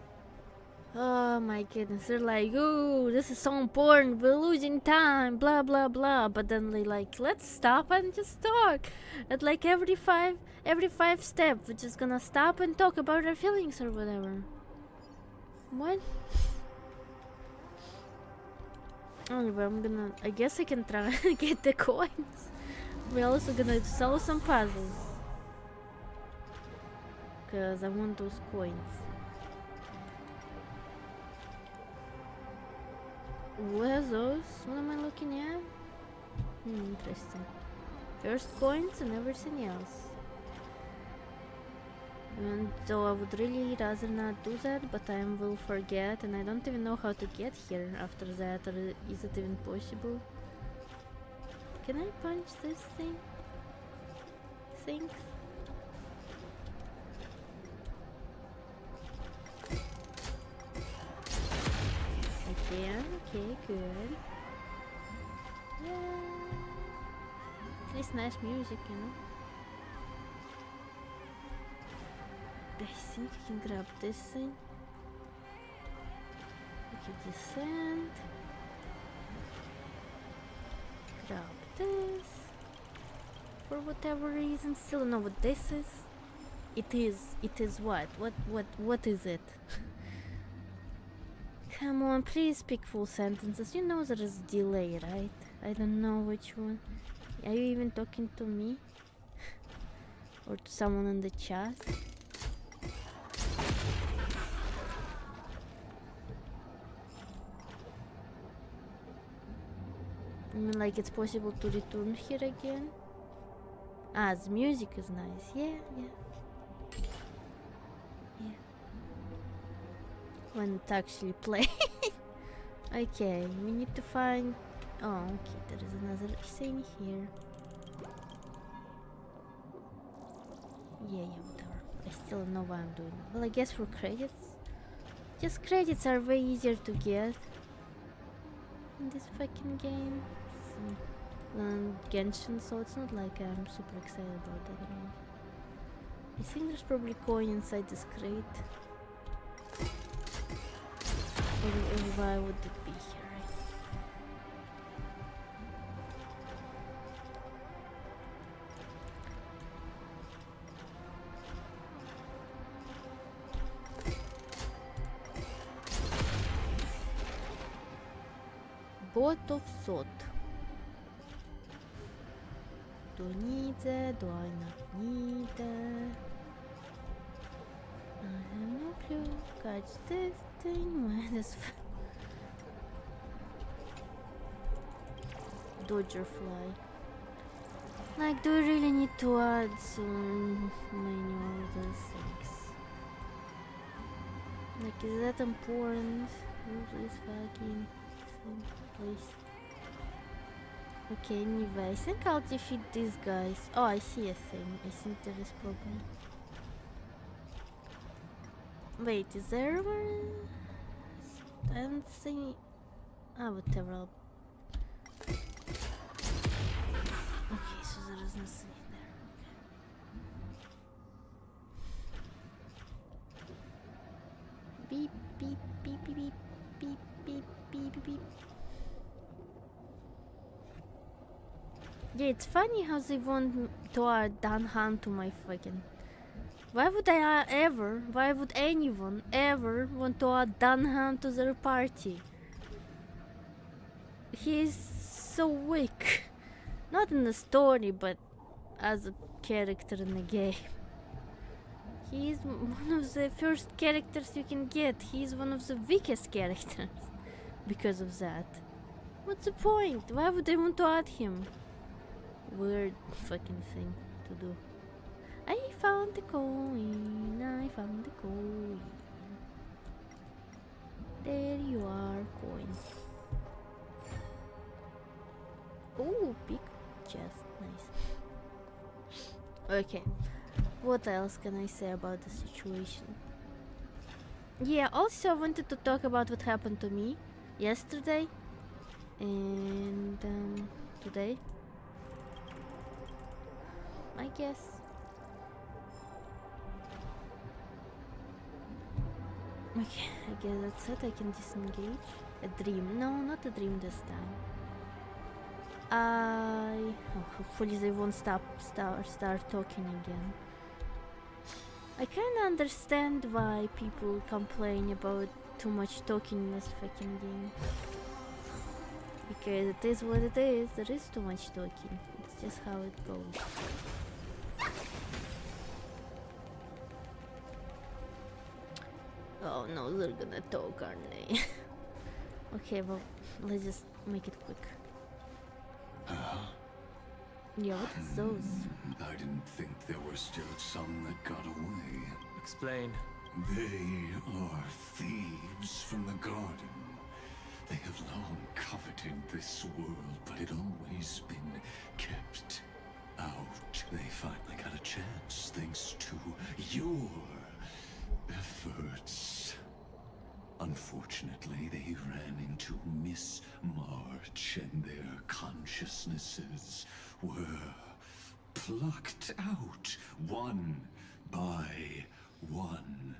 Oh my goodness, they're like, oh, this is so important, we're losing time, blah blah blah. But then they like, let's stop and just talk. At like every five steps, we're just gonna stop and talk about our feelings or whatever. What? Anyway, I guess I can try and get the coins. We're also gonna solve some puzzles. Cause I want those coins. What are those? What am I looking at? Interesting. First coins and everything else. And though I would really rather not do that, but I will forget and I don't even know how to get here after that, or is it even possible? Can I punch this thing? Think? I can, okay, good. Yeah. At least nice music, you know. I think I can grab this thing. We can descend. Grab this. For whatever reason, still don't know what this is. It is what? What is it? Come on, please speak full sentences. You know there is delay, right? I don't know which one. Are you even talking to me? Or to someone in the chat? I mean, like it's possible to return here again? Ah, the music is nice. Yeah. When it actually plays. Okay, we need to find... Oh, okay, there is another thing here. Yeah, whatever. I still don't know what I'm doing. Well, I guess for credits. Just credits are way easier to get in this fucking game. So. than Genshin, so it's not like I'm super excited about that at all. I think there's probably coin inside this crate. Or why would it be here, right? Boat of Thought. Do I need that? Do I not need that? I have no clue. Catch this thing. Where is Dodger fly? Like, do I really need to add so many other things? Like, is that important? Who is fucking place? Okay, anyway, I think I'll defeat these guys. Oh, I see a thing. I think there is probably... Wait, is there one? I don't think... Ah, whatever. Okay, so there is nothing there. Okay. Beep, beep, beep, beep, beep, beep, beep, beep, beep, beep. Yeah, it's funny how they want to add Dan Han to my fucking... Why would why would anyone ever want to add Dan Han to their party? He's so weak. Not in the story, but as a character in the game. He's one of the first characters you can get. He's one of the weakest characters because of that. What's the point? Why would they want to add him? Weird fucking thing to do. I found the coin. I found the coin. There you are, coin. Oh, big chest. Nice. Okay. What else can I say about the situation? Yeah, also I wanted to talk about what happened to me yesterday and today. I guess. Okay, I guess that's it. I can disengage. A dream. No, not a dream this time. Hopefully they won't start talking again. I kinda understand why people complain about too much talking in this fucking game. Because it is what it is. There is too much talking. It's just how it goes. Oh no, they're gonna talk, aren't they? Okay, well, let's just make it quick. Yeah, what is those? I didn't think there were still some that got away. Explain. They are thieves from the garden. They have long coveted this world, but it always been kept out. They finally got a chance thanks to your efforts. Unfortunately, they ran into Miss March and their consciousnesses were plucked out one by one,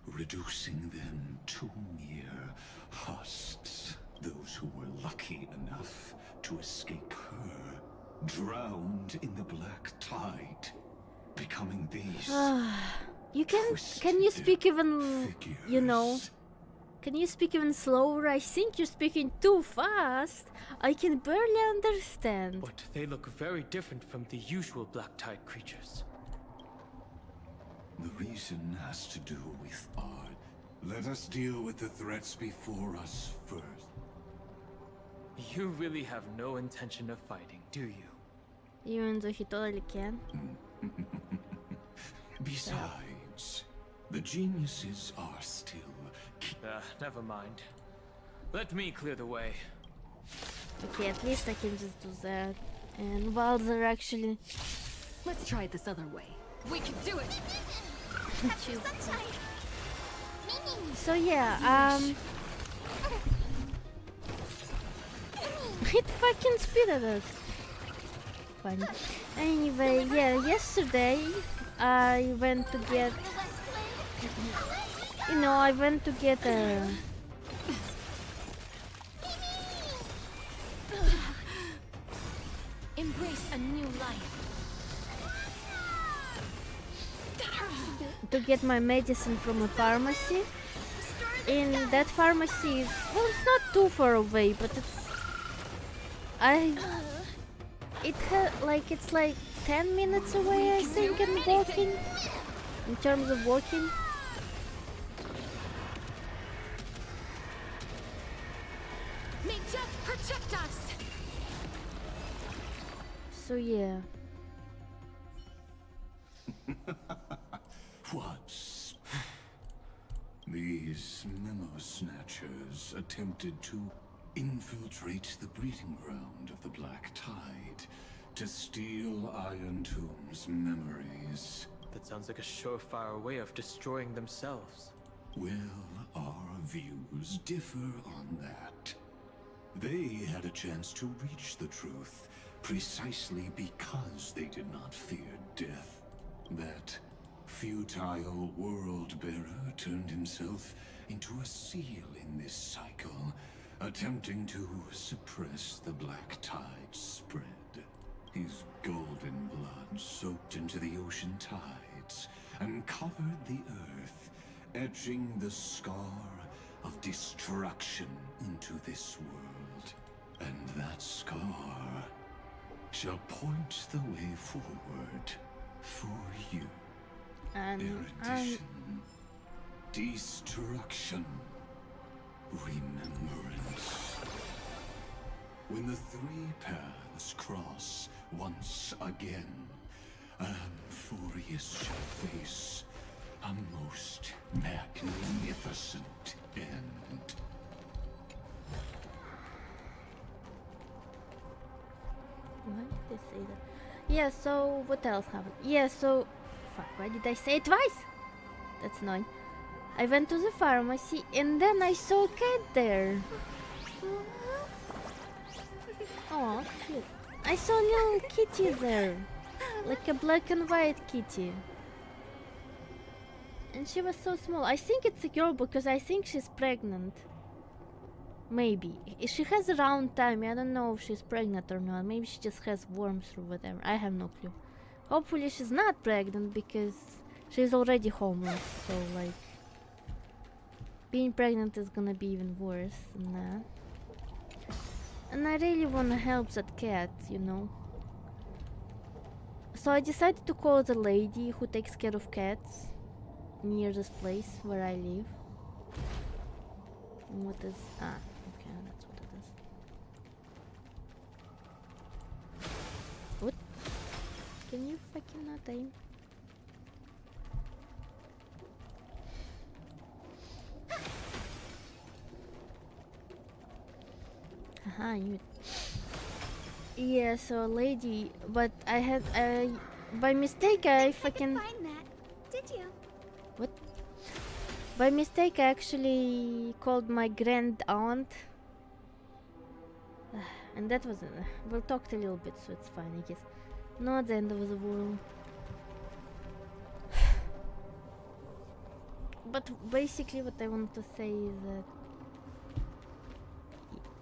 reducing them to mere husks. Those who were lucky enough to escape her drowned in the black tide, becoming these You can you speak even, you know, can you speak even slower? I think you're speaking too fast. I can barely understand. But they look very different from the usual black tide creatures. The reason has to do with art. Let us deal with the threats before us first. You really have no intention of fighting, do you? Even though he totally can. Besides, the geniuses are still... Never mind. Let me clear the way. Okay, at least I can just do that. And while they're actually... Let's try it this other way. We can do it! So yeah, it fucking speeded it. funny. Anyway, yeah, yesterday I went to get, I went to get a. Embrace a new life. To get my medicine from a pharmacy. In that pharmacy, well, it's not too far away, but it's like 10 minutes away, I think, in walking. In terms of walking. May death protect us. So yeah. What? These memo snatchers attempted to infiltrate the breeding ground of the Black Tide to steal Iron Tomb's memories. That sounds like a surefire way of destroying themselves. Well, our views differ on that. They had a chance to reach the truth precisely because they did not fear death. That futile world-bearer turned himself into a seal in this cycle, attempting to suppress the Black Tide's spread. His golden blood soaked into the ocean tides and covered the earth, etching the scar of destruction into this world. And that scar shall point the way forward for you. Erudition, destruction, remembrance. When the three paths cross once again, Amphorius shall face a most magnificent end. Why did they say that? Yeah, so what else happened? Yeah, so fuck, why did I say it twice? That's annoying. I went to the pharmacy and then I saw a cat there. Oh, cute. I saw a little kitty there. Like a black and white kitty. And she was so small. I think it's a girl because I think she's pregnant. Maybe. She has a round tummy. I don't know if she's pregnant or not. Maybe she just has worms or whatever. I have no clue. Hopefully she's not pregnant because she's already homeless. So like, being pregnant is gonna be even worse than that. And I really wanna help that cat, you know. So I decided to call the lady who takes care of cats near this place where I live. What is... ah, okay, that's what it is. What? Can you fucking not aim? Haha, I knew it. Yeah, so lady, but I had, by mistake I fucking... Find that, did you? What? By mistake I actually called my grand aunt. And that was, we'll talk a little bit, so it's fine, I guess. Not the end of the world. But basically what I wanted to say is that...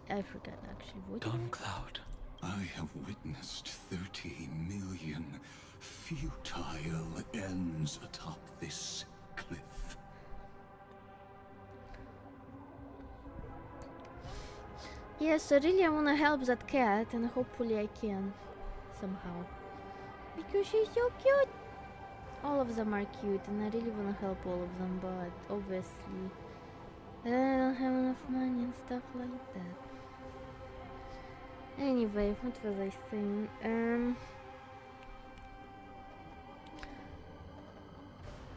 I forgot actually what. Dawn Cloud. I have witnessed 30 million futile ends atop this cliff. Yes, so really I wanna help that cat and hopefully I can somehow. Because she's so cute! All of them are cute and I really wanna help all of them, but obviously I don't have enough money and stuff like that. Anyway, what was I saying?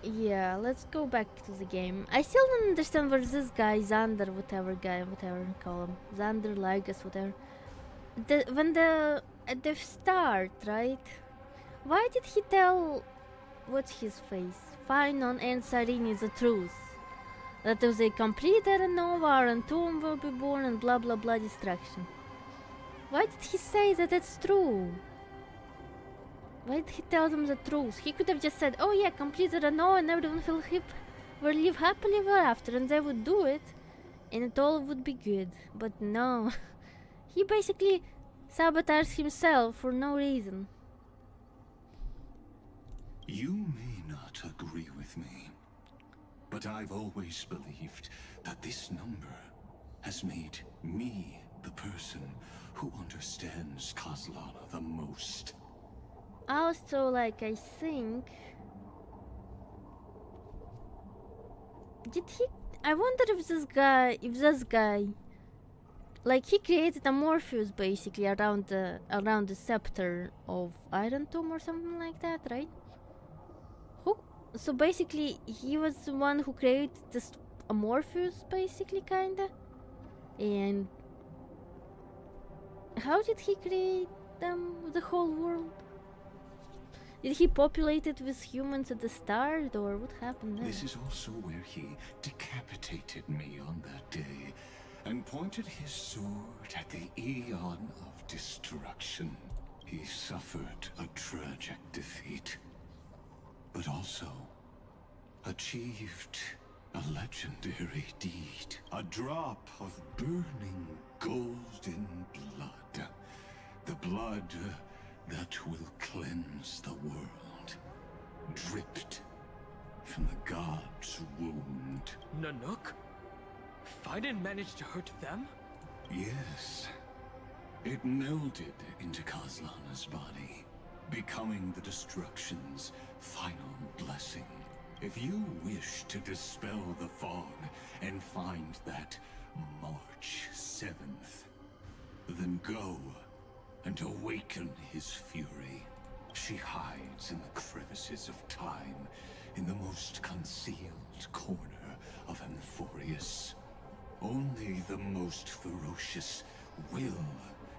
Yeah, let's go back to the game. I still don't understand where this guy, Xander, whatever you call him, Xander, Ligas, whatever. At the start, right? Why did he tell, what's his face? Finon and Sarini the truth? That if they complete Arenova and Tomb will be born and blah blah blah destruction. Why did he say that it's true? Why did he tell them the truth? He could have just said, oh yeah, complete the Renault and everyone will live happily ever after, and they would do it, and it all would be good. But no. He basically sabotaged himself for no reason. You may not agree with me, but I've always believed that this number has made me the person who understands Kozlana the most. Also, like, I think... I wonder if this guy... Like, he created a Morpheus, basically, around the scepter of Iron Tomb or something like that, right? So basically, he was the one who created this Morpheus, basically, kinda? And... How did he create the whole world? Did he populate it with humans at the start, or what happened there? This is also where he decapitated me on that day, and pointed his sword at the Eon of Destruction. He suffered a tragic defeat, but also achieved a legendary deed. A drop of burning golden blood. The blood that will cleanse the world. Dripped from the god's wound. Nanook? Fiden managed to hurt them? Yes. It melded into Kozlana's body, becoming the Destruction's final blessing. If you wish to dispel the fog and find that March 7th, then go and awaken his fury. She hides in the crevices of time, in the most concealed corner of Amphorius. Only the most ferocious will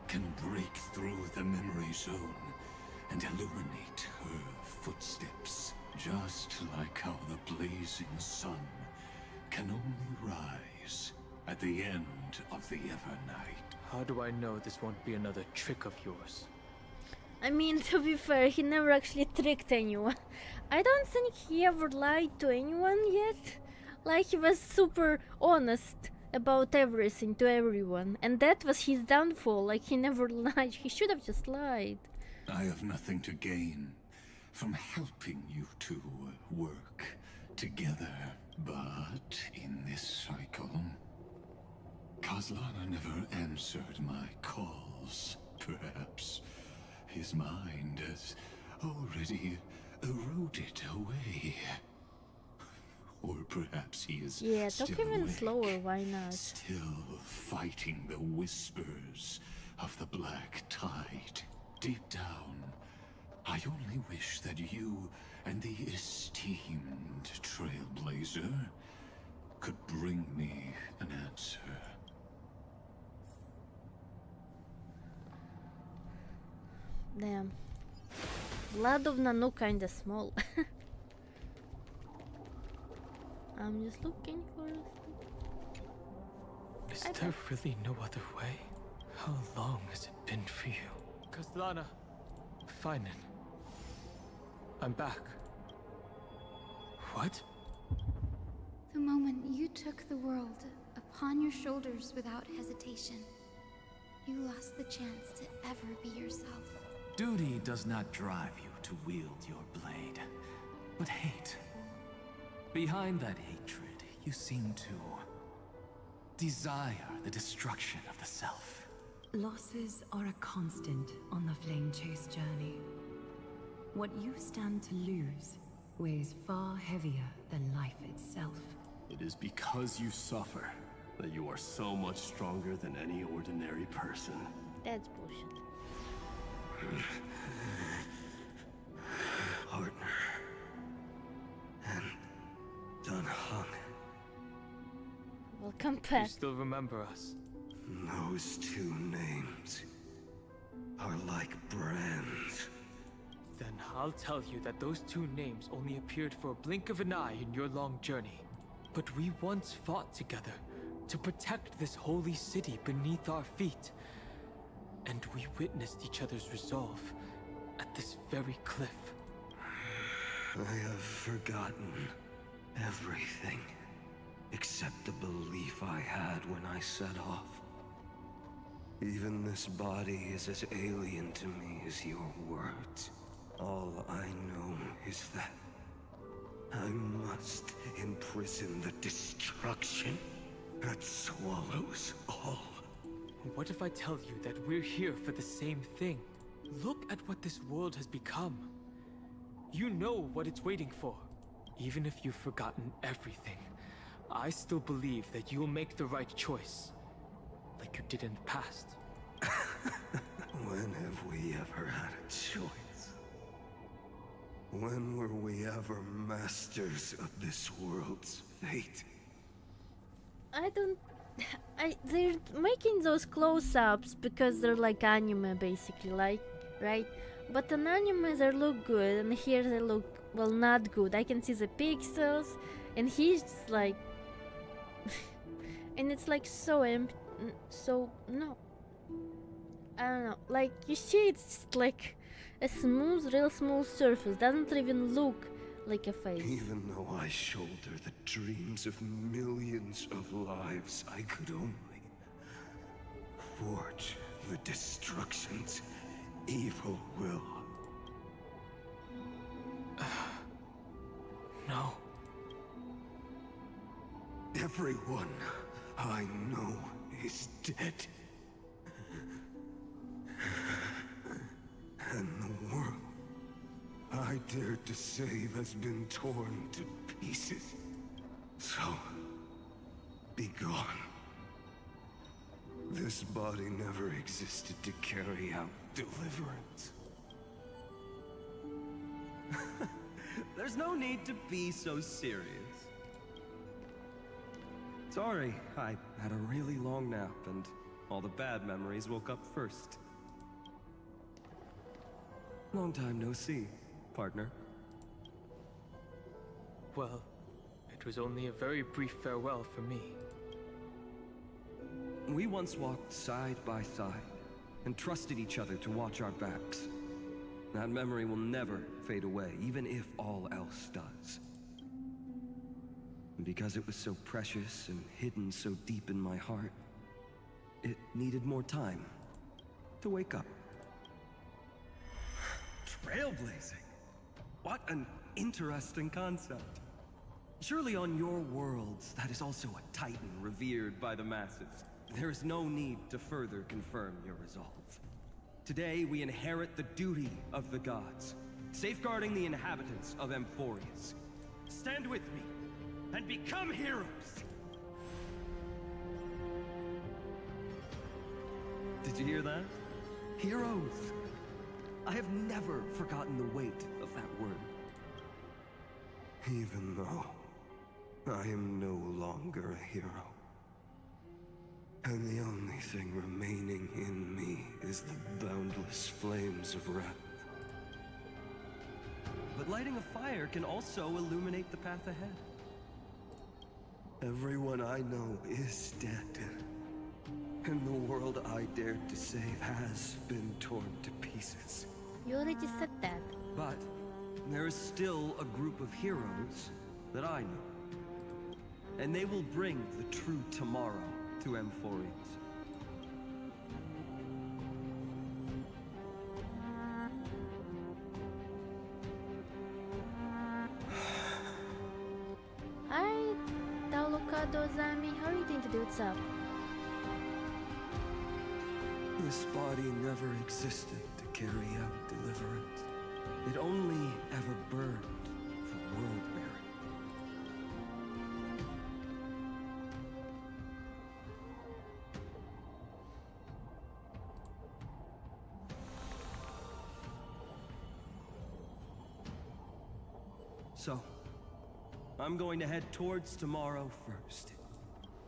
can break through the memory zone and illuminate her footsteps. Just like how the blazing sun can only rise at the end of the Evernight. How do I know this won't be another trick of yours? I mean, to be fair, he never actually tricked anyone. I don't think he ever lied to anyone yet. Like, he was super honest about everything to everyone. And that was his downfall. Like, he never lied. He should have just lied. I have nothing to gain from helping you two work together. But in this cycle, Kozlana never answered my calls. Perhaps his mind has already eroded away. Or perhaps he is talk even awake, slower, why not? still fighting the whispers of the Black Tide. Deep down, I only wish that you and the esteemed Trailblazer could bring me an answer. Damn. Blood of Nanook kinda small. I'm just looking for Is there really no other way? How long has it been for you? Kozlana, Finen. I'm back. What? The moment you took the world upon your shoulders without hesitation, you lost the chance to ever be yourself. Duty does not drive you to wield your blade, but hate. Behind that hatred, you seem to desire the destruction of the self. Losses are a constant on the Flame Chase journey. What you stand to lose weighs far heavier than life itself. It is because you suffer that you are so much stronger than any ordinary person. That's bullshit. Partner. And Dan Heng. Welcome You back. still remember us? Those two names are like brands. Then I'll tell you that those two names only appeared for a blink of an eye in your long journey. But we once fought together to protect this holy city beneath our feet. And we witnessed each other's resolve at this very cliff. I have forgotten everything except the belief I had when I set off. Even this body is as alien to me as your words. All I know is that I must imprison the destruction that swallows all. What if I tell you that we're here for the same thing? Look at what this world has become. You know what it's waiting for. Even if you've forgotten everything, I still believe that you'll make the right choice. Like you did in the past. When have we ever had a choice? When were we ever masters of this world's fate? They're making those close-ups because they're like anime, basically, like, right? But in anime they look good, and here they look, well, not good. I can see the pixels, and he's just like, and it's like so empty. So no, I don't know. Like you see, it's just like a smooth, real smooth surface. Doesn't even look like a face. Even though I shoulder the dreams of millions of lives, I could only forge the destruction's evil will. No. Everyone I know is dead. And the world I dared to save has been torn to pieces. So, be gone. This body never existed to carry out deliverance. There's no need to be so serious. Sorry, I had a really long nap and all the bad memories woke up first. Long time no see, partner. Well, it was only a very brief farewell for me. We once walked side by side and trusted each other to watch our backs. That memory will never fade away, even if all else does. And because it was so precious and hidden so deep in my heart, it needed more time to wake up. Trailblazing? What an interesting concept. Surely on your worlds, that is also a titan revered by the masses. There is no need to further confirm your resolve. Today, we inherit the duty of the gods, safeguarding the inhabitants of Amphorius. Stand with me, and become heroes! Did you hear that? Heroes! I have never forgotten the weight of that word. Even though I am no longer a hero. And the only thing remaining in me is the boundless flames of wrath. But lighting a fire can also illuminate the path ahead. Everyone I know is dead. And the world I dared to save has been torn to pieces. You already said that. But there is still a group of heroes that I know. And they will bring the true tomorrow to Amphorius. Hi, Talukado Zami. How are you doing today? What's up? This body never existed to carry out deliverance. It only ever burned for world-bearing. So, I'm going to head towards tomorrow first.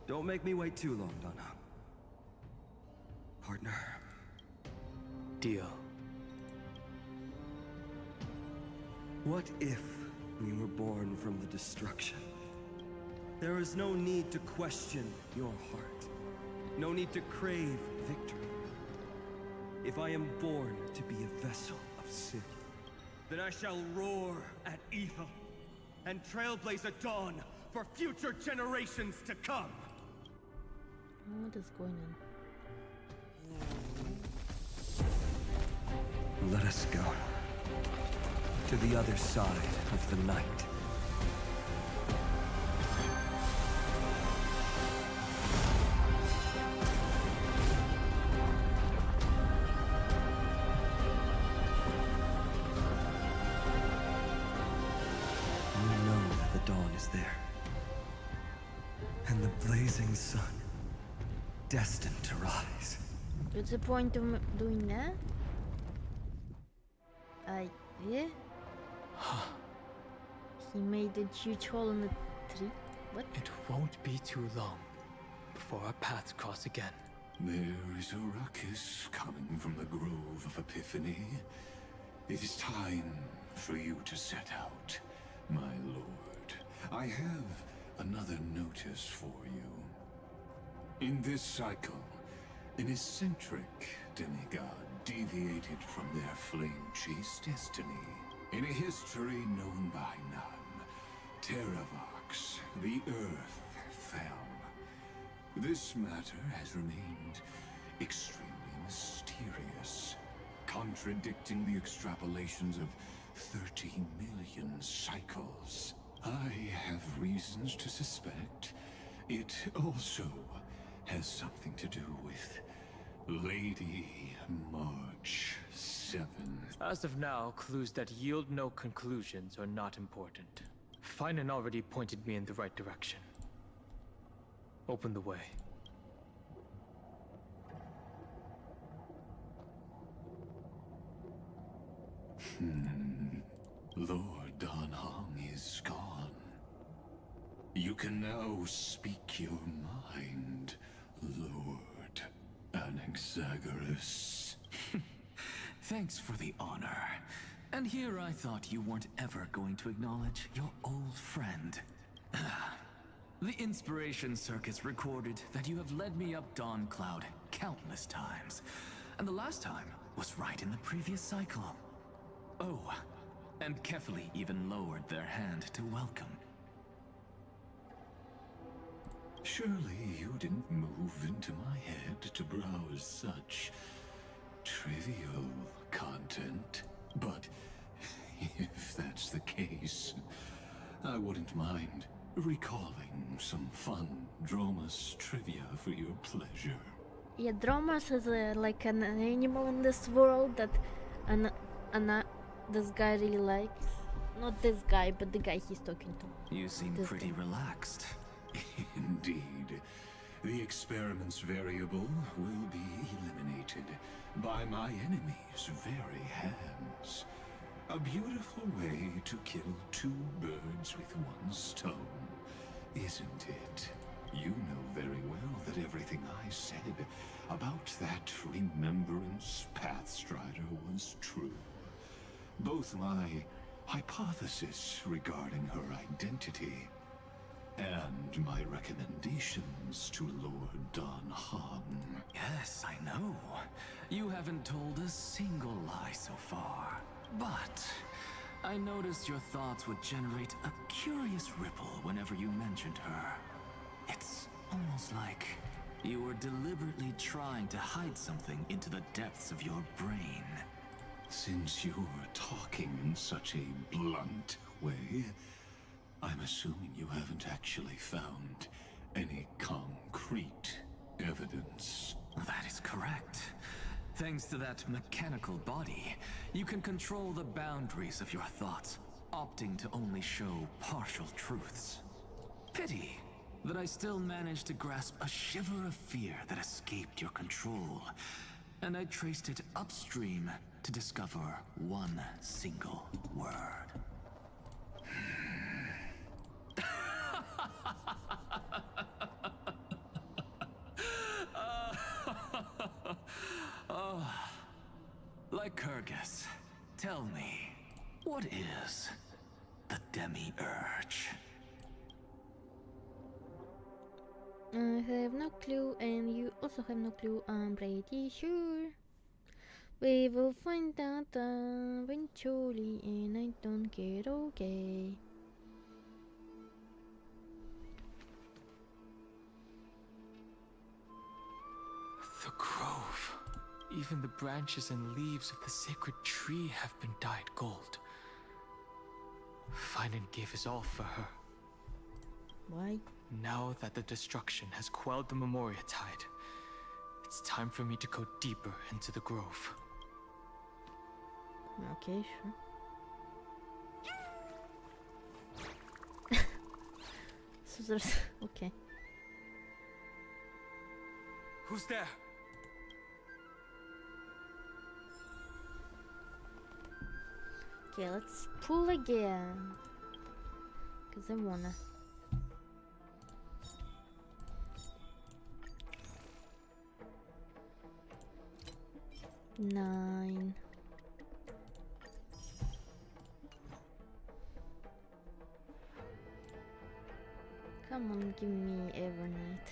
Don't make me wait too long, Donna. Partner. Deal. What if we were born from the destruction? There is no need to question your heart. No need to crave victory. If I am born to be a vessel of sin, then I shall roar at evil and trailblaze a dawn for future generations to come. What is going on? Let us go to the other side of the night. We know that the dawn is there, and the blazing sun destined to rise. What's the point of doing that? Yeah. He made a huge hole in the tree. What? It won't be too long before our paths cross again. There is a ruckus coming from the Grove of Epiphany. It is time for you to set out, my lord. I have another notice for you. In this cycle, an eccentric demigod deviated from their flame-chased destiny. In a history known by none, Terravox, the Earth, fell. This matter has remained extremely mysterious, contradicting the extrapolations of 30 million cycles. I have reasons to suspect it also has something to do with Lady March 7. As of now, clues that yield no conclusions are not important. Finan already pointed me in the right direction. Open the way. Lord Danhong is gone. You can now speak your mind, Lord Anaxagoras. Thanks for the honor. And here I thought you weren't ever going to acknowledge your old friend. The Inspiration Circus recorded that you have led me up Dawn Cloud countless times. And the last time was right in the previous cycle. Oh, and Kefali even lowered their hand to welcome. Surely you didn't move into my head to browse such trivial content. But if that's the case, I wouldn't mind recalling some fun Dromas trivia for your pleasure. Yeah, Dromas is like an animal in this world that this guy really likes. Not this guy, but the guy he's talking to. You seem pretty relaxed. Indeed. The experiment's variable will be eliminated by my enemy's very hands. A beautiful way to kill two birds with one stone, isn't it? You know very well that everything I said about that Remembrance Pathstrider was true. Both my hypothesis regarding her identity and my recommendations to Lord Danhong. Yes, I know. You haven't told a single lie so far. But I noticed your thoughts would generate a curious ripple whenever you mentioned her. It's almost like you were deliberately trying to hide something into the depths of your brain. Since you're talking in such a blunt way, I'm assuming you haven't actually found any concrete evidence. That is correct. Thanks to that mechanical body, you can control the boundaries of your thoughts, opting to only show partial truths. Pity that I still managed to grasp a shiver of fear that escaped your control, and I traced it upstream to discover one single word. Lycurgus, tell me, what is the Demi-Urge? I have no clue, and you also have no clue, I'm pretty sure. We will find out eventually, and I don't get okay. The grove. Even the branches and leaves of the sacred tree have been dyed gold. Finan gave his all for her. Why? Now that the destruction has quelled the Memoria tide, it's time for me to go deeper into the grove. Okay, sure. So there's... okay. Who's there? Okay, let's pull again. Cause I wanna. Nine. Come on, give me Evernight.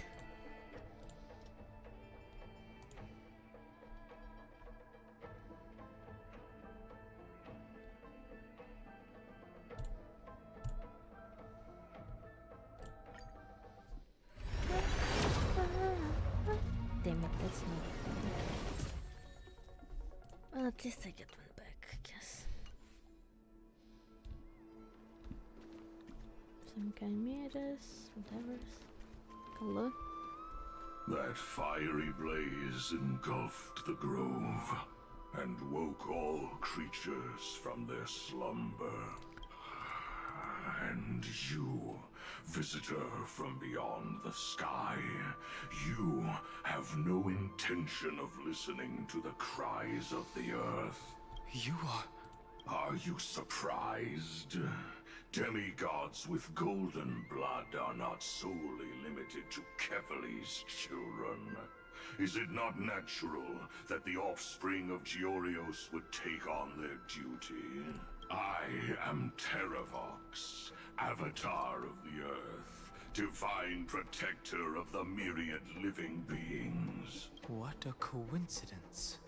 Damn it, that's not good. Well, at least I get one back, I guess. Some chimeras, whatever. Hello? That fiery blaze engulfed the grove and woke all creatures from their slumber. And you, visitor from beyond the sky, you have no intention of listening to the cries of the earth. You are... Are you surprised? Demigods with golden blood are not solely limited to Kevali's children. Is it not natural that the offspring of Georios would take on their duty? I am Terravox, Avatar of the Earth, divine protector of the myriad living beings. What a coincidence.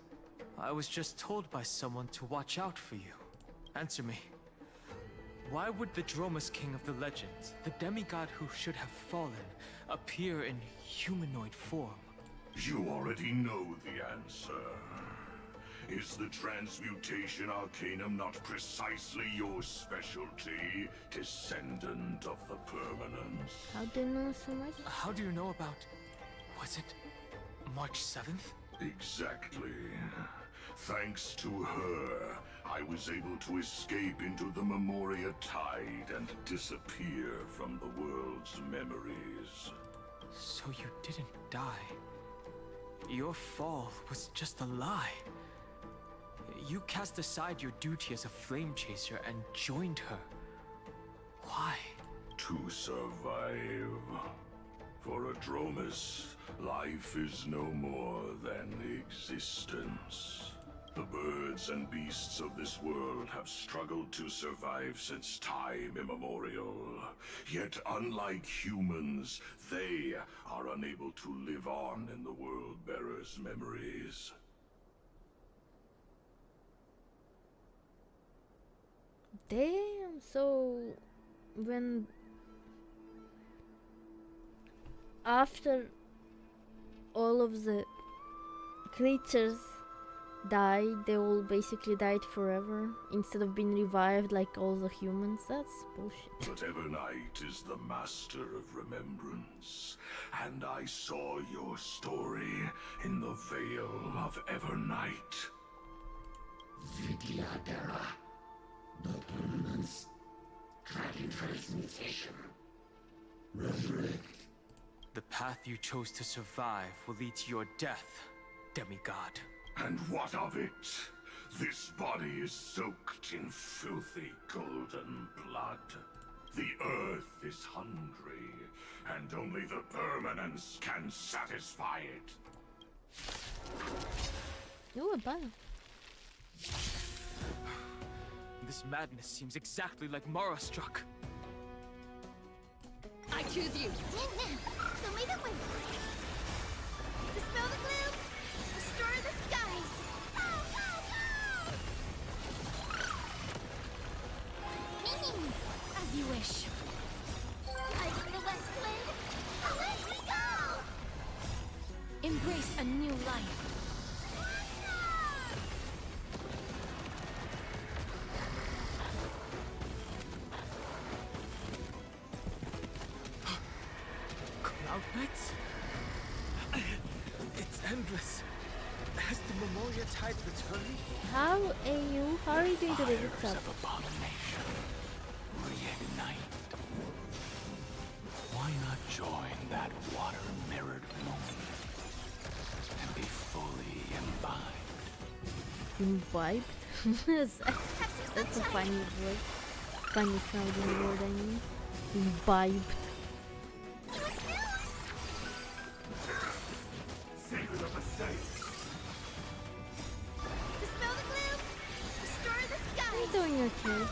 I was just told by someone to watch out for you. Answer me. Why would the Dromus King of the legends, the demigod who should have fallen, appear in humanoid form? You already know the answer. Is the Transmutation Arcanum not precisely your specialty, descendant of the Permanence? How do you know so much? How do you know about... was it March 7th? Exactly. Thanks to her, I was able to escape into the Memoria tide and disappear from the world's memories. So you didn't die. Your fall was just a lie. You cast aside your duty as a flame chaser and joined her. Why? To survive. For a Dromus, life is no more than existence. The birds and beasts of this world have struggled to survive since time immemorial. Yet unlike humans, they are unable to live on in the World-Bearer's memories. Damn, so when after all of the creatures died, they all basically died forever instead of being revived like all the humans. That's bullshit. But Evernight is the master of remembrance, and I saw your story in the Veil of Evernight. Vidyadhara. The Permanence. Dragon Transmutation. Resurrect. The path you chose to survive will lead to your death, demigod. And what of it? This body is soaked in filthy golden blood. The earth is hungry, and only the Permanence can satisfy it. Oh, a button. This madness seems exactly like Mara struck. I choose you. Show me the way. Dispel the gloom. Destroy the skies. Oh, wish. Fighting the west wind. Away we go! Embrace a new life. Cloud Knights? It's endless. Has the Memoria Tide returned? How are you doing to this itself? Of abomination reignite. Why not join that water-mirrored moon and be fully imbibed? Imbibed? That's a funny word. Funny sounding word, I mean. Imbibed. Secret of the safe. Dispel the gloom. Restore the sky. You're doing okay.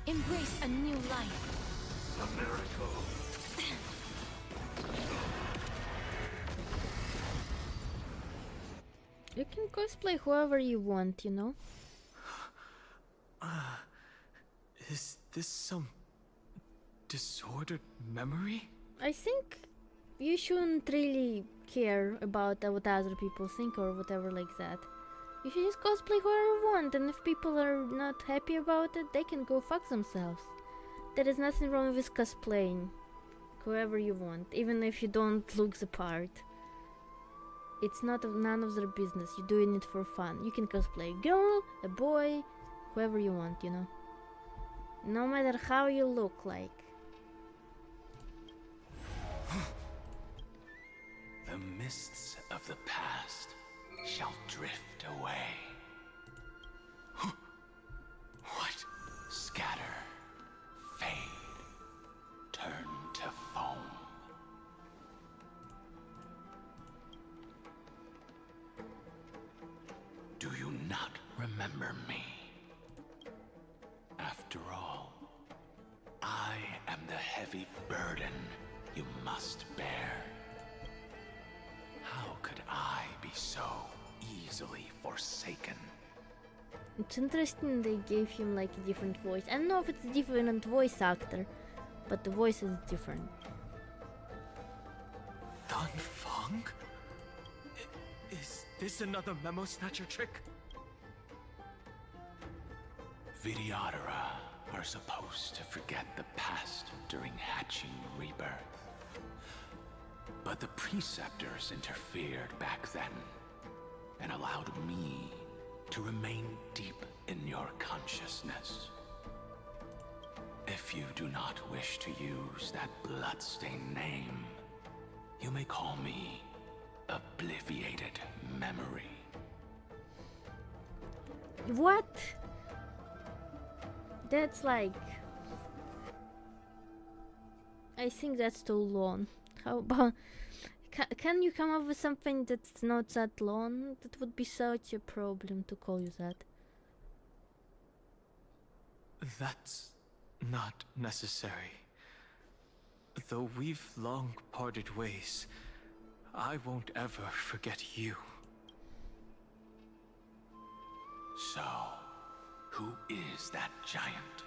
Embrace a new life. A miracle. You can cosplay whoever you want, you know? Is this some disordered memory? I think you shouldn't really care about what other people think or whatever like that. You should just cosplay whoever you want, and if people are not happy about it, they can go fuck themselves. There is nothing wrong with cosplaying whoever you want, even if you don't look the part. It's none of their business. You're doing it for fun. You can cosplay a girl, a boy, whoever you want, you know. No matter how you look like. The mists of the past shall drift away. What? Scatter, fade, turn to foam. Do you not remember me? After all, I am the heavy burden you must bear. How could I be so easily forsaken? It's interesting they gave him like a different voice. I don't know if it's a different voice actor, but the voice is different. Dun Feng? Is this another memo snatcher trick? Vidyadhara are supposed to forget the past during hatching rebirth. But the preceptors interfered back then and allowed me to remain deep in your consciousness. If you do not wish to use that bloodstained name, you may call me Obliviated Memory. What? That's like... I think that's too long. How about... Can you come up with something that's not that long? That would be such a problem to call you that. That's not necessary. Though we've long parted ways, I won't ever forget you. So, who is that giant?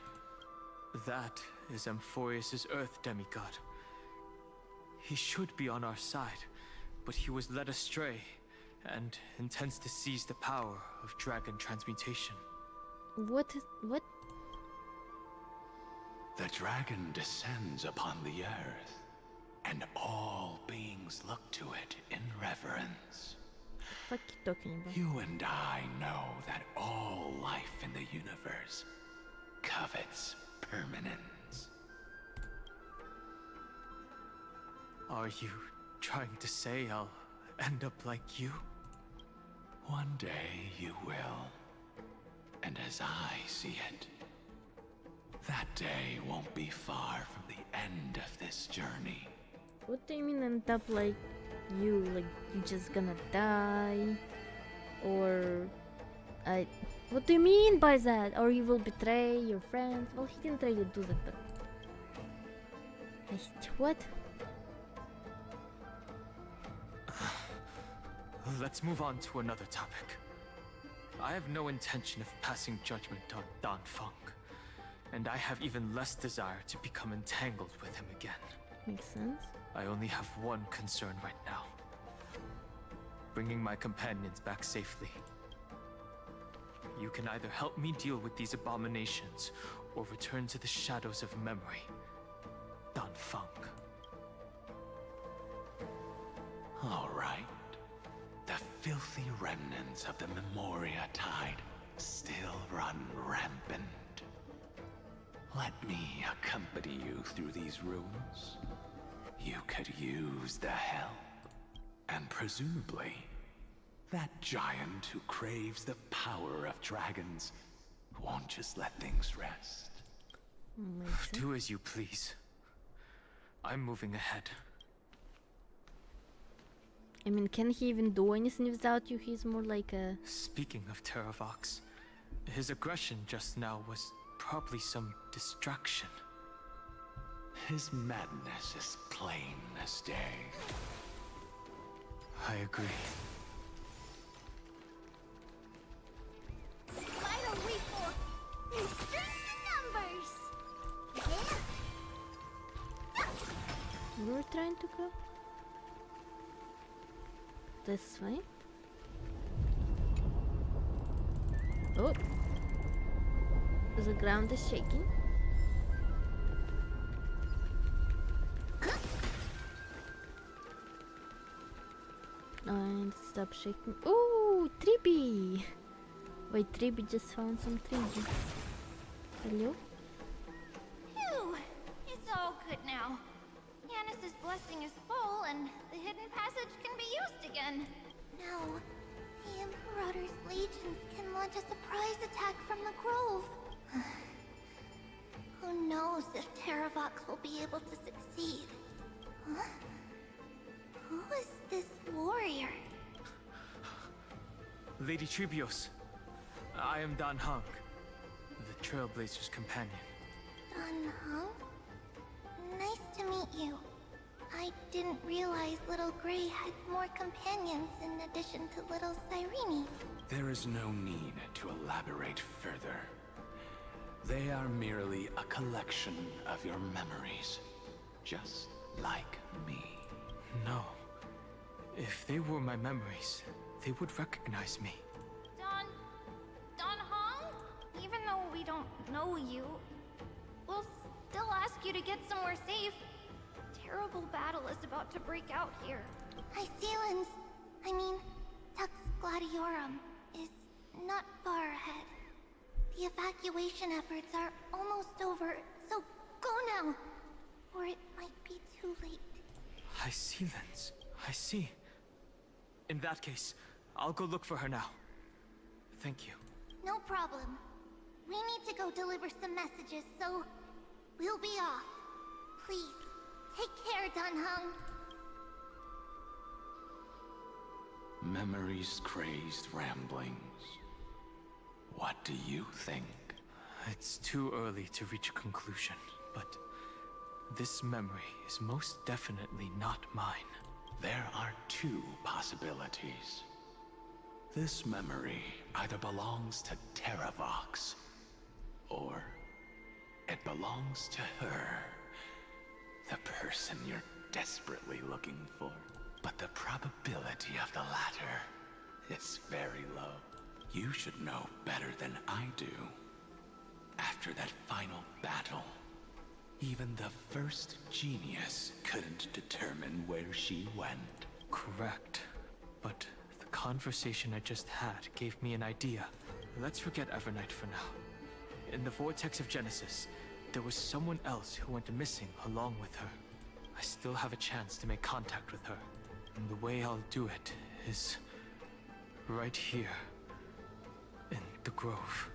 That is Amphorius' Earth demigod. He should be on our side, but he was led astray and intends to seize the power of dragon transmutation. What? The dragon descends upon the earth, and all beings look to it in reverence. What are you talking about? You and I know that all life in the universe covets permanence. Are you trying to say I'll end up like you? One day you will. And as I see it, that day won't be far from the end of this journey. What do you mean end up like you? Like you just gonna die? Or... What do you mean by that? Or you will betray your friends? Well, he didn't really do that, but... What? Let's move on to another topic. I have no intention of passing judgment on Dan Feng, and I have even less desire to become entangled with him again. Makes sense. I only have one concern right now. Bringing my companions back safely. You can either help me deal with these abominations, or return to the shadows of memory. Dan Feng. All right. The filthy remnants of the Memoria Tide still run rampant. Let me accompany you through these rooms. You could use the help. And presumably, that giant who craves the power of dragons won't just let things rest. Do as you please. I'm moving ahead. I mean, can he even do anything without you? He's more like a... Speaking of Terravox, his aggression just now was probably some distraction. His madness is plain as day. I agree. Why don't we for numbers? Yeah. You were trying to go? This way? Oh! The ground is shaking. And stop shaking. Ooh, Trippy! Wait, Trippy just found some treasure. Hello? Phew! It's all good now. Yanis's blessing is full, and the hidden passage can be used again. Now, the Imperator's legions can launch a surprise attack from the grove. Who knows if Terravox will be able to succeed? Huh? Who is this warrior? Lady Tribios, I am Dan Heng, the Trailblazer's companion. Dan Heng? Nice to meet you. I didn't realize Little Gray had more companions in addition to Little Cyrene. There is no need to elaborate further. They are merely a collection of your memories, just like me. No. If they were my memories, they would recognize me. Don Hong? Even though we don't know you, we'll still ask you to get somewhere safe. Terrible battle is about to break out here. Icelands, Tux Gladiorum, is not far ahead. The evacuation efforts are almost over, so go now, or it might be too late. Icelands, I see. In that case, I'll go look for her now. Thank you. No problem. We need to go deliver some messages, so we'll be off. Please, take care, Dan Heng. Memories crazed ramblings. What do you think? It's too early to reach a conclusion, but this memory is most definitely not mine. There are two possibilities. This memory either belongs to Terravox, or it belongs to her, the person you're desperately looking for. But the probability of the latter is very low. You should know better than I do. After that final battle, even the first genius couldn't determine where she went. Correct. But the conversation I just had gave me an idea. Let's forget Evernight for now. In the Vortex of Genesis, there was someone else who went missing along with her. I still have a chance to make contact with her. And the way I'll do it is right here in the grove.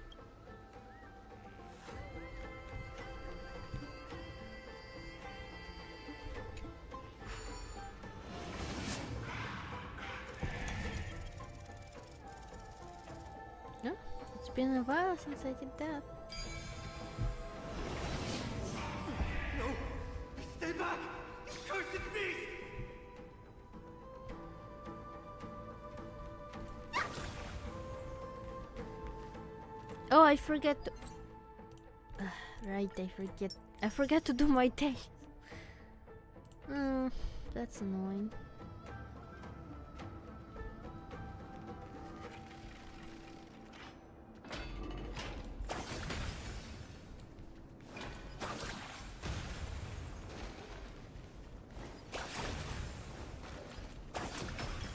No? It's been a while since I did that. No! Stay back! You cursed beast! Oh, I forget to... right, I forgot to do my taste. That's annoying.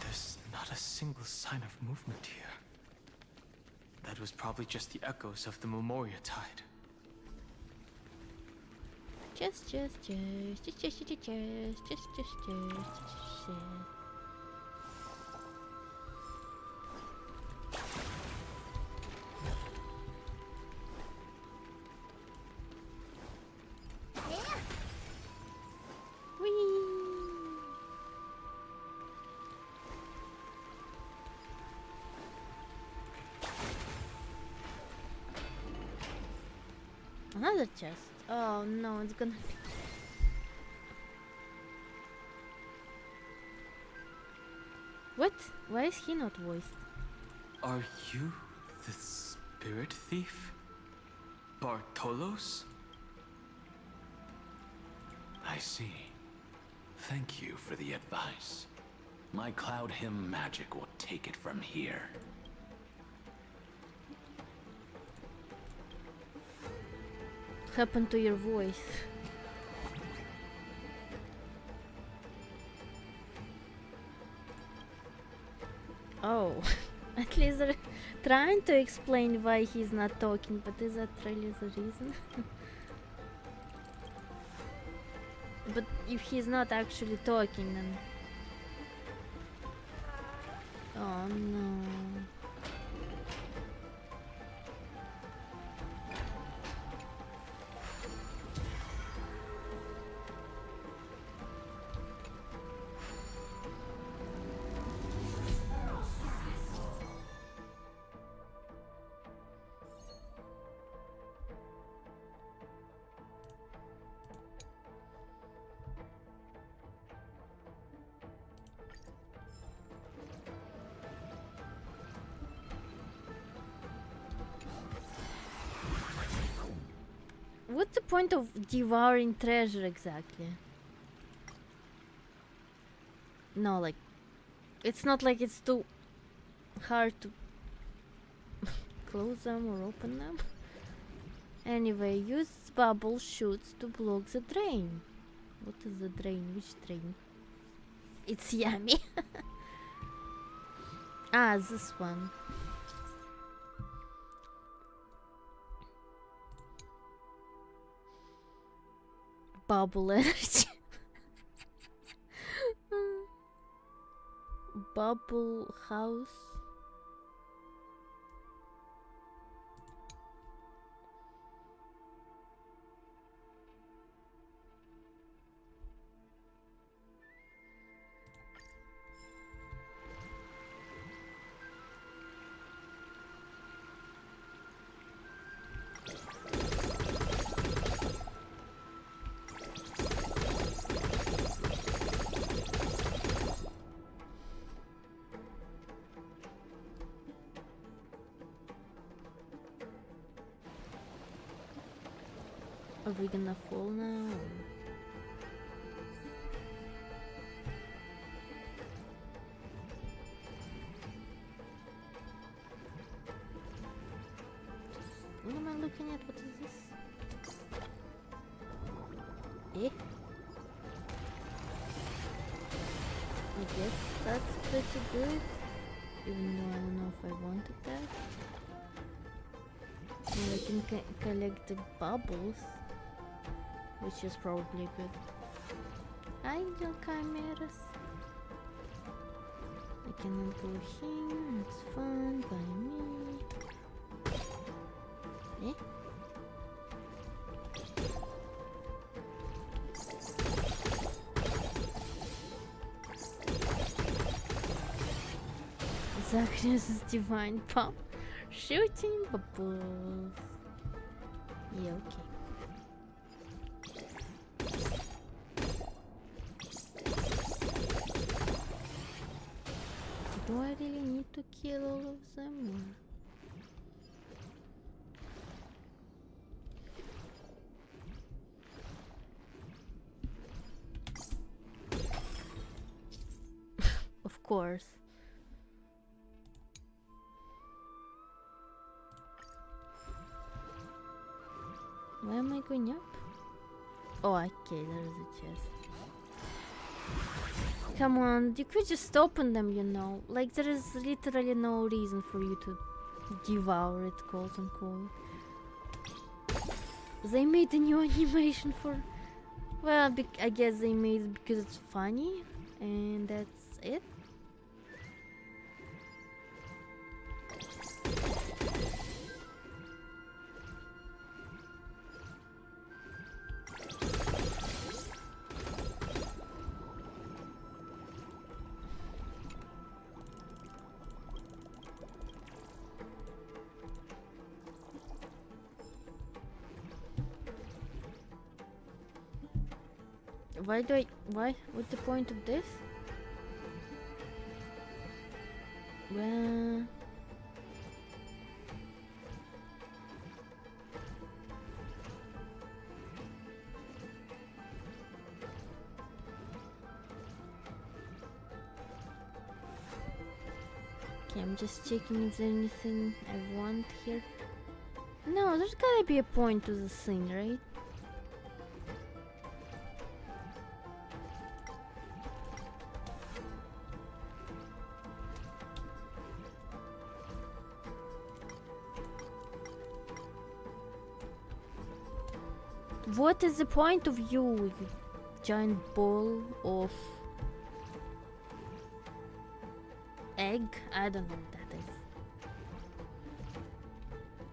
There's not a single sign of movement here. That was probably just the echoes of the Memoria Tide. Just. Another chest. Oh no, it's gonna be... What? Why is he not voiced? Are you the spirit thief? Bartolos? I see. Thank you for the advice. My cloud hymn magic will take it from here. What happened to your voice? Oh, at least they're trying to explain why he's not talking, but is that really the reason? But if he's not actually talking, then... Oh no. What's the point of devouring treasure exactly? No, like, it's not like it's too hard to close them or open them. Anyway, use bubble shoots to block the drain. What is the drain? Which drain? It's yummy. Ah, this one. Bubble energy. Bubble house. Are we gonna fall now? What am I looking at? What is this? Eh? I guess that's pretty good. Even though I don't know if I wanted that. Well, I can collect the bubbles, which is probably good. Hi, little chimeras. I cannot go here. It's fun by me. Eh? Zacharias' divine pump. Shooting bubbles. Yeah, okay. Do I really need to kill all of them? Or... course. Why am I going up? Oh, okay, there is a chest. Come on, you could just open them, you know. Like, there is literally no reason for you to devour it, quote unquote. They made a new animation for... Well, I guess they made it because it's funny, and that's it. Why? What's the point of this? Well... Okay, I'm just checking if there's anything I want here. No, there's gotta be a point to the thing, right? What is the point of you giant ball of egg? I don't know what that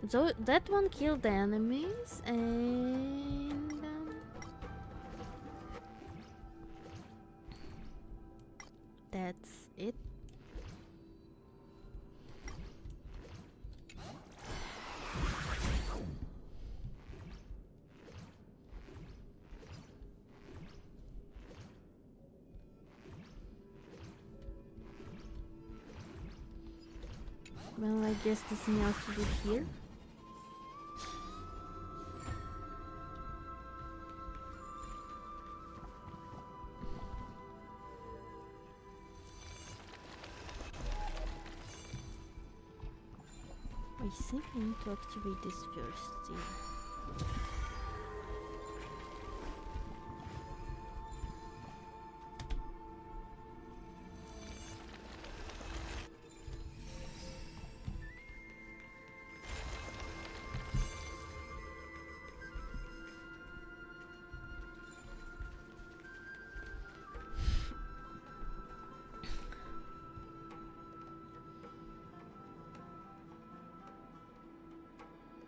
is. So that one killed the enemies, and that's it. Well, I guess there's nothing else to do here. I think I need to activate this first, yeah.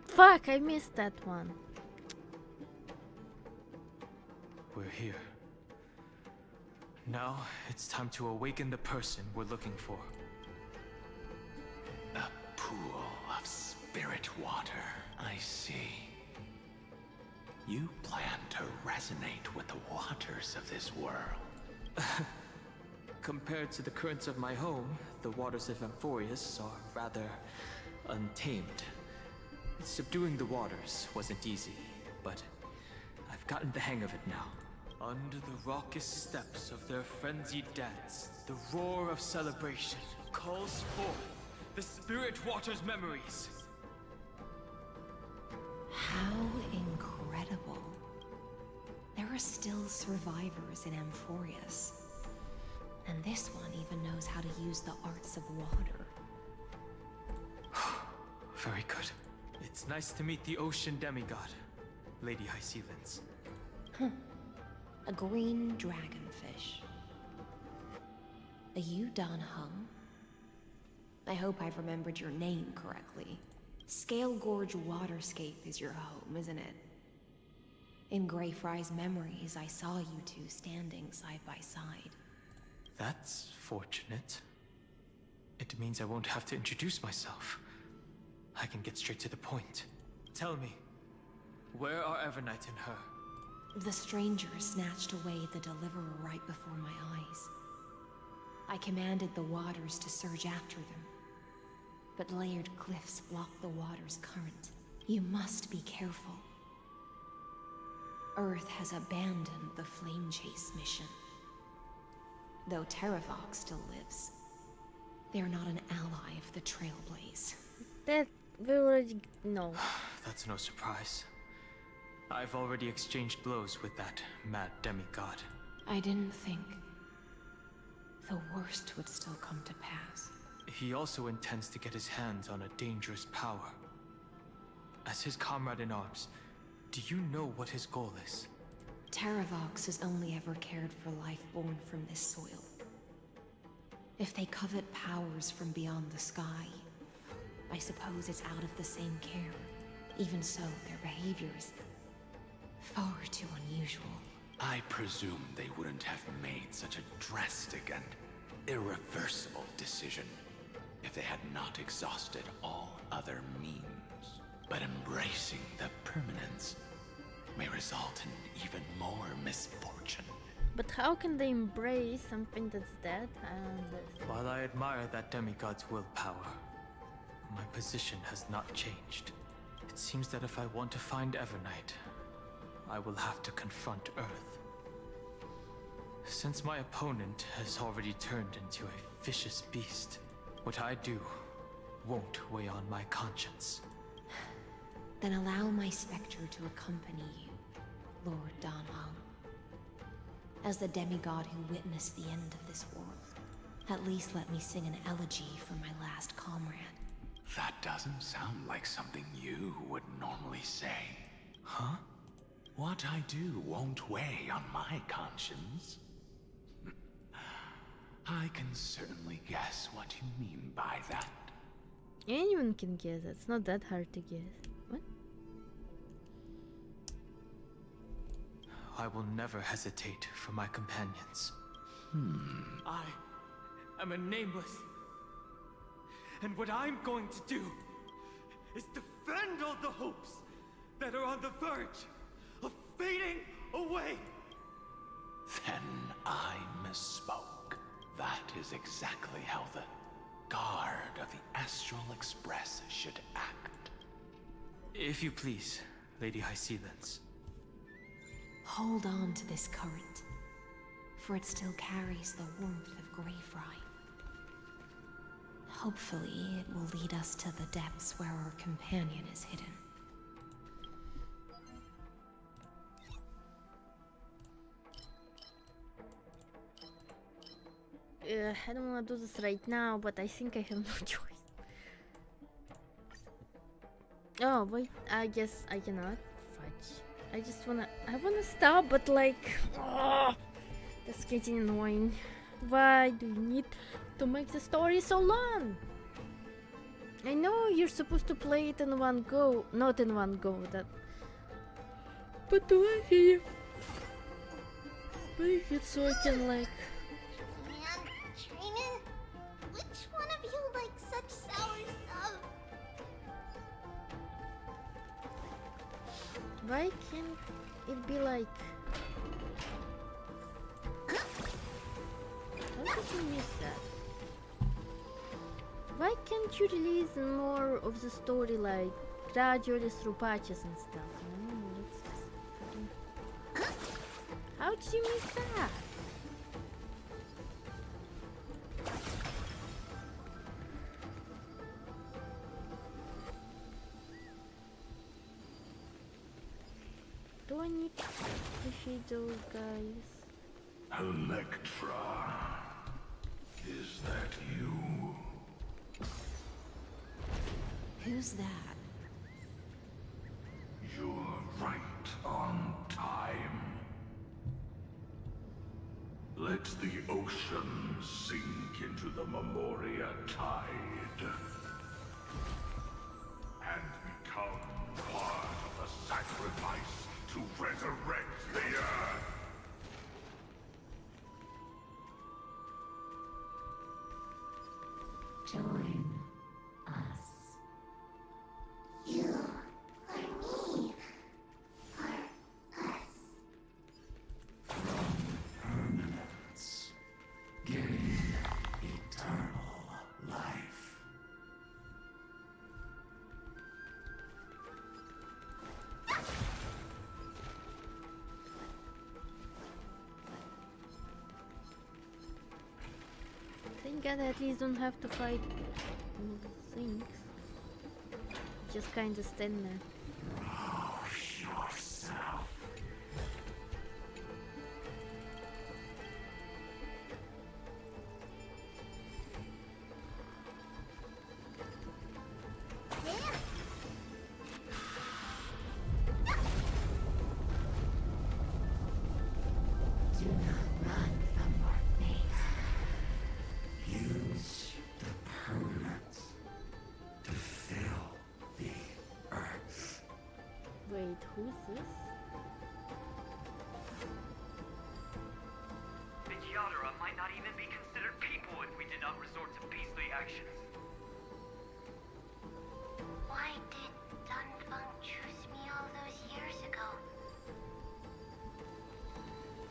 Fuck, I missed that one. We're here. Now, it's time to awaken the person we're looking for. A pool of spirit water, I see. You plan to resonate with the waters of this world. Compared to the currents of my home, the waters of Amphorius are rather untamed. Subduing the waters wasn't easy, but I've gotten the hang of it now. Under the raucous steps of their frenzied dance, the roar of celebration calls forth the spirit water's memories. How incredible. There are still survivors in Amphorius. And this one even knows how to use the arts of water. Very good. It's nice to meet the ocean demigod, Lady High Sealands. A green dragonfish. Are you Dan Hung? I hope I've remembered your name correctly. Scale Gorge Waterscape is your home, isn't it? In Greyfry's memories, I saw you two standing side by side. That's fortunate. It means I won't have to introduce myself. I can get straight to the point. Tell me, where are Evernight and her? The stranger snatched away the deliverer right before my eyes. I commanded the waters to surge after them, but layered cliffs block the water's current. You must be careful. Earth has abandoned the flame chase mission. though Terravox still lives. They're not an ally of the Trailblaze. That we already know. That's no surprise. I've already exchanged blows with that mad demigod. I didn't think the worst would still come to pass. He also intends to get his hands on a dangerous power. As his comrade in arms, do you know what his goal is? Terravox has only ever cared for life born from this soil. If they covet powers from beyond the sky, I suppose it's out of the same care. Even so, their behavior is far too unusual. I presume they wouldn't have made such a drastic and irreversible decision if they had not exhausted all other means. But embracing the permanence may result in even more misfortune. But how can they embrace something that's dead? While I admire that demigod's willpower, my position has not changed. It seems that if I want to find Evernight, I will have to confront Earth. Since my opponent has already turned into a vicious beast, what I do won't weigh on my conscience. Then allow my specter to accompany you, Lord Danhong. As the demigod who witnessed the end of this world, at least let me sing an elegy for my last comrade. That doesn't sound like something you would normally say. Huh? What I do won't weigh on my conscience. I can certainly guess what you mean by that. Anyone can guess. It's not that hard to guess. What? I will never hesitate for my companions. I am a nameless. And what I'm going to do is defend all the hopes that are on the verge of fading away. Then I misspoke. That is exactly how the guard of the Astral Express should act. If you please, Lady Hysealence. Hold on to this current, for it still carries the warmth of Graveright. Hopefully, it will lead us to the depths where our companion is hidden. I don't want to do this right now, but I think I have no choice. Oh, wait, I guess I cannot. Fudge. I wanna stop, but like, that's getting annoying. Why do you need to make the story so long? I know you're supposed to play it in one go, not in one go, but do I hear make it so I can like... Training? Which one of you likes such sour stuff? Why can't it be like... How did you miss that? Why can't you release more of the story like gradually through patches and stuff? How did you miss that? Do I need to defeat those guys? Electra, is that you? Who's that? You're right on time. Let the ocean sink into the Memoria tide and become part of the sacrifice to resurrect the Earth. Join us. You or me or us. Permanence. Gain eternal life. Thank God I at least don't have to fight things. Just kinda stand there. Yourself. Do not run from your fate. Use the permanence to fill the earth. Wait, who's this? The Yadara might not even be considered people if we did not resort to beastly actions. Why did Dunfeng choose me all those years ago?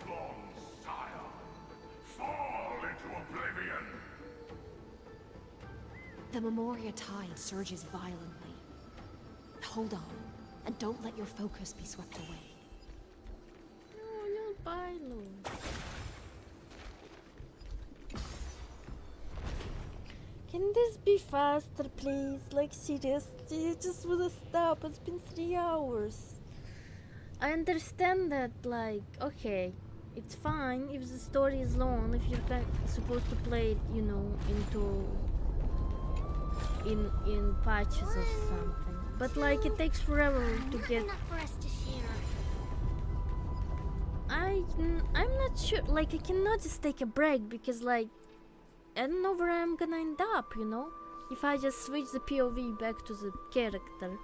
Long sire, fall into oblivion. The Memoria tide surges violently. Hold on, and don't let your focus be swept away. Oh, no, Bilo. Can this be faster, please? Like, seriously, I just wanna stop. It's been 3 hours. I understand that, like, okay, it's fine if the story is long, if you're supposed to play it, you know, in patches or something. But like, it takes forever to get. Enough for us to share. I'm not sure. Like, I cannot just take a break because, like, I don't know where I'm gonna end up, you know? If I just switch the POV back to the character.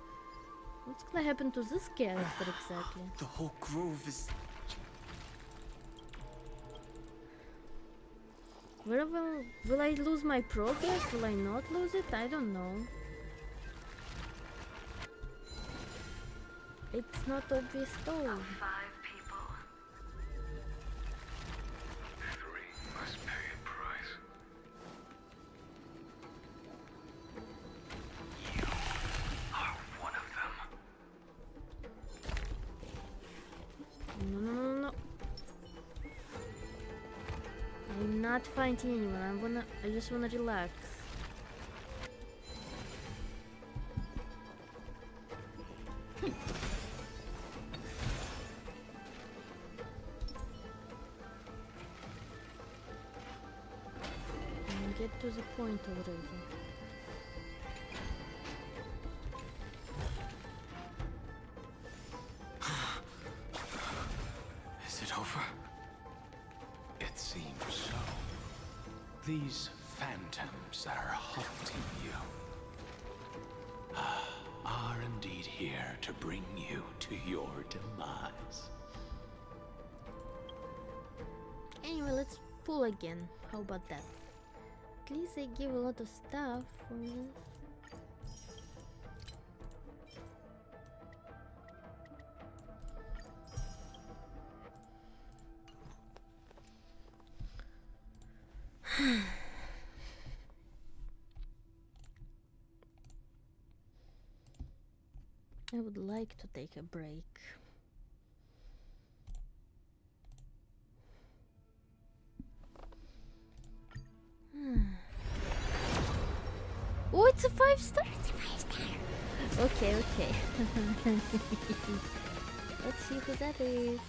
What's gonna happen to this character exactly? The whole grove is... Where will I lose my progress? Will I not lose it? I don't know. It's not obvious though. 5 people. 3 must pay a price. You are one of them. No. I'm not fighting anyone. I just wanna relax. Get to the point already. Is it over? It seems so. These phantoms that are haunting you are indeed here to bring you to your demise. Anyway, let's pull again. How about that? At least they give a lot of stuff for this. I would like to take a break. Oh, it's a 5-star. It's a 5-star. Okay. Let's see who that is.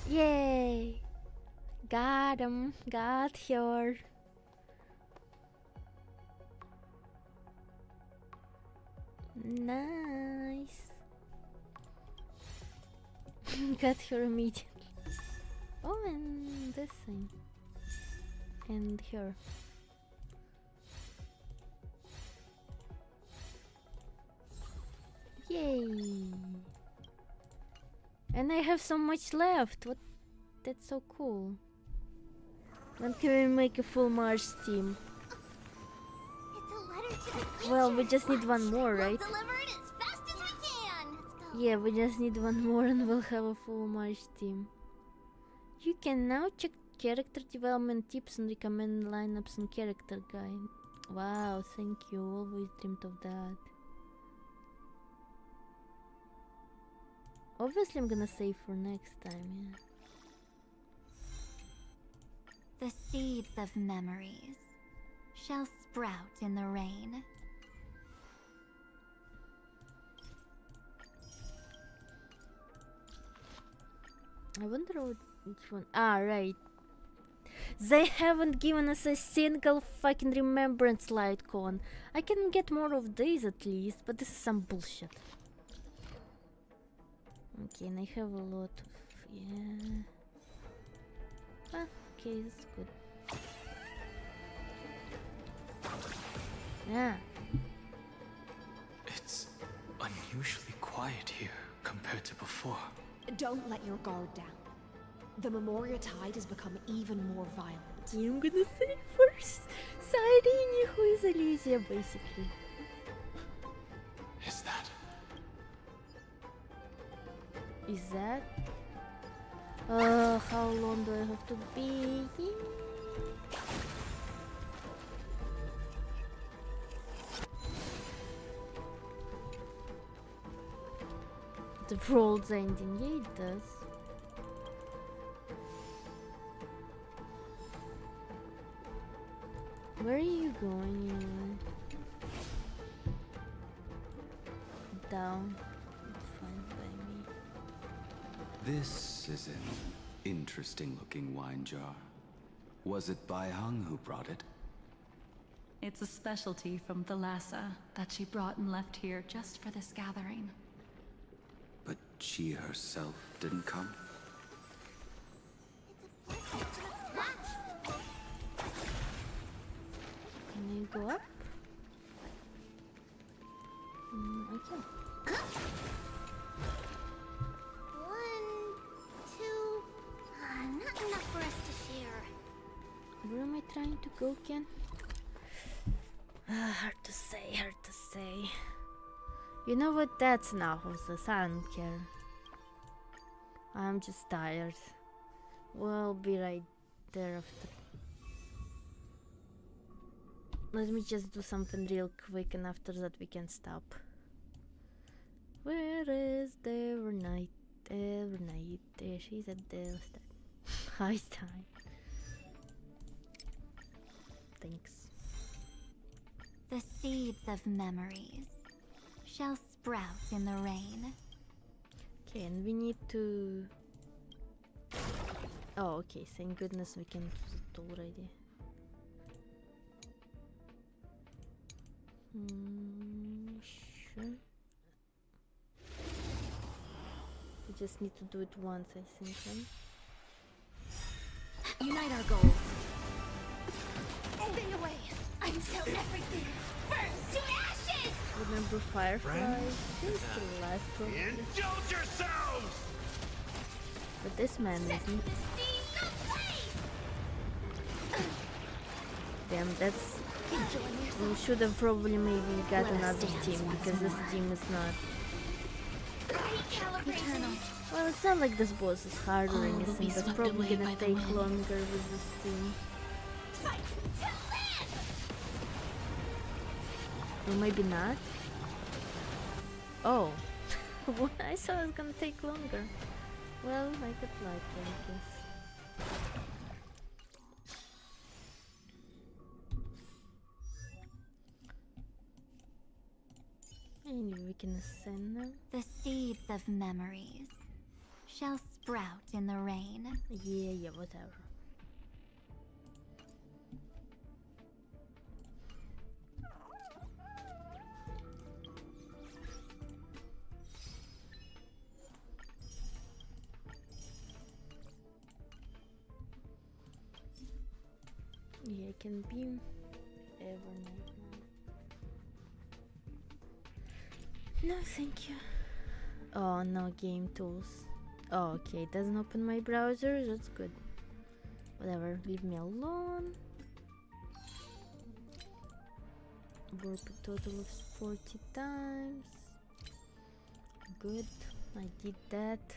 Yay! Got him. Got her. Nice. Got her immediately. Oh, and this thing. And here. Yay! And I have so much left. What? That's so cool. When can we make a full Mars team? It's a letter to the Well, we just need one more, right? We'll deliver it as fast as we can. Let's go. Yeah, we just need one more and we'll have a full Mars team. You can now check character development tips and recommend lineups and character guide. Wow, thank you. Always dreamed of that. Obviously, I'm gonna save for next time, yeah. The seeds of memories shall sprout in the rain. I wonder which one. Ah, right. They haven't given us a single fucking remembrance light con. I can get more of these at least, but this is some bullshit. Okay, and I have a lot of... yeah... ah, okay, that's good. Yeah. It's unusually quiet here compared to before. Don't let your guard down. The Memoria tide has become even more violent. I'm gonna say first Siren, who is Elysia, basically. Is that? Is that? How long do I have to be here? The world's ending, yeah, it does. Where are you going anyway? Down. It's fine by me. This is an interesting looking wine jar. Was it Bai Hung who brought it? It's a specialty from Thalassa that she brought and left here just for this gathering. But she herself didn't come? Can I go up? I can. 1, 2. Not enough for us to share. Where am I trying to go, Ken? Hard to say, hard to say. You know what? That's enough of this. I don't care. I'm just tired. We'll be right there after. Let me just do something real quick, and after that we can stop. Where is the Evernight? Evernight. There she's at the high time. Thanks. The seeds of memories shall sprout in the rain. Okay, and we need to... oh, okay, thank goodness we can use it already. Sure. We just need to do it once, I think. Unite our goals. Stay away until everything burns to ashes! Remember Firefly? He's still alive, probably. Indulge yourselves! But this man isn't. Damn, that's... we should have probably maybe got another team, because this team is not... well, it's not like this boss is hard or anything, but probably gonna take longer with this team. Or maybe not. Oh. I thought it was gonna take longer. Well, I could like it, I guess. Anyway, we can ascend now. The seeds of memories shall sprout in the rain. Yeah, whatever. Yeah, I can beam Evernight now. No, thank you. Oh, no game tools. Oh, okay, it doesn't open my browser. That's good. Whatever, leave me alone. Warp a total of 40 times. Good, I did that.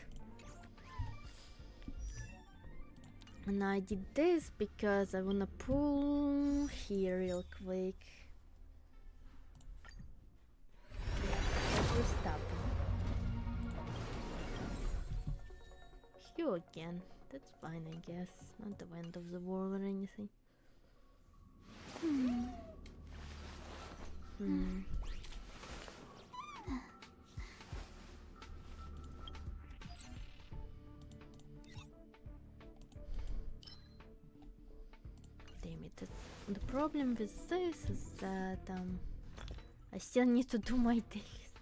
And I did this because I wanna pull here real quick. We're stopping. you again. That's fine, I guess. Not the end of the world or anything. Damn it. The problem with this is that I still need to do my days.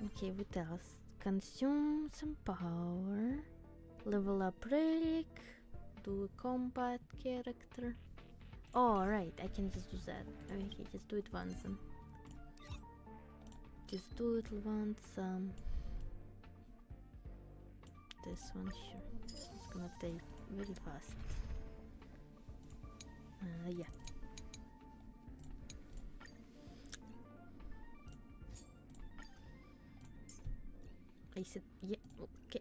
Okay, what else? Consume some power. Level up relic. Do a combat character. Oh, right, I can just do that. Okay, just do it once then. Just do it once. This one, sure. It's gonna take very fast. Yeah. I said, yeah, okay.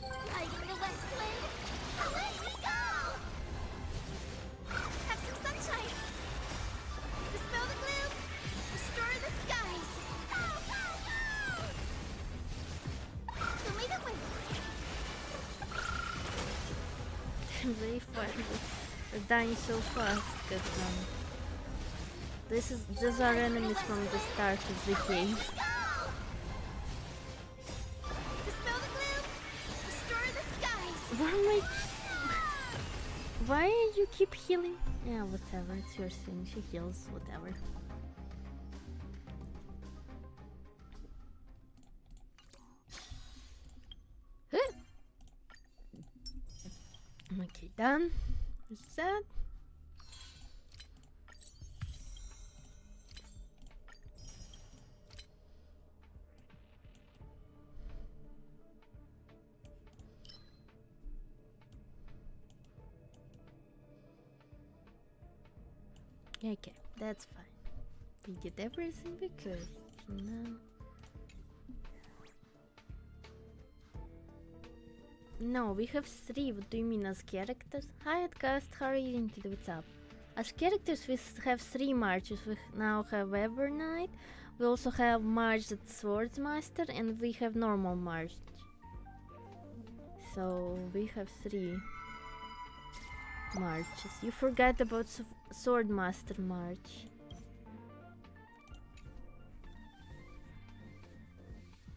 Lighting the west wind. Away we go! Have some sunshine. Dispel the gloom. Restore the skies. Go, go, go! Show me the way. Very fast. They're dying so fast because these are enemies from the start of the game. Dispel the gloom. Restore the skies. Why am I? Why you keep healing? Yeah, whatever. It's your thing. She heals. Whatever. Okay, done. Reset. Okay, that's fine. We get everything we could. Now. No, we have 3. What do you mean as characters? Hi, Cast. How are you doing today? What's up? As characters, we have 3 marches. We now have Evernight. We also have March at Swordsmaster, and we have normal March. So we have 3 marches. You forgot about Swordmaster March.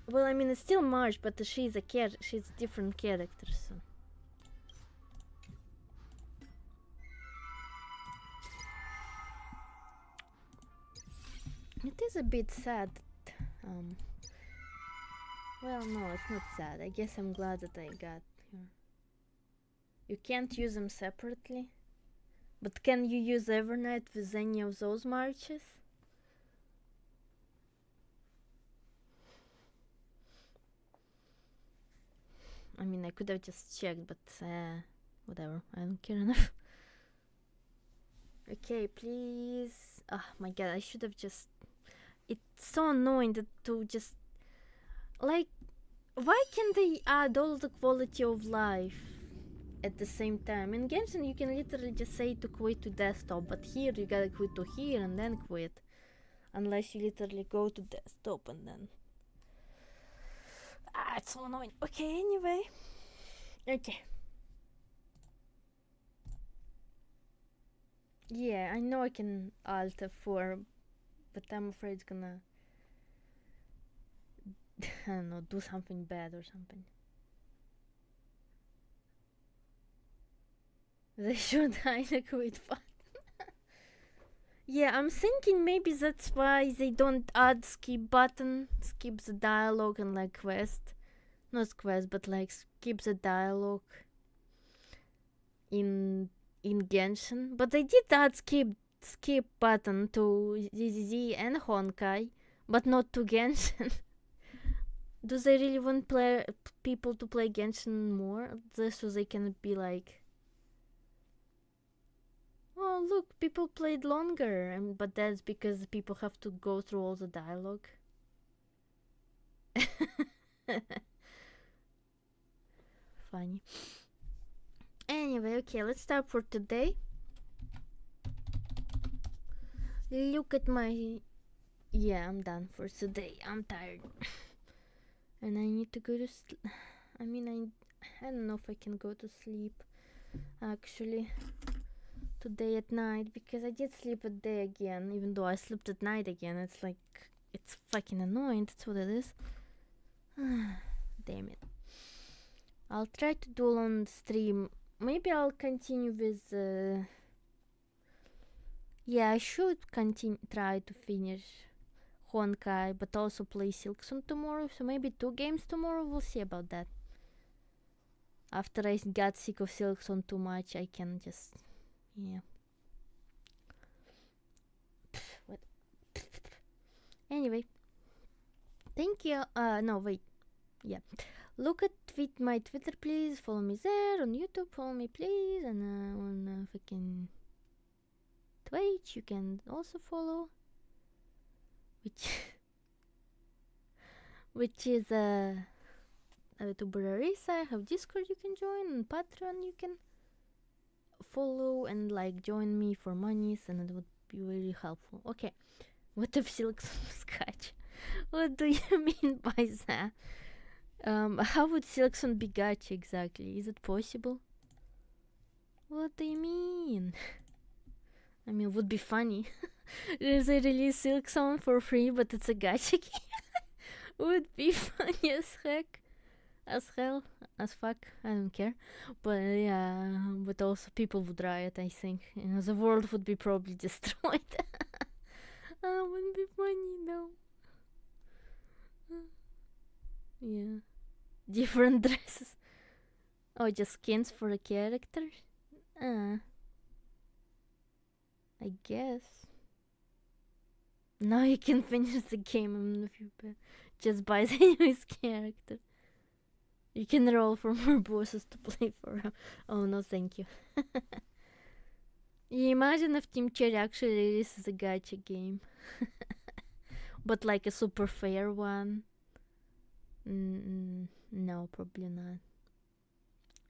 Well, I mean, it's still March, but she's a she's a different character, so. It is a bit sad. Well, no, it's not sad. I guess I'm glad that I got here. You can't use them separately. But can you use Evernight with any of those marches? I mean, I could have just checked, but whatever. I don't care enough. Okay, please. Oh my god, I should have just... It's so annoying to just... Like, why can't they add all the quality of life at the same time? In games, you can literally just say to quit to desktop, but here you gotta quit to here and then quit. Unless you literally go to desktop and then... it's so annoying. Okay, anyway. Okay. Yeah, I know I can Alt F4, but I'm afraid it's gonna... I don't know, do something bad or something. They should hide a quit button. Yeah, I'm thinking maybe that's why they don't add skip button. Skip the dialogue and like quest. Not quest, but like skip the dialogue in Genshin. But they did add skip button to ZZZ and Honkai, but not to Genshin. Do they really want people to play Genshin more? Just so they can be like, oh look, people played longer, but that's because people have to go through all the dialogue. Funny. Anyway, okay, let's stop for today. Look at my... Yeah, I'm done for today. I'm tired. And I need to go to sleep. I mean, I don't know if I can go to sleep, actually, today at night, because I did sleep at day again, even though I slept at night again. It's like, it's fucking annoying. That's what it is. Damn it. I'll try to do on stream. Maybe I'll continue with... Yeah, I should try to finish Honkai, but also play Silksong tomorrow. So maybe 2 games tomorrow. We'll see about that. After I got sick of Silksong too much, I can just... Yeah. What? Anyway. Thank you. No, wait. Yeah. Look at my Twitter, please. Follow me there. On YouTube, follow me, please. And on fucking Twitch, you can also follow. Which is YouTuber Arisa. I have Discord you can join, and Patreon you can follow and like join me for monies, and it would be very helpful. Okay, what if Silksong Scotch? What do you mean by that? How would Silksong be gacha exactly? Is it possible? What do you mean? I mean, it would be funny. They release Silksong for free, but it's a gacha game. Would be funny as heck. As hell. As fuck. I don't care. But yeah, but also people would riot, I think. You know, the world would be probably destroyed. Wouldn't be funny, though. Yeah. Different dresses. Oh, just skins for a character? I guess. Now you can finish the game if you just buy the newest character. You can roll for more bosses to play for. Oh no, thank you. You imagine if Team Cherry actually releases a gacha game. But like a super fair one. No, probably not.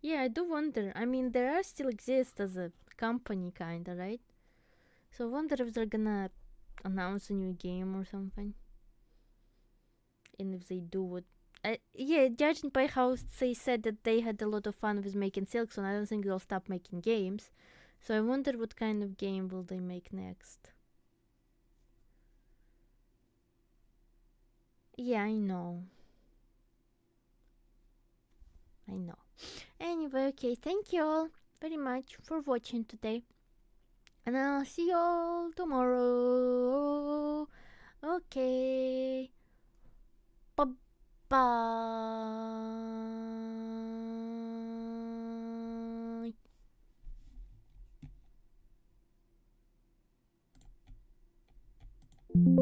Yeah, I do wonder. I mean, there are still exist as a company, kinda, right? So I wonder if they're gonna announce a new game or something. And if they do, what... yeah, judging by how they said that they had a lot of fun with making Silksong, I don't think they'll stop making games. So I wonder what kind of game will they make next. Yeah, I know. Anyway, okay, thank you all very much for watching today. And I'll see you all tomorrow. Okay. Bye.